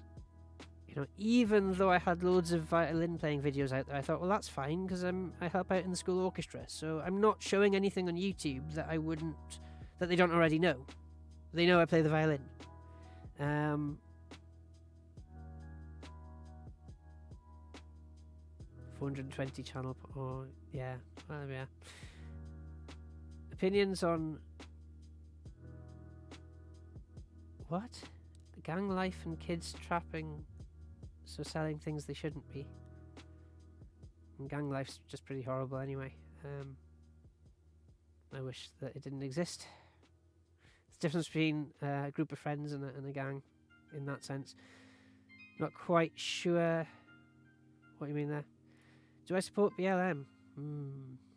even though I had loads of violin playing videos out there, I thought, well, that's fine because I help out in the school orchestra, so I'm not showing anything on YouTube that they don't already know. They know I play the violin. 420 channel. Oh yeah, yeah. Opinions on what? Gang life and kids trapping, so selling things they shouldn't be. And gang life's just pretty horrible anyway. I wish that it didn't exist. There's a difference between a group of friends and a gang in that sense. Not quite sure what you mean there. Do I support BLM?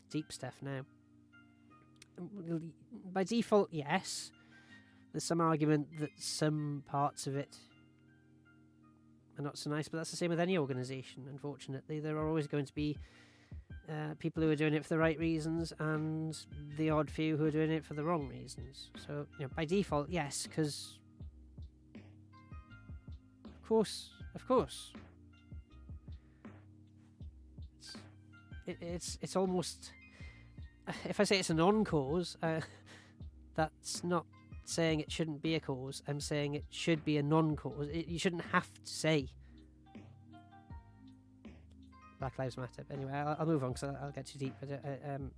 Deep stuff now. By default, yes. There's some argument that some parts of it are not so nice, but that's the same with any organisation, unfortunately. There are always going to be people who are doing it for the right reasons and the odd few who are doing it for the wrong reasons. So, by default, yes, because of course. It's almost, if I say it's a non-cause, that's not saying it shouldn't be a cause. I'm saying it should be a non-cause. You shouldn't have to say Black Lives Matter. Anyway, I'll move on because I'll get too deep. And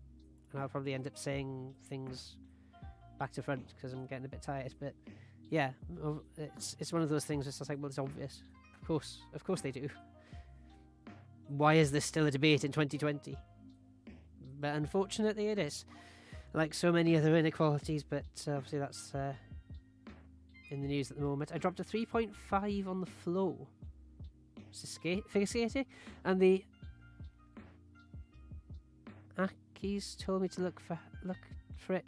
I'll probably end up saying things back to front because I'm getting a bit tired. But yeah, it's one of those things where it's like, well, it's obvious. Of course they do. Why is this still a debate in 2020? But unfortunately it is. Like so many other inequalities, but obviously that's in the news at the moment. I dropped a 3.5 on the flow. Figure skating? And the Aki's told me to look for it.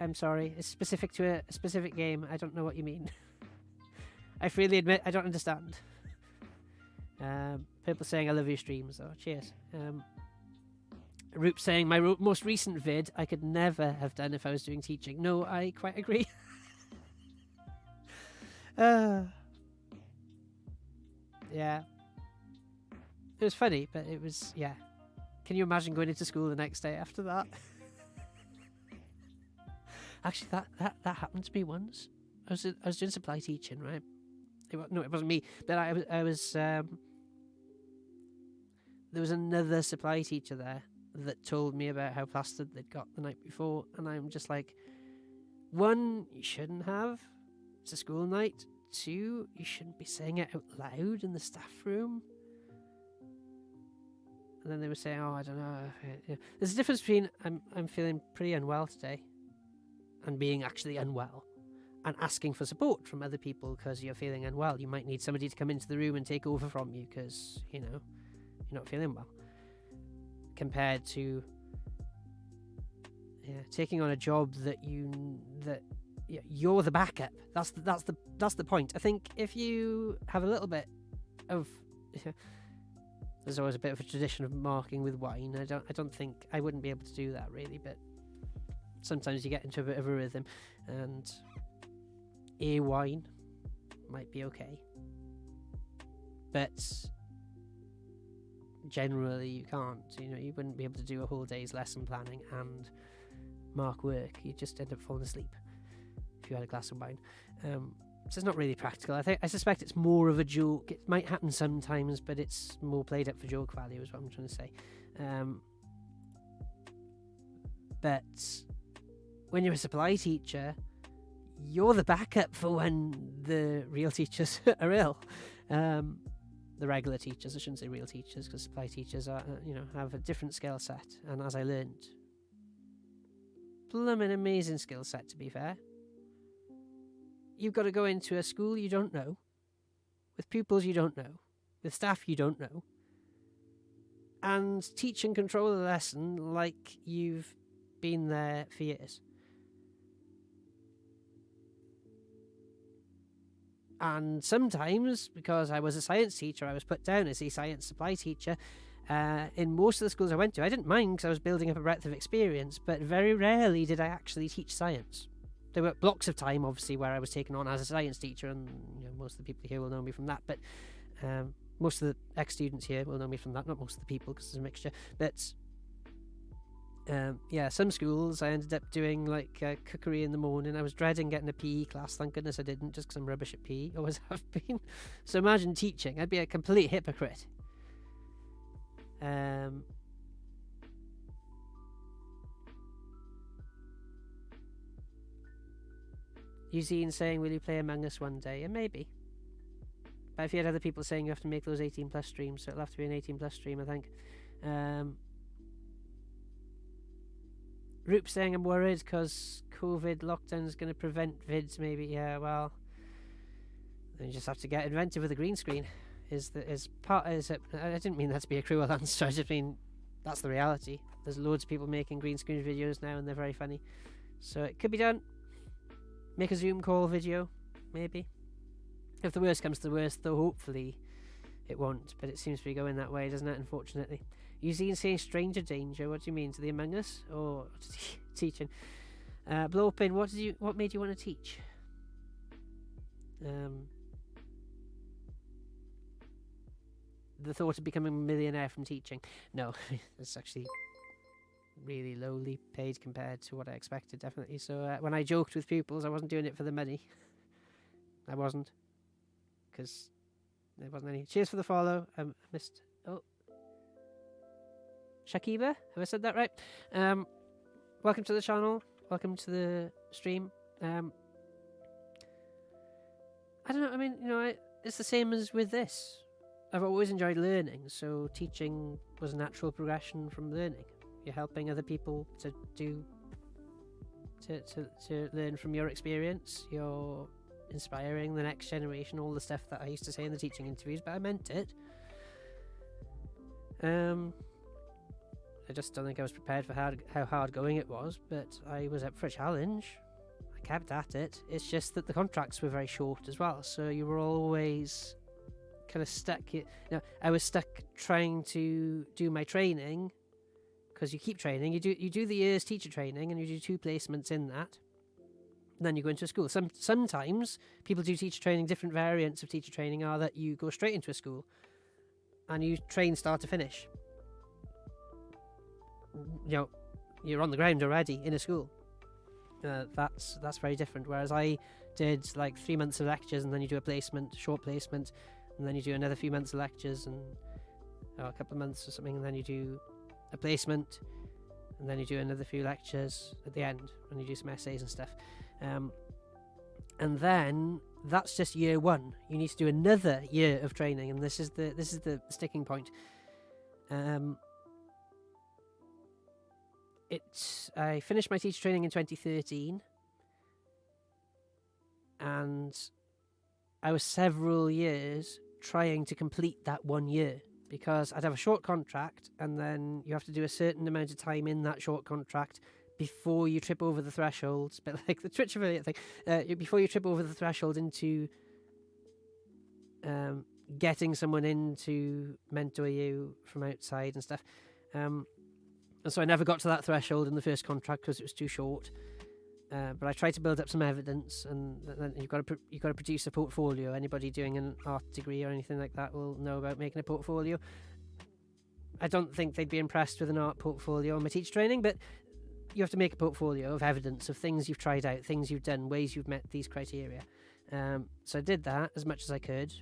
I'm sorry. It's specific to a specific game. I don't know what you mean. I freely admit I don't understand. People saying I love your streams though. Cheers. Roop saying my most recent vid I could never have done if I was doing teaching. No, I quite agree. Yeah. It was funny, but it was, yeah. Can you imagine going into school the next day after that? Actually, that happened to me once. I was doing supply teaching, right? It wasn't me, but I was there was another supply teacher there that told me about how plastered they'd got the night before, and I'm just like, 1, you shouldn't have. It's a school night. 2, you shouldn't be saying it out loud in the staff room. And then they were saying, oh, I don't know. There's a difference between I'm feeling pretty unwell today and being actually unwell and asking for support from other people because you're feeling unwell. You might need somebody to come into the room and take over from you because, you're not feeling well. Compared to taking on a job that you're the backup. That's the point. I think if you have a little bit of there's always a bit of a tradition of marking with wine. I wouldn't be able to do that really, but sometimes you get into a bit of a rhythm, and a wine might be okay, but generally you can't. You wouldn't be able to do a whole day's lesson planning and mark work. You just end up falling asleep if you had a glass of wine. So it's not really practical. I suspect it's more of a joke. It might happen sometimes, but it's more played up for joke value is what I'm trying to say. But when you're a supply teacher, you're the backup for when the real teachers are ill. The regular teachers, I shouldn't say real teachers, because supply teachers are, have a different skill set. And as I learned, blooming amazing skill set, to be fair. You've got to go into a school you don't know, with pupils you don't know, with staff you don't know, and teach and control the lesson like you've been there for years. And sometimes, because I was a science teacher, I was put down as a science supply teacher. In most of the schools I went to, I didn't mind because I was building up a breadth of experience, but very rarely did I actually teach science. There were blocks of time, obviously, where I was taken on as a science teacher, and most of the people here will know me from that. But Most of the ex-students here will know me from that, not most of the people because there's a mixture. But some schools I ended up doing like cookery in the morning. I was dreading getting a PE class. Thank goodness I didn't, just because I'm rubbish at PE. Always have been. So imagine teaching. I'd be a complete hypocrite. Eugene saying, will you play Among Us one day? And maybe. But if you had other people saying you have to make those 18 plus streams, so it'll have to be an 18 plus stream, I think. Roop saying I'm worried because COVID lockdown is going to prevent vids. Maybe, yeah. Well, then you just have to get inventive with a green screen. I didn't mean that to be a cruel answer. I just mean that's the reality. There's loads of people making green screen videos now, and they're very funny. So it could be done. Make a Zoom call video, maybe. If the worst comes to the worst, though, hopefully it won't. But it seems to be going that way, doesn't it? Unfortunately. Eugene saying stranger danger. What do you mean, to the Among Us or teaching? Blowpin, what made you want to teach? The thought of becoming a millionaire from teaching. No, it's actually really lowly paid compared to what I expected, definitely. So when I joked with pupils, I wasn't doing it for the money. I wasn't, because there wasn't any. Cheers for the follow. I missed. Oh, Shakiba, have I said that right? Welcome to the channel. Welcome to the stream. I don't know. I mean, it's the same as with this. I've always enjoyed learning, so teaching was a natural progression from learning. You're helping other people to learn from your experience. You're inspiring the next generation, all the stuff that I used to say in the teaching interviews, but I meant it. I just don't think I was prepared for how hard going it was, but I was up for a challenge. I kept at it. It's just that the contracts were very short as well, so you were always kind of stuck. I was stuck trying to do my training, because you keep training. You do the year's teacher training, and you do 2 placements in that. And then you go into a school. Sometimes people do teacher training. Different variants of teacher training are that you go straight into a school, and you train start to finish. You're on the ground already in a school. That's very different. Whereas I did like 3 months of lectures, and then you do a placement, short placement, and then you do another few months of lectures, and a couple of months or something, and then you do a placement, and then you do another few lectures at the end, and you do some essays and stuff. And then that's just year 1. You need to do another year of training, and this is the sticking point. I finished my teacher training in 2013, and I was several years trying to complete that 1 year, because I'd have a short contract, and then you have to do a certain amount of time in that short contract before you trip over the thresholds. But like the Twitch affiliate thing, before you trip over the threshold into getting someone in to mentor you from outside and stuff. And so I never got to that threshold in the first contract because it was too short. But I tried to build up some evidence, and then you've got to produce a portfolio. Anybody doing an art degree or anything like that will know about making a portfolio. I don't think they'd be impressed with an art portfolio on my teacher training, but you have to make a portfolio of evidence of things you've tried out, things you've done, ways you've met these criteria. So I did that as much as I could,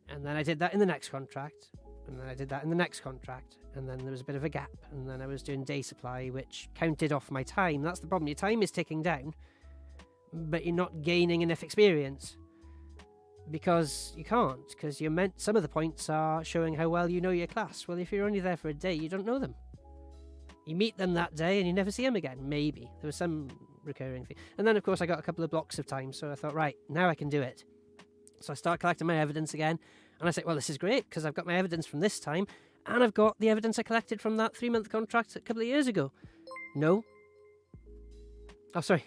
and then I did that in the next contract, and then I did that in the next contract, and then there was a bit of a gap, and then I was doing day supply, which counted off my time. That's the problem. Your time is ticking down, but you're not gaining enough experience, because you can't, because some of the points are showing how well you know your class. Well, if you're only there for a day, you don't know them. You meet them that day and you never see them again. Maybe there was some recurring thing, and then of course I got a couple of blocks of time, so I thought, right, now I can do it. So I start collecting my evidence again, and I say, well, this is great because I've got my evidence from this time, and I've got the evidence I collected from that 3-month contract a couple of years ago. No. Oh, sorry.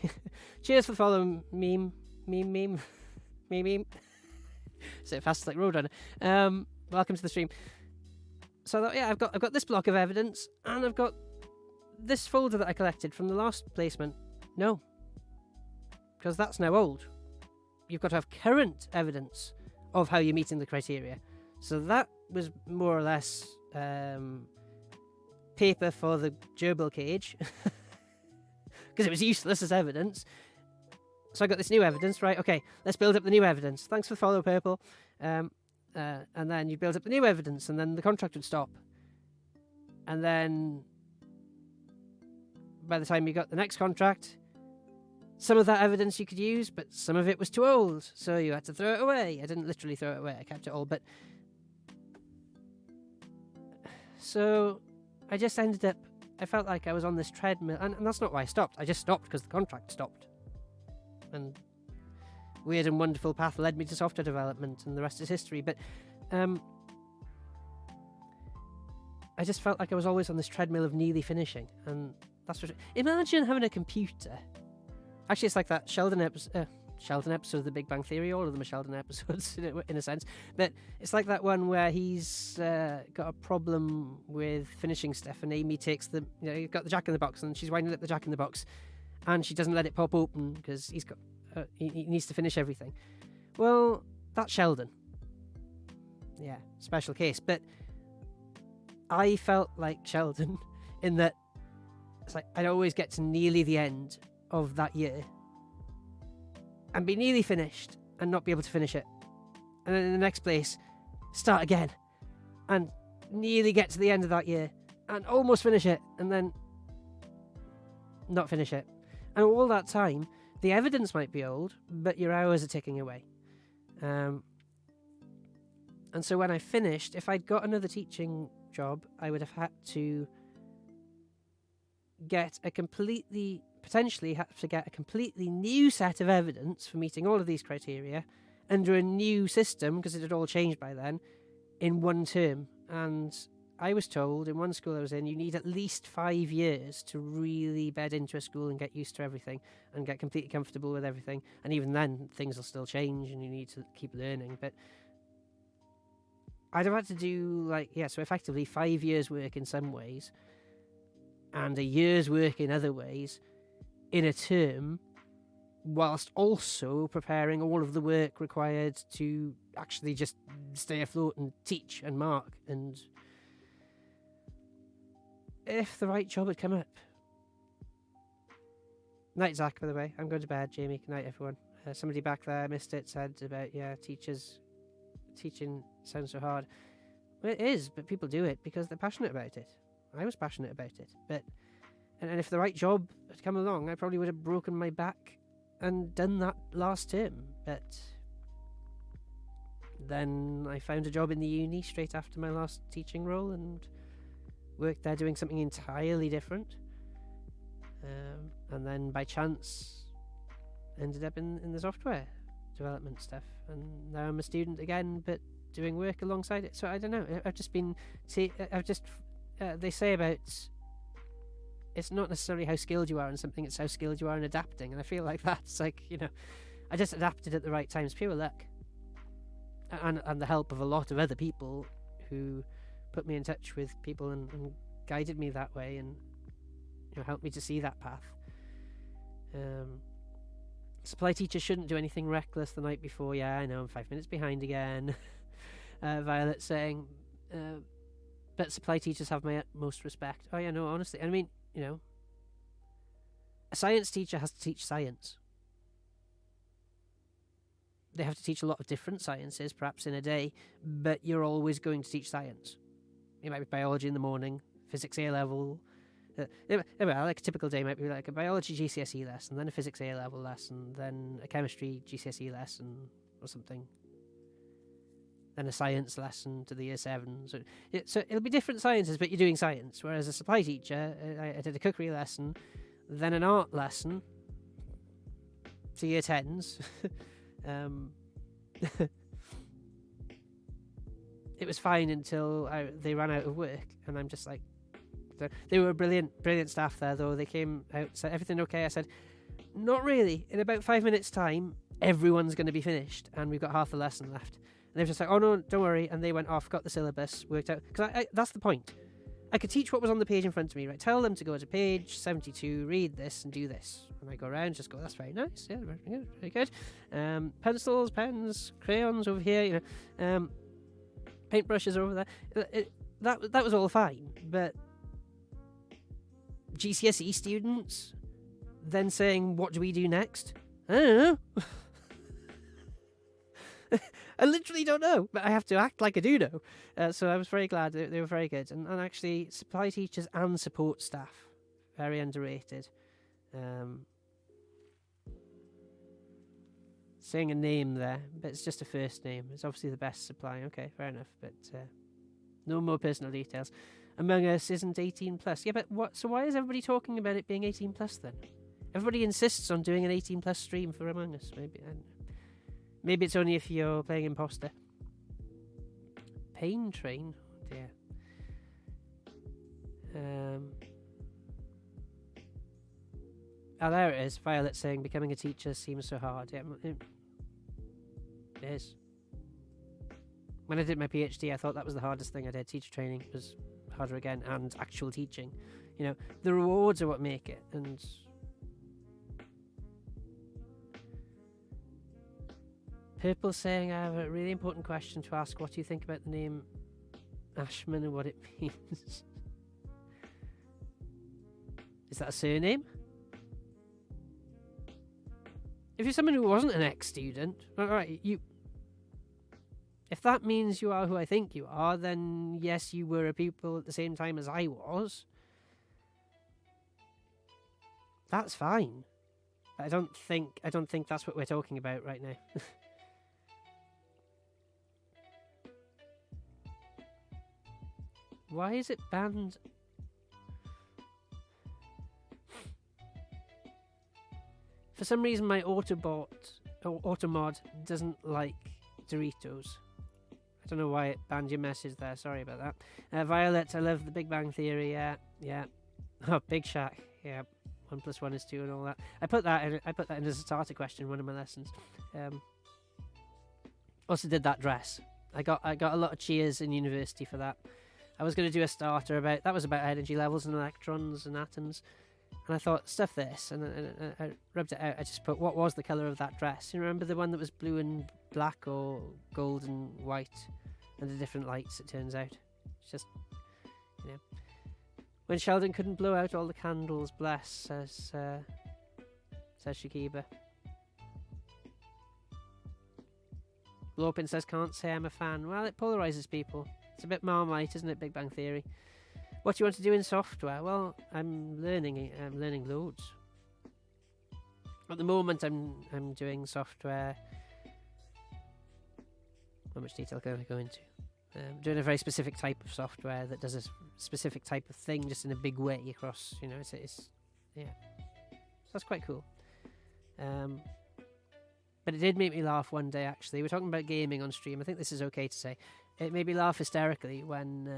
Cheers for the follow, meme. Say it fast like Roadrunner. Welcome to the stream. So I thought, yeah, I've got this block of evidence, and I've got this folder that I collected from the last placement. No. Because that's now old. You've got to have current evidence of how you're meeting the criteria. So that was more or less paper for the gerbil cage, because it was useless as evidence. So I got this new evidence, right? Okay, let's build up the new evidence. Thanks for the follow, Purple. And then you build up the new evidence, and then the contract would stop. And then by the time you got the next contract, some of that evidence you could use, but some of it was too old, so you had to throw it away. I didn't literally throw it away, I kept it all, but... So I just ended up... I felt like I was on this treadmill, and that's not why I stopped. I just stopped because the contract stopped. And weird and wonderful path led me to software development, and the rest is history, but... I just felt like I was always on this treadmill of nearly finishing, and that's what... Imagine having a computer... Actually, it's like that Sheldon episode of The Big Bang Theory. All of them are Sheldon episodes, in a sense. But it's like that one where he's got a problem with finishing stuff, and Amy takes the... he's got the Jack in the Box, and she's winding up the Jack in the Box, and she doesn't let it pop open, because he's got... he needs to finish everything. Well, that's Sheldon. Yeah, special case. But I felt like Sheldon in that it's like I'd always get to nearly the end of that year and be nearly finished and not be able to finish it, and then in the next place start again and nearly get to the end of that year and almost finish it and then not finish it, and all that time the evidence might be old but your hours are ticking away. And so when I finished, if I'd got another teaching job, I would have had to potentially have to get a completely new set of evidence for meeting all of these criteria under a new system, because it had all changed by then, in one term. And I was told in one school I was in, you need at least 5 years to really bed into a school and get used to everything and get completely comfortable with everything. And even then, things will still change and you need to keep learning. But I'd have had to do, so effectively 5 years' work in some ways and a year's work in other ways in a term, whilst also preparing all of the work required to actually just stay afloat and teach and mark. And if the right job had come up... Night, Zach, by the way. I'm going to bed, Jamie. Good night, everyone. Somebody back there missed it, said about, teaching sounds so hard. Well, it is, but people do it because they're passionate about it. I was passionate about it, but... And if the right job had come along, I probably would have broken my back and done that last term. But then I found a job in the uni straight after my last teaching role and worked there doing something entirely different. And then by chance ended up in the software development stuff. And now I'm a student again, but doing work alongside it. So I don't know. I've just been... they say about... It's not necessarily how skilled you are in something, it's how skilled you are in adapting. And I feel like that's I just adapted at the right times, pure luck. And the help of a lot of other people who put me in touch with people and guided me that way and helped me to see that path. Supply teachers shouldn't do anything reckless the night before. Yeah, I know, I'm 5 minutes behind again. Violet saying, but supply teachers have my utmost respect. Oh yeah, no, honestly, I mean, a science teacher has to teach science. They have to teach a lot of different sciences, perhaps in a day, but you're always going to teach science. It might be biology in the morning, physics A level. Like a typical day might be like a biology GCSE lesson, then a physics A level lesson, then a chemistry GCSE lesson or something. Then a science lesson to the year 7. So it'll be different sciences, but you're doing science. Whereas a supply teacher, I did a cookery lesson, then an art lesson to year 10s. It was fine until they ran out of work, and I'm just like... They were brilliant staff there, though. They came out, said, everything okay? I said, not really. In about 5 minutes' time, everyone's going to be finished, and we've got half the lesson left. And they were just like, oh no, don't worry. And they went off, got the syllabus, worked out. Because that's the point. I could teach what was on the page in front of me, right? Tell them to go to page 72, read this, and do this. And I go around, just go, that's very nice. Yeah, very good. Pencils, pens, crayons over here, Paintbrushes are over there. That was all fine, but GCSE students then saying, what do we do next? I don't know. I literally don't know, but I have to act like I do know. So I was very glad they were very good. And actually, supply teachers and support staff, very underrated. Saying a name there, but it's just a first name. It's obviously the best supply. Okay, fair enough, but no more personal details. Among Us isn't 18 plus. Yeah, but what? So why is everybody talking about it being 18 plus then? Everybody insists on doing an 18 plus stream for Among Us. Maybe I don't know. Maybe it's only if you're playing Imposter. Pain Train? Oh dear. Oh, there it is. Violet saying, becoming a teacher seems so hard. Yeah, it is. When I did my PhD, I thought that was the hardest thing I did. Teacher training was harder again, and actual teaching. You know, the rewards are what make it, and... Purple saying, I have a really important question to ask. What do you think about the name Ashman and what it means? Is that a surname? If you're someone who wasn't an ex-student, alright, if that means you are who I think you are, then yes, you were a pupil at the same time as I was. That's fine. I don't think that's what we're talking about right now. Why is it banned? For some reason, my Automod doesn't like Doritos. I don't know why it banned your message there. Sorry about that. Violet, I love the Big Bang Theory. Yeah. Oh, Big Shaq. Yeah. 1 + 1 is 2 and all that. I put that in as a starter question in one of my lessons. Also did that dress. I got a lot of cheers in university for that. I was going to do a starter about energy levels and electrons and atoms, and I thought, stuff this, and I rubbed it out. I just put, what was the colour of that dress? You remember the one that was blue and black or gold and white, and the different lights, it turns out. It's just, you know. When Sheldon couldn't blow out all the candles, bless, says Shakiba. Lorpin says, can't say I'm a fan. Well, it polarises people. It's a bit Marmite, isn't it, Big Bang Theory? What do you want to do in software? Well, I'm learning loads. At the moment, I'm doing software. How much detail can I go into? Doing a very specific type of software that does a specific type of thing, just in a big way across. You know, it's yeah. So that's quite cool. But it did make me laugh one day. Actually, we're talking about gaming on stream. I think this is okay to say. It made me laugh hysterically when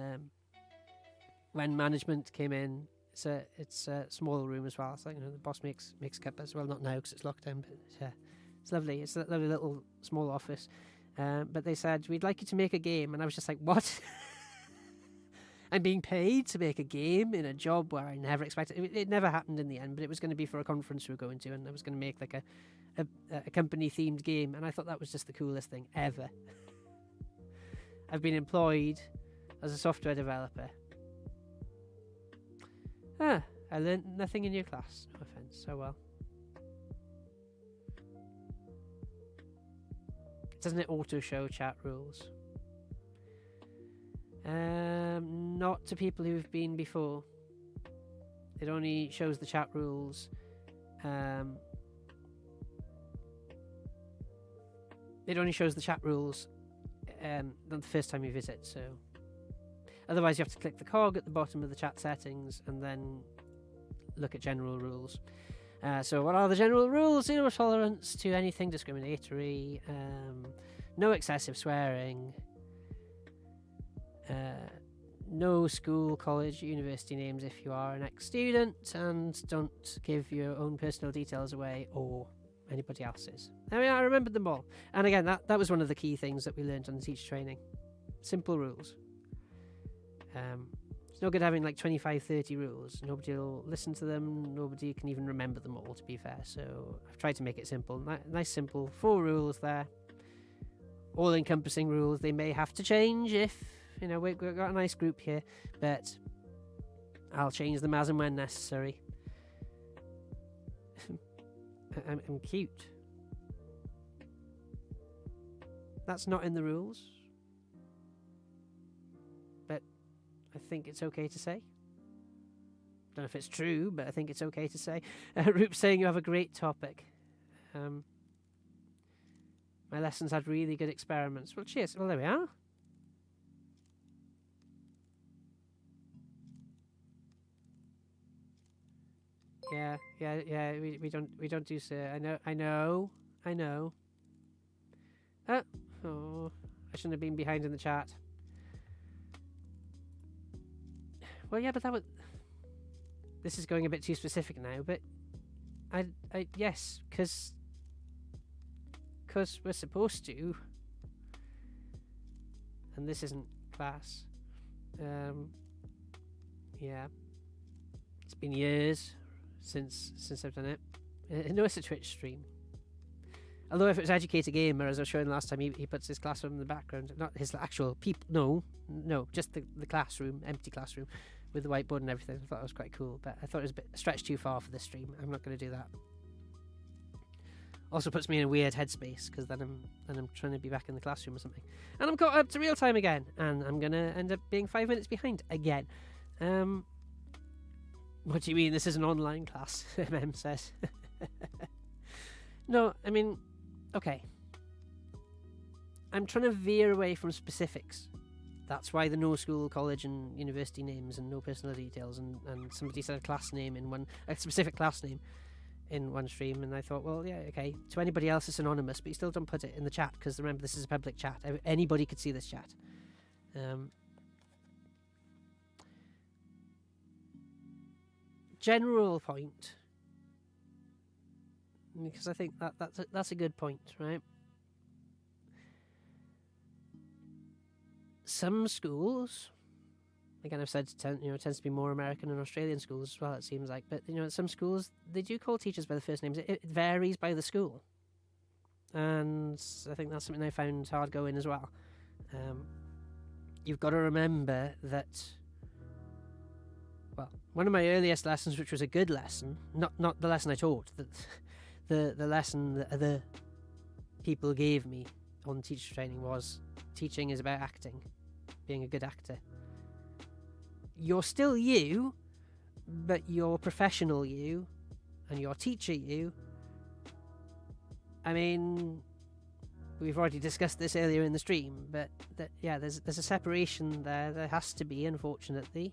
management came in. It's a small room as well. So, you know, the boss makes cuppas. Well, not now because it's lockdown, but it's lovely. It's a lovely little small office. But they said, we'd like you to make a game. And I was just like, what? I'm being paid to make a game in a job where I never expected. It never happened in the end, but it was going to be for a conference we were going to, and I was going to make like a company-themed game. And I thought that was just the coolest thing ever. I've been employed as a software developer. I learned nothing in your class. No offense. So well. Doesn't it auto-show chat rules? Not to people who've been before. It only shows the chat rules. It only shows the chat rules the first time you visit, so otherwise you have to click the cog at the bottom of the chat settings and then look at general rules. So what are the general rules? Zero tolerance to anything discriminatory, no excessive swearing, no school, college, university names if you are an ex-student, and don't give your own personal details away or anybody else's. I mean, I remembered them all. And again, that was one of the key things that we learned on the teacher training. Simple rules. It's no good having like 25, 30 rules. Nobody will listen to them. Nobody can even remember them all, to be fair. So I've tried to make it simple. Nice, simple. 4 rules there. all-encompassing rules. They may have to change if, we've got a nice group here, but I'll change them as and when necessary. I'm cute. That's not in the rules, but I think it's okay to say. Don't know if it's true, but I think it's okay to say. Roop saying you have a great topic. My lessons had really good experiments. Well, cheers. Well, there we are. Yeah. We don't do so. I know. Oh, I shouldn't have been behind in the chat. Well, yeah, but that was. This is going a bit too specific now, but yes, because we're supposed to, and this isn't class. Yeah, it's been years since I've done it. No, it's a Twitch stream. Although if it was Educator Gamer, as I was showing last time, he puts his classroom in the background, not his actual people. No, just the classroom, empty classroom, with the whiteboard and everything. I thought it was quite cool, but I thought it was a bit stretched too far for this stream. I'm not going to do that. Also puts me in a weird headspace because then I'm trying to be back in the classroom or something, and I'm caught up to real time again, and I'm gonna end up being 5 minutes behind again. What do you mean? This is an online class? MM says. No, I mean, okay. I'm trying to veer away from specifics. That's why the no school, college, and university names and no personal details, and somebody said a class name in a specific class name in one stream, and I thought, well, yeah, okay. To anybody else, it's anonymous, but you still don't put it in the chat because remember, this is a public chat. Anybody could see this chat. General point, because I think that's a good point, right? Some schools, again, I've said it tends to be more American and Australian schools as well, it seems like, but some schools they do call teachers by the first names. It varies by the school, and I think that's something I found hard going as well. You've got to remember that. Well, one of my earliest lessons, which was a good lesson, not the lesson I taught, the lesson that other people gave me on teacher training was teaching is about acting, being a good actor. You're still you, but your professional you and your teacher you. I mean, we've already discussed this earlier in the stream, but there's a separation there. There has to be, unfortunately.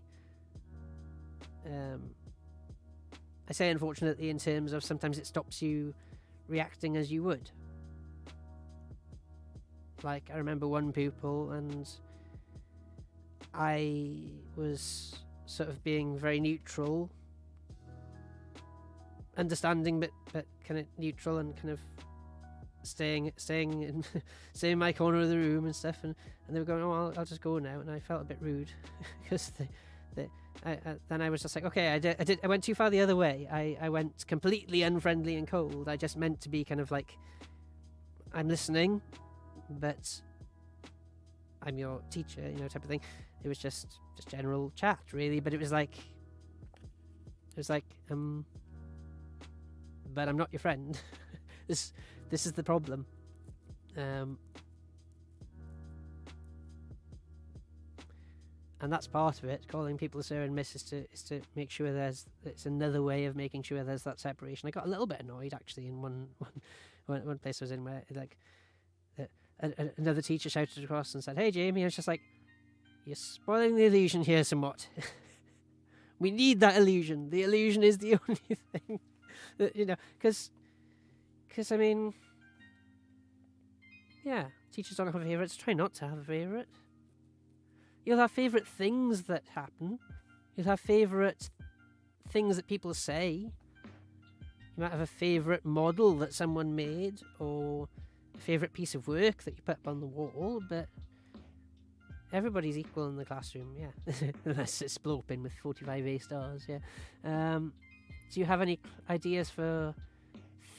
I say unfortunately in terms of sometimes it stops you reacting as you would. Like, I remember one pupil, and I was sort of being very neutral, understanding, but kind of neutral and kind of staying in my corner of the room and stuff, and they were going, oh, I'll just go now, and I felt a bit rude because then I was just like, okay, I went too far the other way. I went completely unfriendly and cold. I just meant to be kind of like, I'm listening, but I'm your teacher, type of thing. It was just general chat, really. But it was like, but I'm not your friend. This is the problem. And that's part of it. Calling people sir and miss is to make sure it's another way of making sure there's that separation. I got a little bit annoyed actually in one place I was in where like another teacher shouted across and said, "Hey Jamie," I was just like, "You're spoiling the illusion here somewhat." We need that illusion. The illusion is the only thing, because I mean, yeah, teachers don't have favourites. Try not to have a favourite. You'll have favourite things that happen. You'll have favourite things that people say. You might have a favourite model that someone made, or a favourite piece of work that you put up on the wall, but everybody's equal in the classroom, yeah. Unless it's Splopin with 45 A stars, yeah. Do you have any ideas for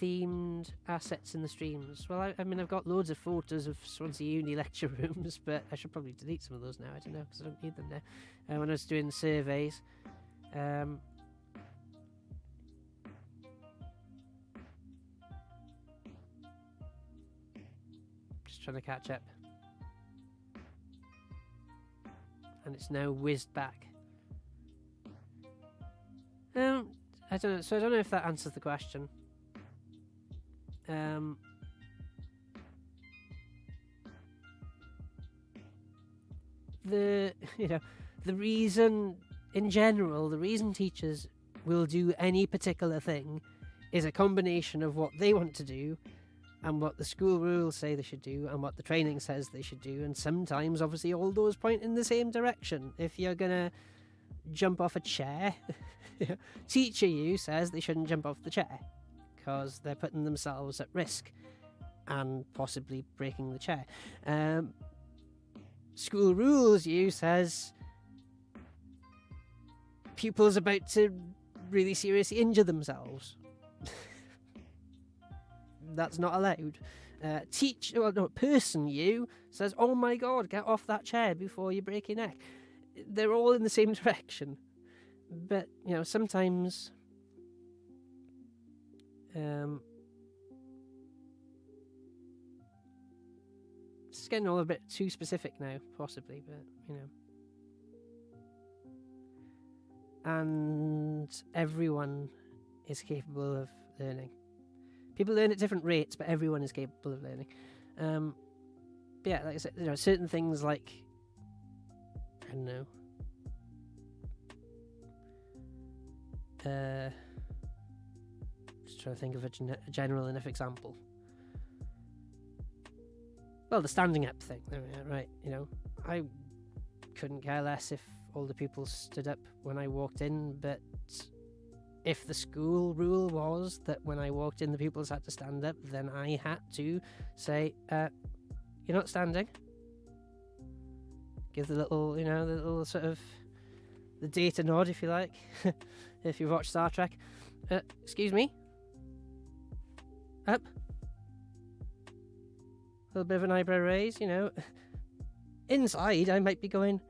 themed assets in the streams. Well, I mean, I've got loads of photos of Swansea Uni lecture rooms, but I should probably delete some of those now. I don't know, because I don't need them now. When I was doing the surveys, just trying to catch up, and it's now whizzed back. I don't know. So I don't know if that answers the question. The reason in general, the reason teachers will do any particular thing is a combination of what they want to do and what the school rules say they should do and what the training says they should do, and sometimes obviously all those point in the same direction. If you're gonna jump off a chair, teacher you says they shouldn't jump off the chair because they're putting themselves at risk and possibly breaking the chair. School rules you says pupils about to really seriously injure themselves. That's not allowed. Person you says, oh my god, get off that chair before you break your neck. They're all in the same direction. But, sometimes it's getting all a bit too specific now, possibly, but, And everyone is capable of learning. People learn at different rates, but everyone is capable of learning. But yeah, like I said, certain things like, I don't know, just trying to think of a general enough example. Well, the standing up thing, right? I couldn't care less if older people stood up when I walked in, but if the school rule was that when I walked in the pupils had to stand up, then I had to say, you're not standing. Give the little sort of the data nod, if you like, if you've watched Star Trek. Excuse me? Up. A little bit of an eyebrow raise, Inside, I might be going,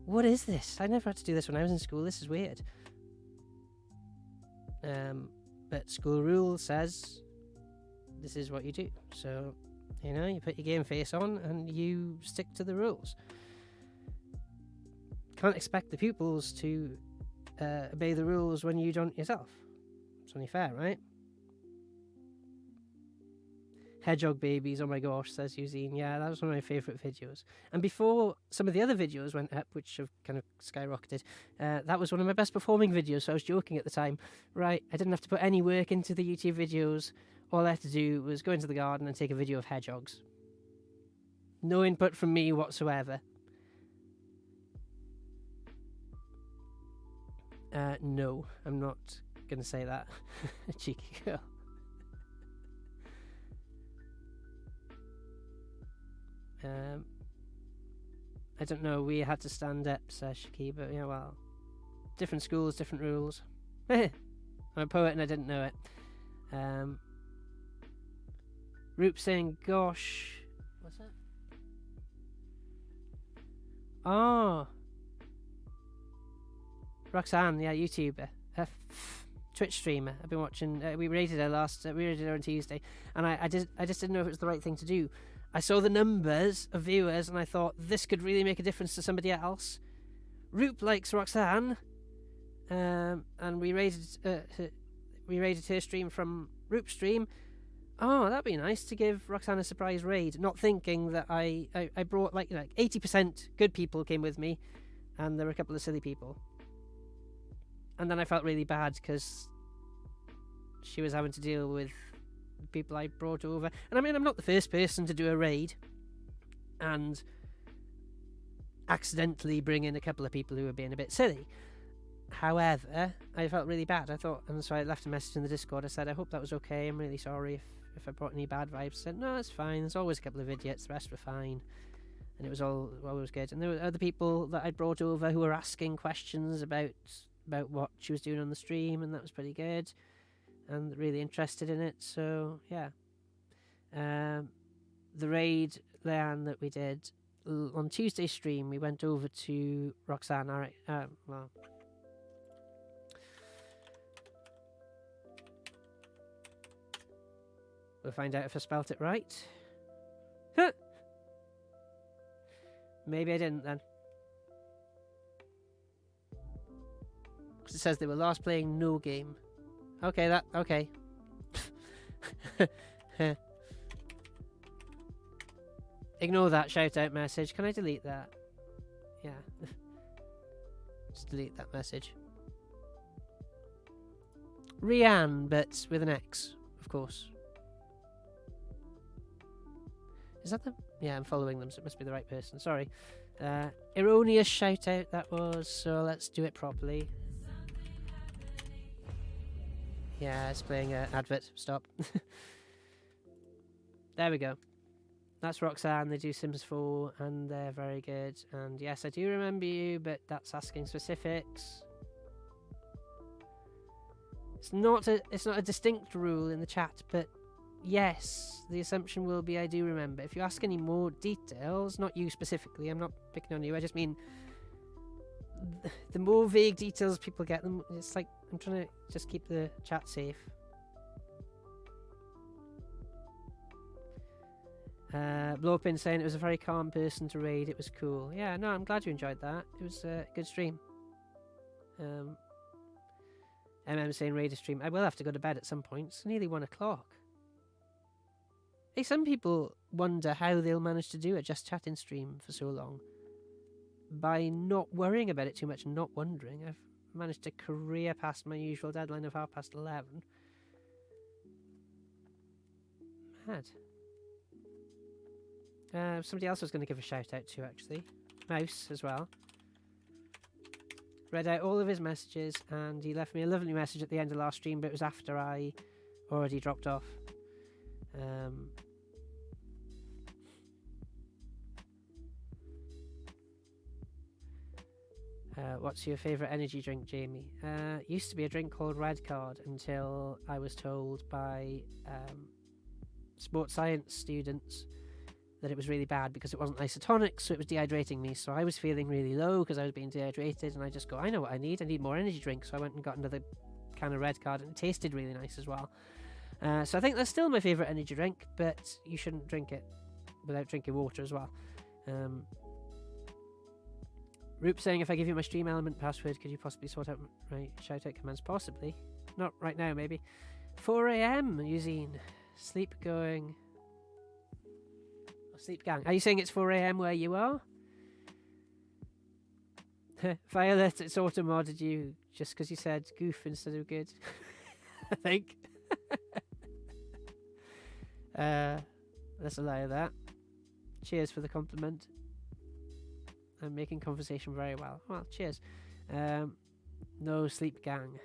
what is this? I never had to do this when I was in school. This is weird. But school rule says this is what you do. So, you put your game face on and you stick to the rules. Can't expect the pupils to obey the rules when you don't yourself. It's only fair, right? Hedgehog babies, oh my gosh, says Eugene. Yeah, that was one of my favourite videos. And before some of the other videos went up, which have kind of skyrocketed, that was one of my best performing videos, so I was joking at the time. Right, I didn't have to put any work into the YouTube videos. All I had to do was go into the garden and take a video of hedgehogs. No input from me whatsoever. No, I'm not going to say that. Cheeky girl. I don't know, we had to stand up, says Shaki, but well, different schools, different rules. I'm a poet and I didn't know it. Roop saying, gosh, what's that? Oh, Roxanne, yeah, YouTuber, Twitch streamer. I've been watching. We rated her on Tuesday, and I just didn't know if it was the right thing to do. I saw the numbers of viewers and I thought this could really make a difference to somebody else. Roop likes Roxanne, and we rated her stream from Roop's stream. Oh, that'd be nice to give Roxanne a surprise raid. Not thinking that I brought like 80% good people came with me, and there were a couple of silly people. And then I felt really bad because she was having to deal with people I brought over. And I mean, I'm not the first person to do a raid and accidentally bring in a couple of people who were being a bit silly. However, I felt really bad. And so I left a message in the Discord. I said, I hope that was okay. I'm really sorry if I brought any bad vibes. I said, no, it's fine. There's always a couple of idiots. The rest were fine. And it was always good. And there were other people that I brought over who were asking questions about what she was doing on the stream, and that was pretty good. and really interested in it. So yeah, the raid Leanne that we did on Tuesday stream, we went over to Roxanne. All right, well, we'll find out if I spelt it right. Huh. Maybe I didn't then. Because it says they were last playing no game. Okay, okay. Ignore that shout out message. Can I delete that? Yeah. Just delete that message. Rianne, but with an X, of course. Is that the... Yeah, I'm following them, so it must be the right person. Sorry. Erroneous shout out that was, so let's do it properly. Yeah, it's playing an advert. Stop. There we go. That's Roxanne. They do Sims 4, and they're very good. And yes, I do remember you, but that's asking specifics. It's not a distinct rule in the chat, but yes, the assumption will be I do remember. If you ask any more details, not you specifically, I'm not picking on you. I just mean the more vague details people get, them. It's like I'm trying to just keep the chat safe. Blowpin saying it was a very calm person to raid. It was cool. Yeah, no, I'm glad you enjoyed that. It was a good stream. MM saying raid a stream. I will have to go to bed at some point. It's nearly 1 o'clock. Hey, some people wonder how they'll manage to do a Just Chatting stream for so long. By not worrying about it too much and not wondering. I've managed to career past my usual deadline of 11:30. Mad. Somebody else I was going to give a shout out to, actually. Mouse as well. Read out all of his messages, and he left me a lovely message at the end of last stream, but it was after I already dropped off. What's your favourite energy drink, Jamie? Used to be a drink called Red Card until I was told by sports science students that it was really bad because it wasn't isotonic, so it was dehydrating me. So I was feeling really low because I was being dehydrated, and I just go, I know what I need more energy drink. So I went and got another can of Red Card, and it tasted really nice as well. So I think that's still my favourite energy drink, but you shouldn't drink it without drinking water as well. Roop saying, if I give you my stream element password, could you possibly sort out my shout out commands? Possibly. Not right now, maybe. 4 a.m, Eugene. Sleep going. Sleep gang. Are you saying it's 4 a.m. where you are? Violet, it's auto-modded you just because you said goof instead of good. I think. Let's allow that. Cheers for the compliment. I'm making conversation very well. Well, cheers. No sleep gang.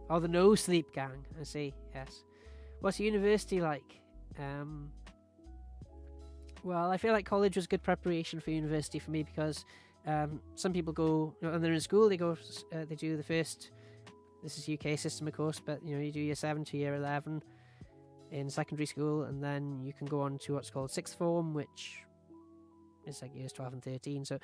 Oh, the no sleep gang. I see. Yes. What's university like? Well, I feel like college was good preparation for university for me because some people go, and they're in school, they do the first, this is UK system of course, but you do year 7 to year 11 in secondary school, and then you can go on to what's called sixth form, which is like years 12 and 13. So,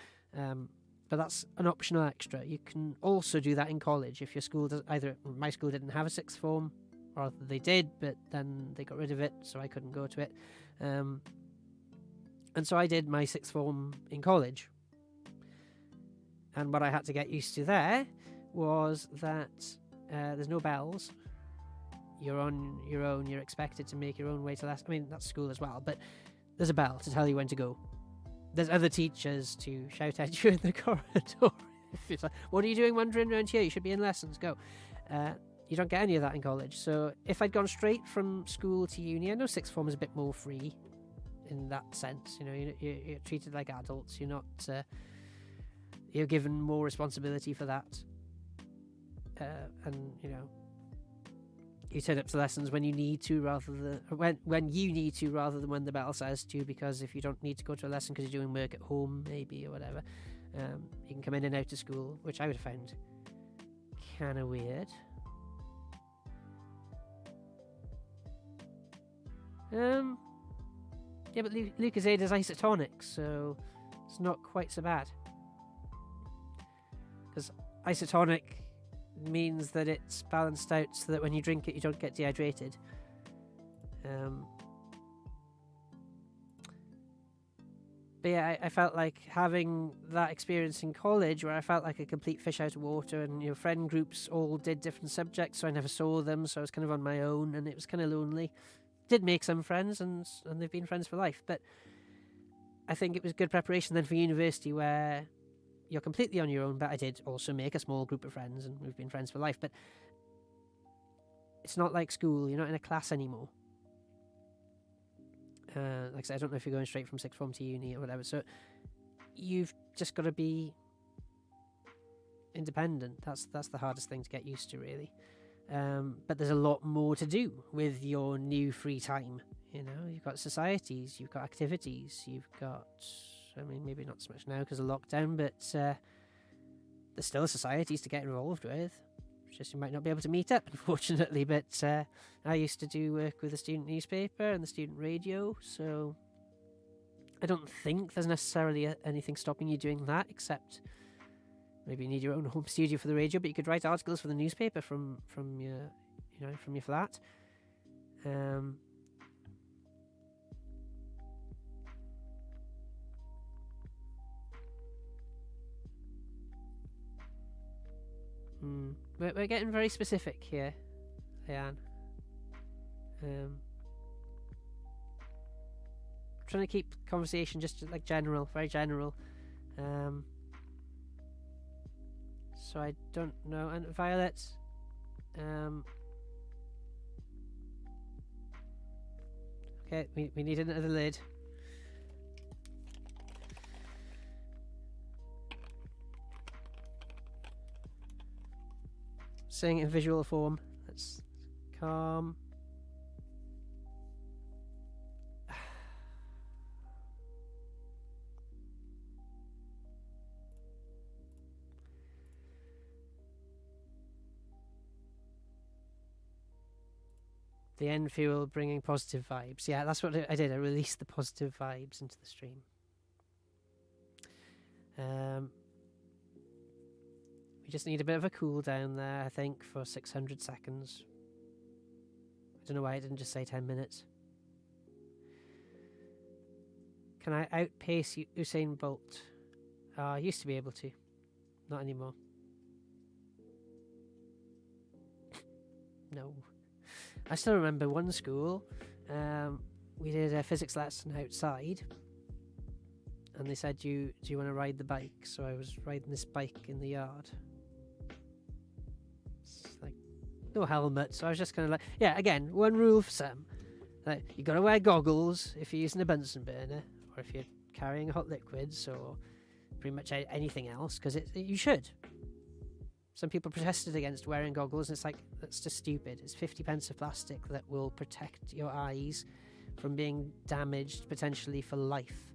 but that's an optional extra. You can also do that in college if your school does. Either my school didn't have a sixth form, or they did, but then they got rid of it, so I couldn't go to it. And so I did my sixth form in college. And what I had to get used to there was that there's no bells. You're on your own. You're expected to make your own way to lesson. I mean, that's school as well, but there's a bell to tell you when to go. There's other teachers to shout at you in the corridor. If it's like, what are you doing wandering around here? You should be in lessons. Go. You don't get any of that in college. So if I'd gone straight from school to uni, I know sixth form is a bit more free in that sense. You're treated like adults. You're not you're given more responsibility for that, and you turn up to lessons when you need to rather than when you need to rather than when the bell says to, because if you don't need to go to a lesson because you're doing work at home maybe or whatever, you can come in and out of school, which I would have found kind of weird. Yeah, but Lucozade is isotonic, so it's not quite so bad. Because isotonic means that it's balanced out so that when you drink it, you don't get dehydrated. But yeah, I felt like having that experience in college where I felt like a complete fish out of water, and friend groups all did different subjects, so I never saw them, so I was kind of on my own, and it was kind of lonely. Did make some friends, and they've been friends for life, but I think it was good preparation then for university where you're completely on your own, but I did also make a small group of friends, and we've been friends for life, but it's not like school, you're not in a class anymore. Like I said, I don't know if you're going straight from sixth form to uni or whatever, so you've just got to be independent. That's the hardest thing to get used to, really. But there's a lot more to do with your new free time. You've got societies, you've got activities, you've got, maybe not so much now because of lockdown, but there's still societies to get involved with. Just you might not be able to meet up, unfortunately, but I used to do work with the student newspaper and the student radio, so I don't think there's necessarily anything stopping you doing that, except maybe you need your own home studio for the radio, but you could write articles for the newspaper from your from your flat. We're getting very specific here, Leanne. Trying to keep conversation just like general, very general. So I don't know. And Violet, okay, we need another lid. Saying it in visual form. Let's calm. The end fuel bringing positive vibes. Yeah, that's what I did. I released the positive vibes into the stream. We just need a bit of a cool down there, I think, for 600 seconds. I don't know why I didn't just say 10 minutes. Can I outpace Usain Bolt? I used to be able to. Not anymore. No. I still remember one school, we did a physics lesson outside, and they said, do you want to ride the bike? So I was riding this bike in the yard. It's like, no helmet, so I was just kind of like, yeah, again, one rule for some. Like, you got to wear goggles if you're using a Bunsen burner, or if you're carrying hot liquids, or pretty much anything else, because you should. Some people protested against wearing goggles, and it's like, that's just stupid. It's 50 pence of plastic that will protect your eyes from being damaged, potentially for life.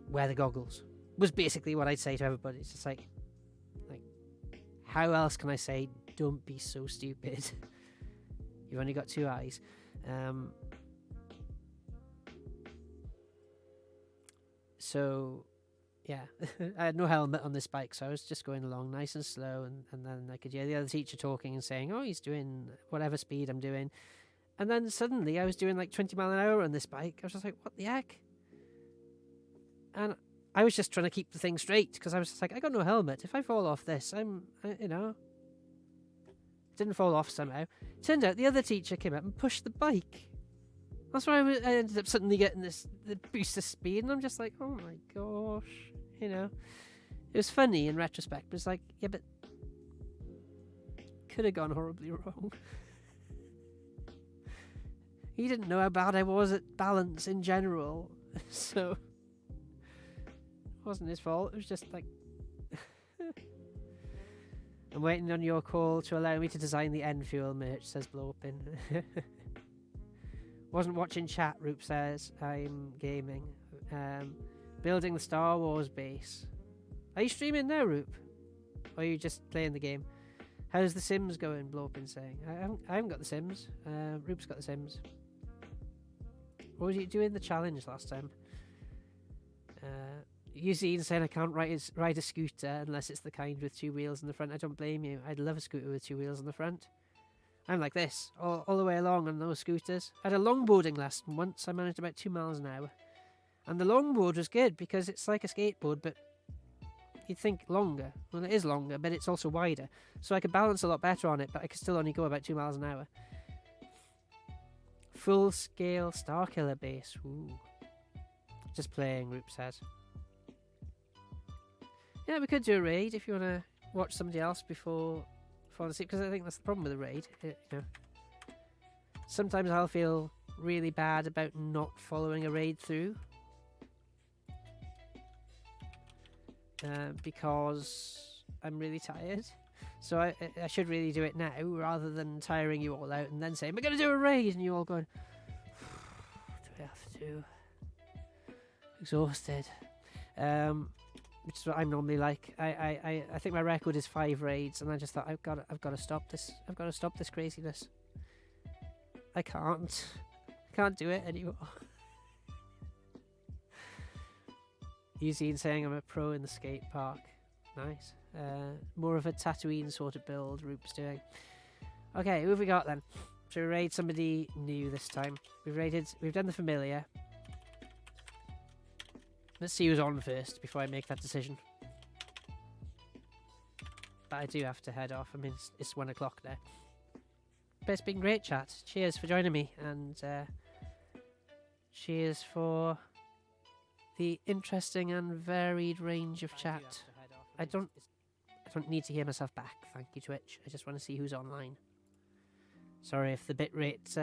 Wear the goggles. Was basically what I'd say to everybody. It's just like, how else can I say, don't be so stupid? You've only got two eyes. So... yeah, I had no helmet on this bike, so I was just going along nice and slow, and then I could hear the other teacher talking and saying, oh, he's doing whatever speed I'm doing. And then suddenly I was doing like 20 mile an hour on this bike. I was just like, what the heck? And I was just trying to keep the thing straight, because I was just like, I got no helmet. If I fall off this, didn't fall off somehow. Turned out the other teacher came up and pushed the bike. That's why I ended up suddenly getting the boost of speed, and I'm just like, oh my gosh, It was funny in retrospect, but it's like, yeah, but could have gone horribly wrong. He didn't know how bad I was at balance in general, so it wasn't his fault. It was just like, I'm waiting on your call to allow me to design the end fuel merch, says Blowpin. Wasn't watching chat, Roop says. I'm gaming. Building the Star Wars base. Are you streaming now, Roop? Or are you just playing the game? How's The Sims going? Blorpin saying. I haven't got The Sims. Roop's got The Sims. What was you doing the challenge last time? Eugene saying I can't ride a scooter unless it's the kind with 2 wheels in the front. I don't blame you. I'd love a scooter with 2 wheels in the front. I'm like this, all the way along on those scooters. I had a longboarding lesson once. I managed about 2 miles an hour. And the longboard was good because it's like a skateboard, but you'd think longer. Well, it is longer, but it's also wider. So I could balance a lot better on it, but I could still only go about 2 miles an hour. Full-scale Starkiller base. Ooh. Just playing, Roop says. Yeah, we could do a raid if you want to watch somebody else before falling asleep, because I think that's the problem with a raid. Sometimes I'll feel really bad about not following a raid through. Because I'm really tired. So I should really do it now rather than tiring you all out and then saying, we're going to do a raid, and you all going, what do we have to do? Exhausted. Which is what I'm normally like. I think my record is 5 raids, and I just thought I've got to stop this. I've got to stop this craziness. I can't do it anymore. Eugene saying I'm a pro in the skate park. Nice. More of a Tatooine sort of build Roop's doing. Okay, who have we got then? Should we raid somebody new this time? We've done the familiar. Let's see who's on first before I make that decision. But I do have to head off. I mean, it's 1 o'clock now. But it's been great chat. Cheers for joining me, and cheers for the interesting and varied range of chat. I don't need to hear myself back. Thank you, Twitch. I just want to see who's online. Sorry if the bitrate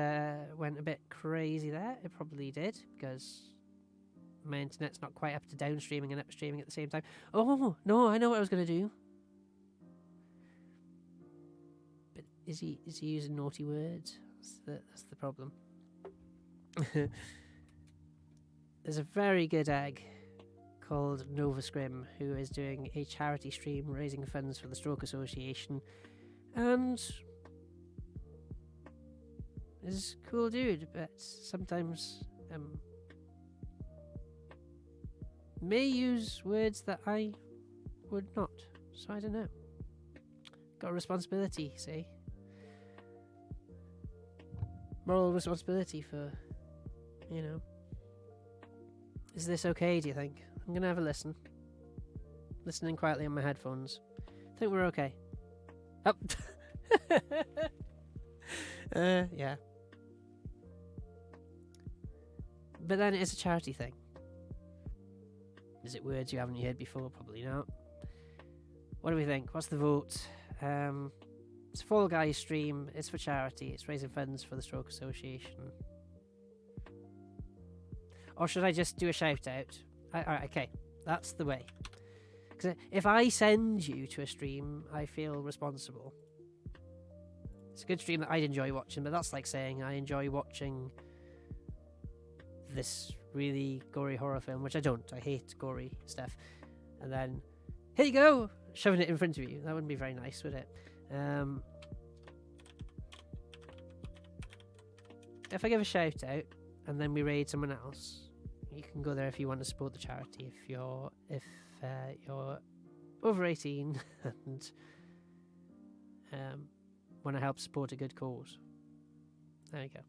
went a bit crazy there. It probably did, because my internet's not quite up to downstreaming and upstreaming at the same time. Oh, no, I know what I was going to do. But is he using naughty words? That's the problem. There's a very good egg called Nova Scrim who is doing a charity stream raising funds for the Stroke Association, and is a cool dude, but sometimes may use words that I would not, so I don't know. Got a responsibility, see? Moral responsibility for, Is this okay, do you think? I'm gonna have a listen. Listening quietly on my headphones. I think we're okay. Oh! Yeah. But then it is a charity thing. Is it words you haven't heard before? Probably not. What do we think? What's the vote? It's a Fall Guys stream. It's for charity. It's raising funds for the Stroke Association. Or should I just do a shout out? Alright, okay. That's the way. Because if I send you to a stream, I feel responsible. It's a good stream that I'd enjoy watching, but that's like saying I enjoy watching this really gory horror film, which I don't. I hate gory stuff. And then, here you go! Shoving it in front of you. That wouldn't be very nice, would it? If I give a shout out, and then we raid someone else, you can go there if you want to support the charity. If you're over 18 and want to help support a good cause. There you go.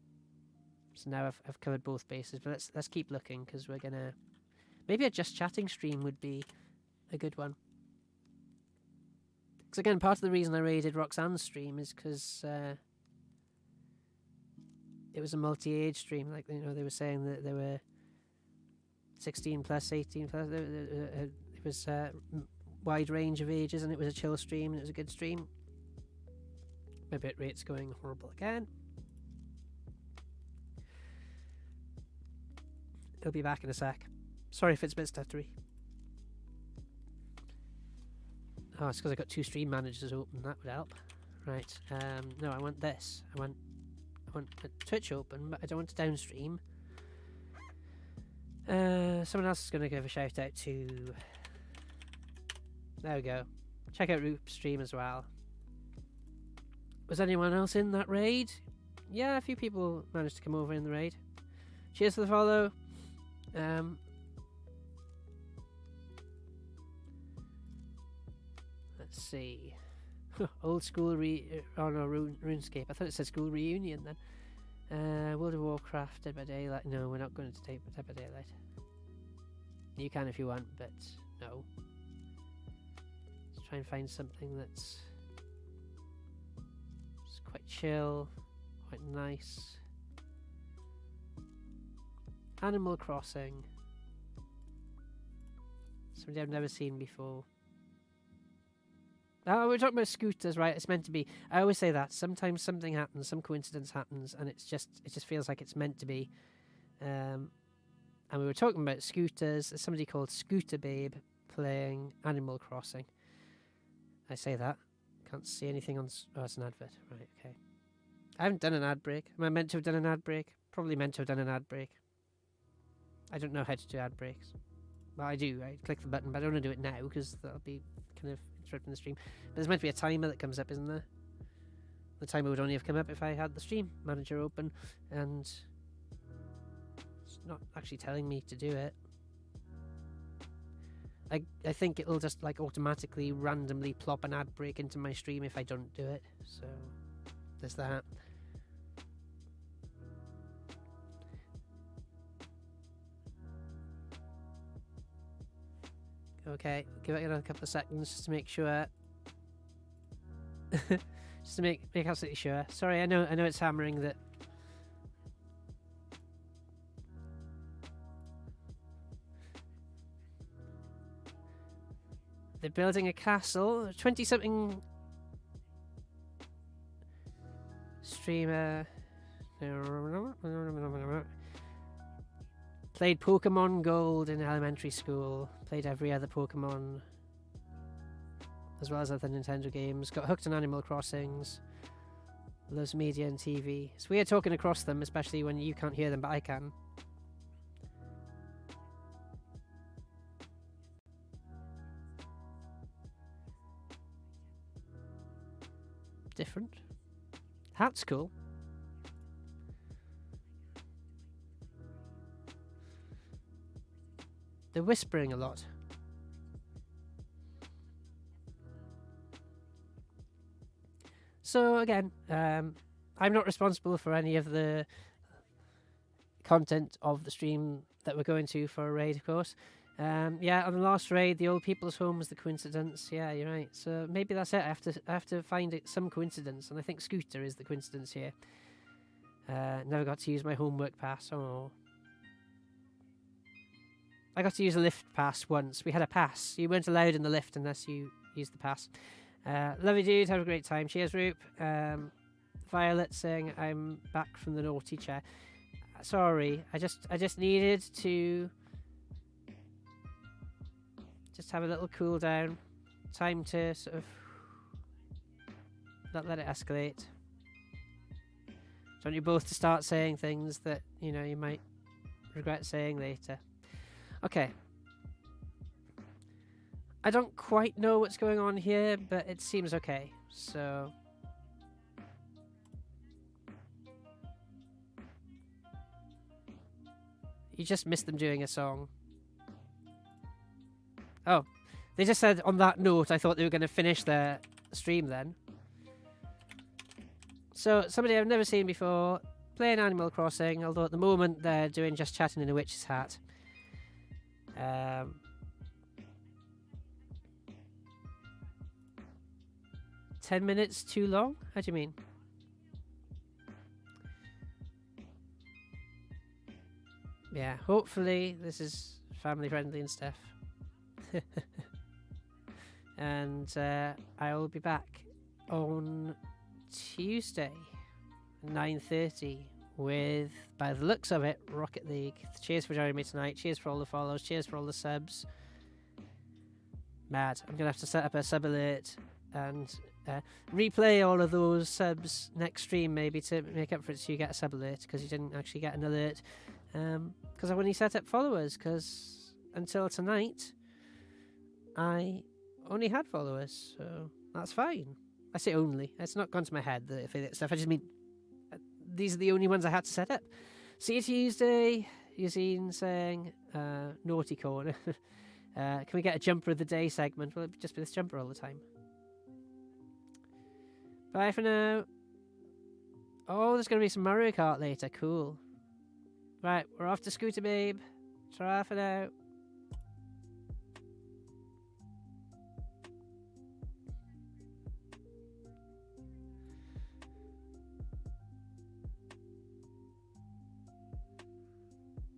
So now I've covered both bases, but let's keep looking, because we're gonna, maybe a just chatting stream would be a good one. Because again, part of the reason I raided Roxanne's stream is because it was a multi-age stream. Like, they were saying that there were 16 plus, 18 plus. It was a wide range of ages, and it was a chill stream, and it was a good stream. My bitrate's going horrible again. He'll be back in a sec. Sorry if it's a bit stuttery. Oh, it's because I got 2 stream managers open. That would help. Right. No, I want this. I want Twitch open, but I don't want to downstream. Someone else is going to give a shout out to. There we go. Check out Roop's stream as well. Was anyone else in that raid? Yeah, a few people managed to come over in the raid. Cheers for the follow. Let's see. Old school RuneScape. I thought it said school reunion then. World of Warcraft, Dead by Daylight. No, we're not going to take Dead by Daylight. You can if you want, but no. Let's try and find something that's quite chill, quite nice. Animal Crossing. Something I've never seen before. Oh, we're talking about scooters, right? It's meant to be. I always say that. Sometimes something happens, some coincidence happens, and it just feels like it's meant to be. And we were talking about scooters. There's somebody called Scooter Babe playing Animal Crossing. I say that. Can't see anything on... Oh, it's an advert. Right, okay. I haven't done an ad break. Am I meant to have done an ad break? Probably meant to have done an ad break. I don't know how to do ad breaks. Well, I do. I click the button, but I don't want to do it now because that'll be kind of interrupting the stream. But there's meant to be a timer that comes up, isn't there? The timer would only have come up if I had the stream manager open, and it's not actually telling me to do it. I think it'll just like automatically randomly plop an ad break into my stream if I don't do it. So there's that. Okay, give it another couple of seconds just to make sure. Just to make absolutely sure. Sorry, I know it's hammering that. They're building a castle. 20-something streamer played Pokemon Gold in elementary school. Played every other Pokemon, as well as other Nintendo games. Got hooked on Animal Crossings. Loves media and TV. It's weird talking across them, especially when you can't hear them, but I can. Different. Hat's cool. They're whispering a lot. So again, I'm not responsible for any of the content of the stream that we're going to for a raid, of course. Yeah, on the last raid, the old people's home was the coincidence. Yeah, you're right. So maybe that's it. I have to find some coincidence, and I think Scooter is the coincidence here. Never got to use my homework pass. Oh, I got to use a lift pass once. We had a pass. You weren't allowed in the lift unless you used the pass. Love you, dude. Have a great time. Cheers, Roop. Violet saying I'm back from the naughty chair. Sorry, I just needed to just have a little cool down. Time to sort of not let it escalate. Don't want you both to start saying things that, you know, you might regret saying later. Okay. I don't quite know what's going on here, but it seems okay. So you just missed them doing a song. Oh, they just said on that note, I thought they were going to finish their stream then. So, somebody I've never seen before, playing Animal Crossing, although at the moment they're doing Just Chatting in a Witch's Hat. 10 minutes too long? How do you mean? Yeah, hopefully this is family friendly and stuff. And I will be back on Tuesday, 9:30, with, by the looks of it, Rocket League. Cheers for joining me tonight. Cheers for all the follows. Cheers for all the subs. Mad. I'm going to have to set up a sub alert and replay all of those subs next stream, maybe, to make up for it so you get a sub alert, because you didn't actually get an alert. Because I only set up followers, because until tonight, I only had followers, so that's fine. I say only. It's not gone to my head, the affiliate stuff. I just mean these are the only ones I had to set up. See you Tuesday. Yazine saying, naughty corner. Can we get a jumper of the day segment? Will it just be this jumper all the time? Bye for now. Oh, there's going to be some Mario Kart later. Cool. Right, we're off to Scooter Babe. Ta-ra for now.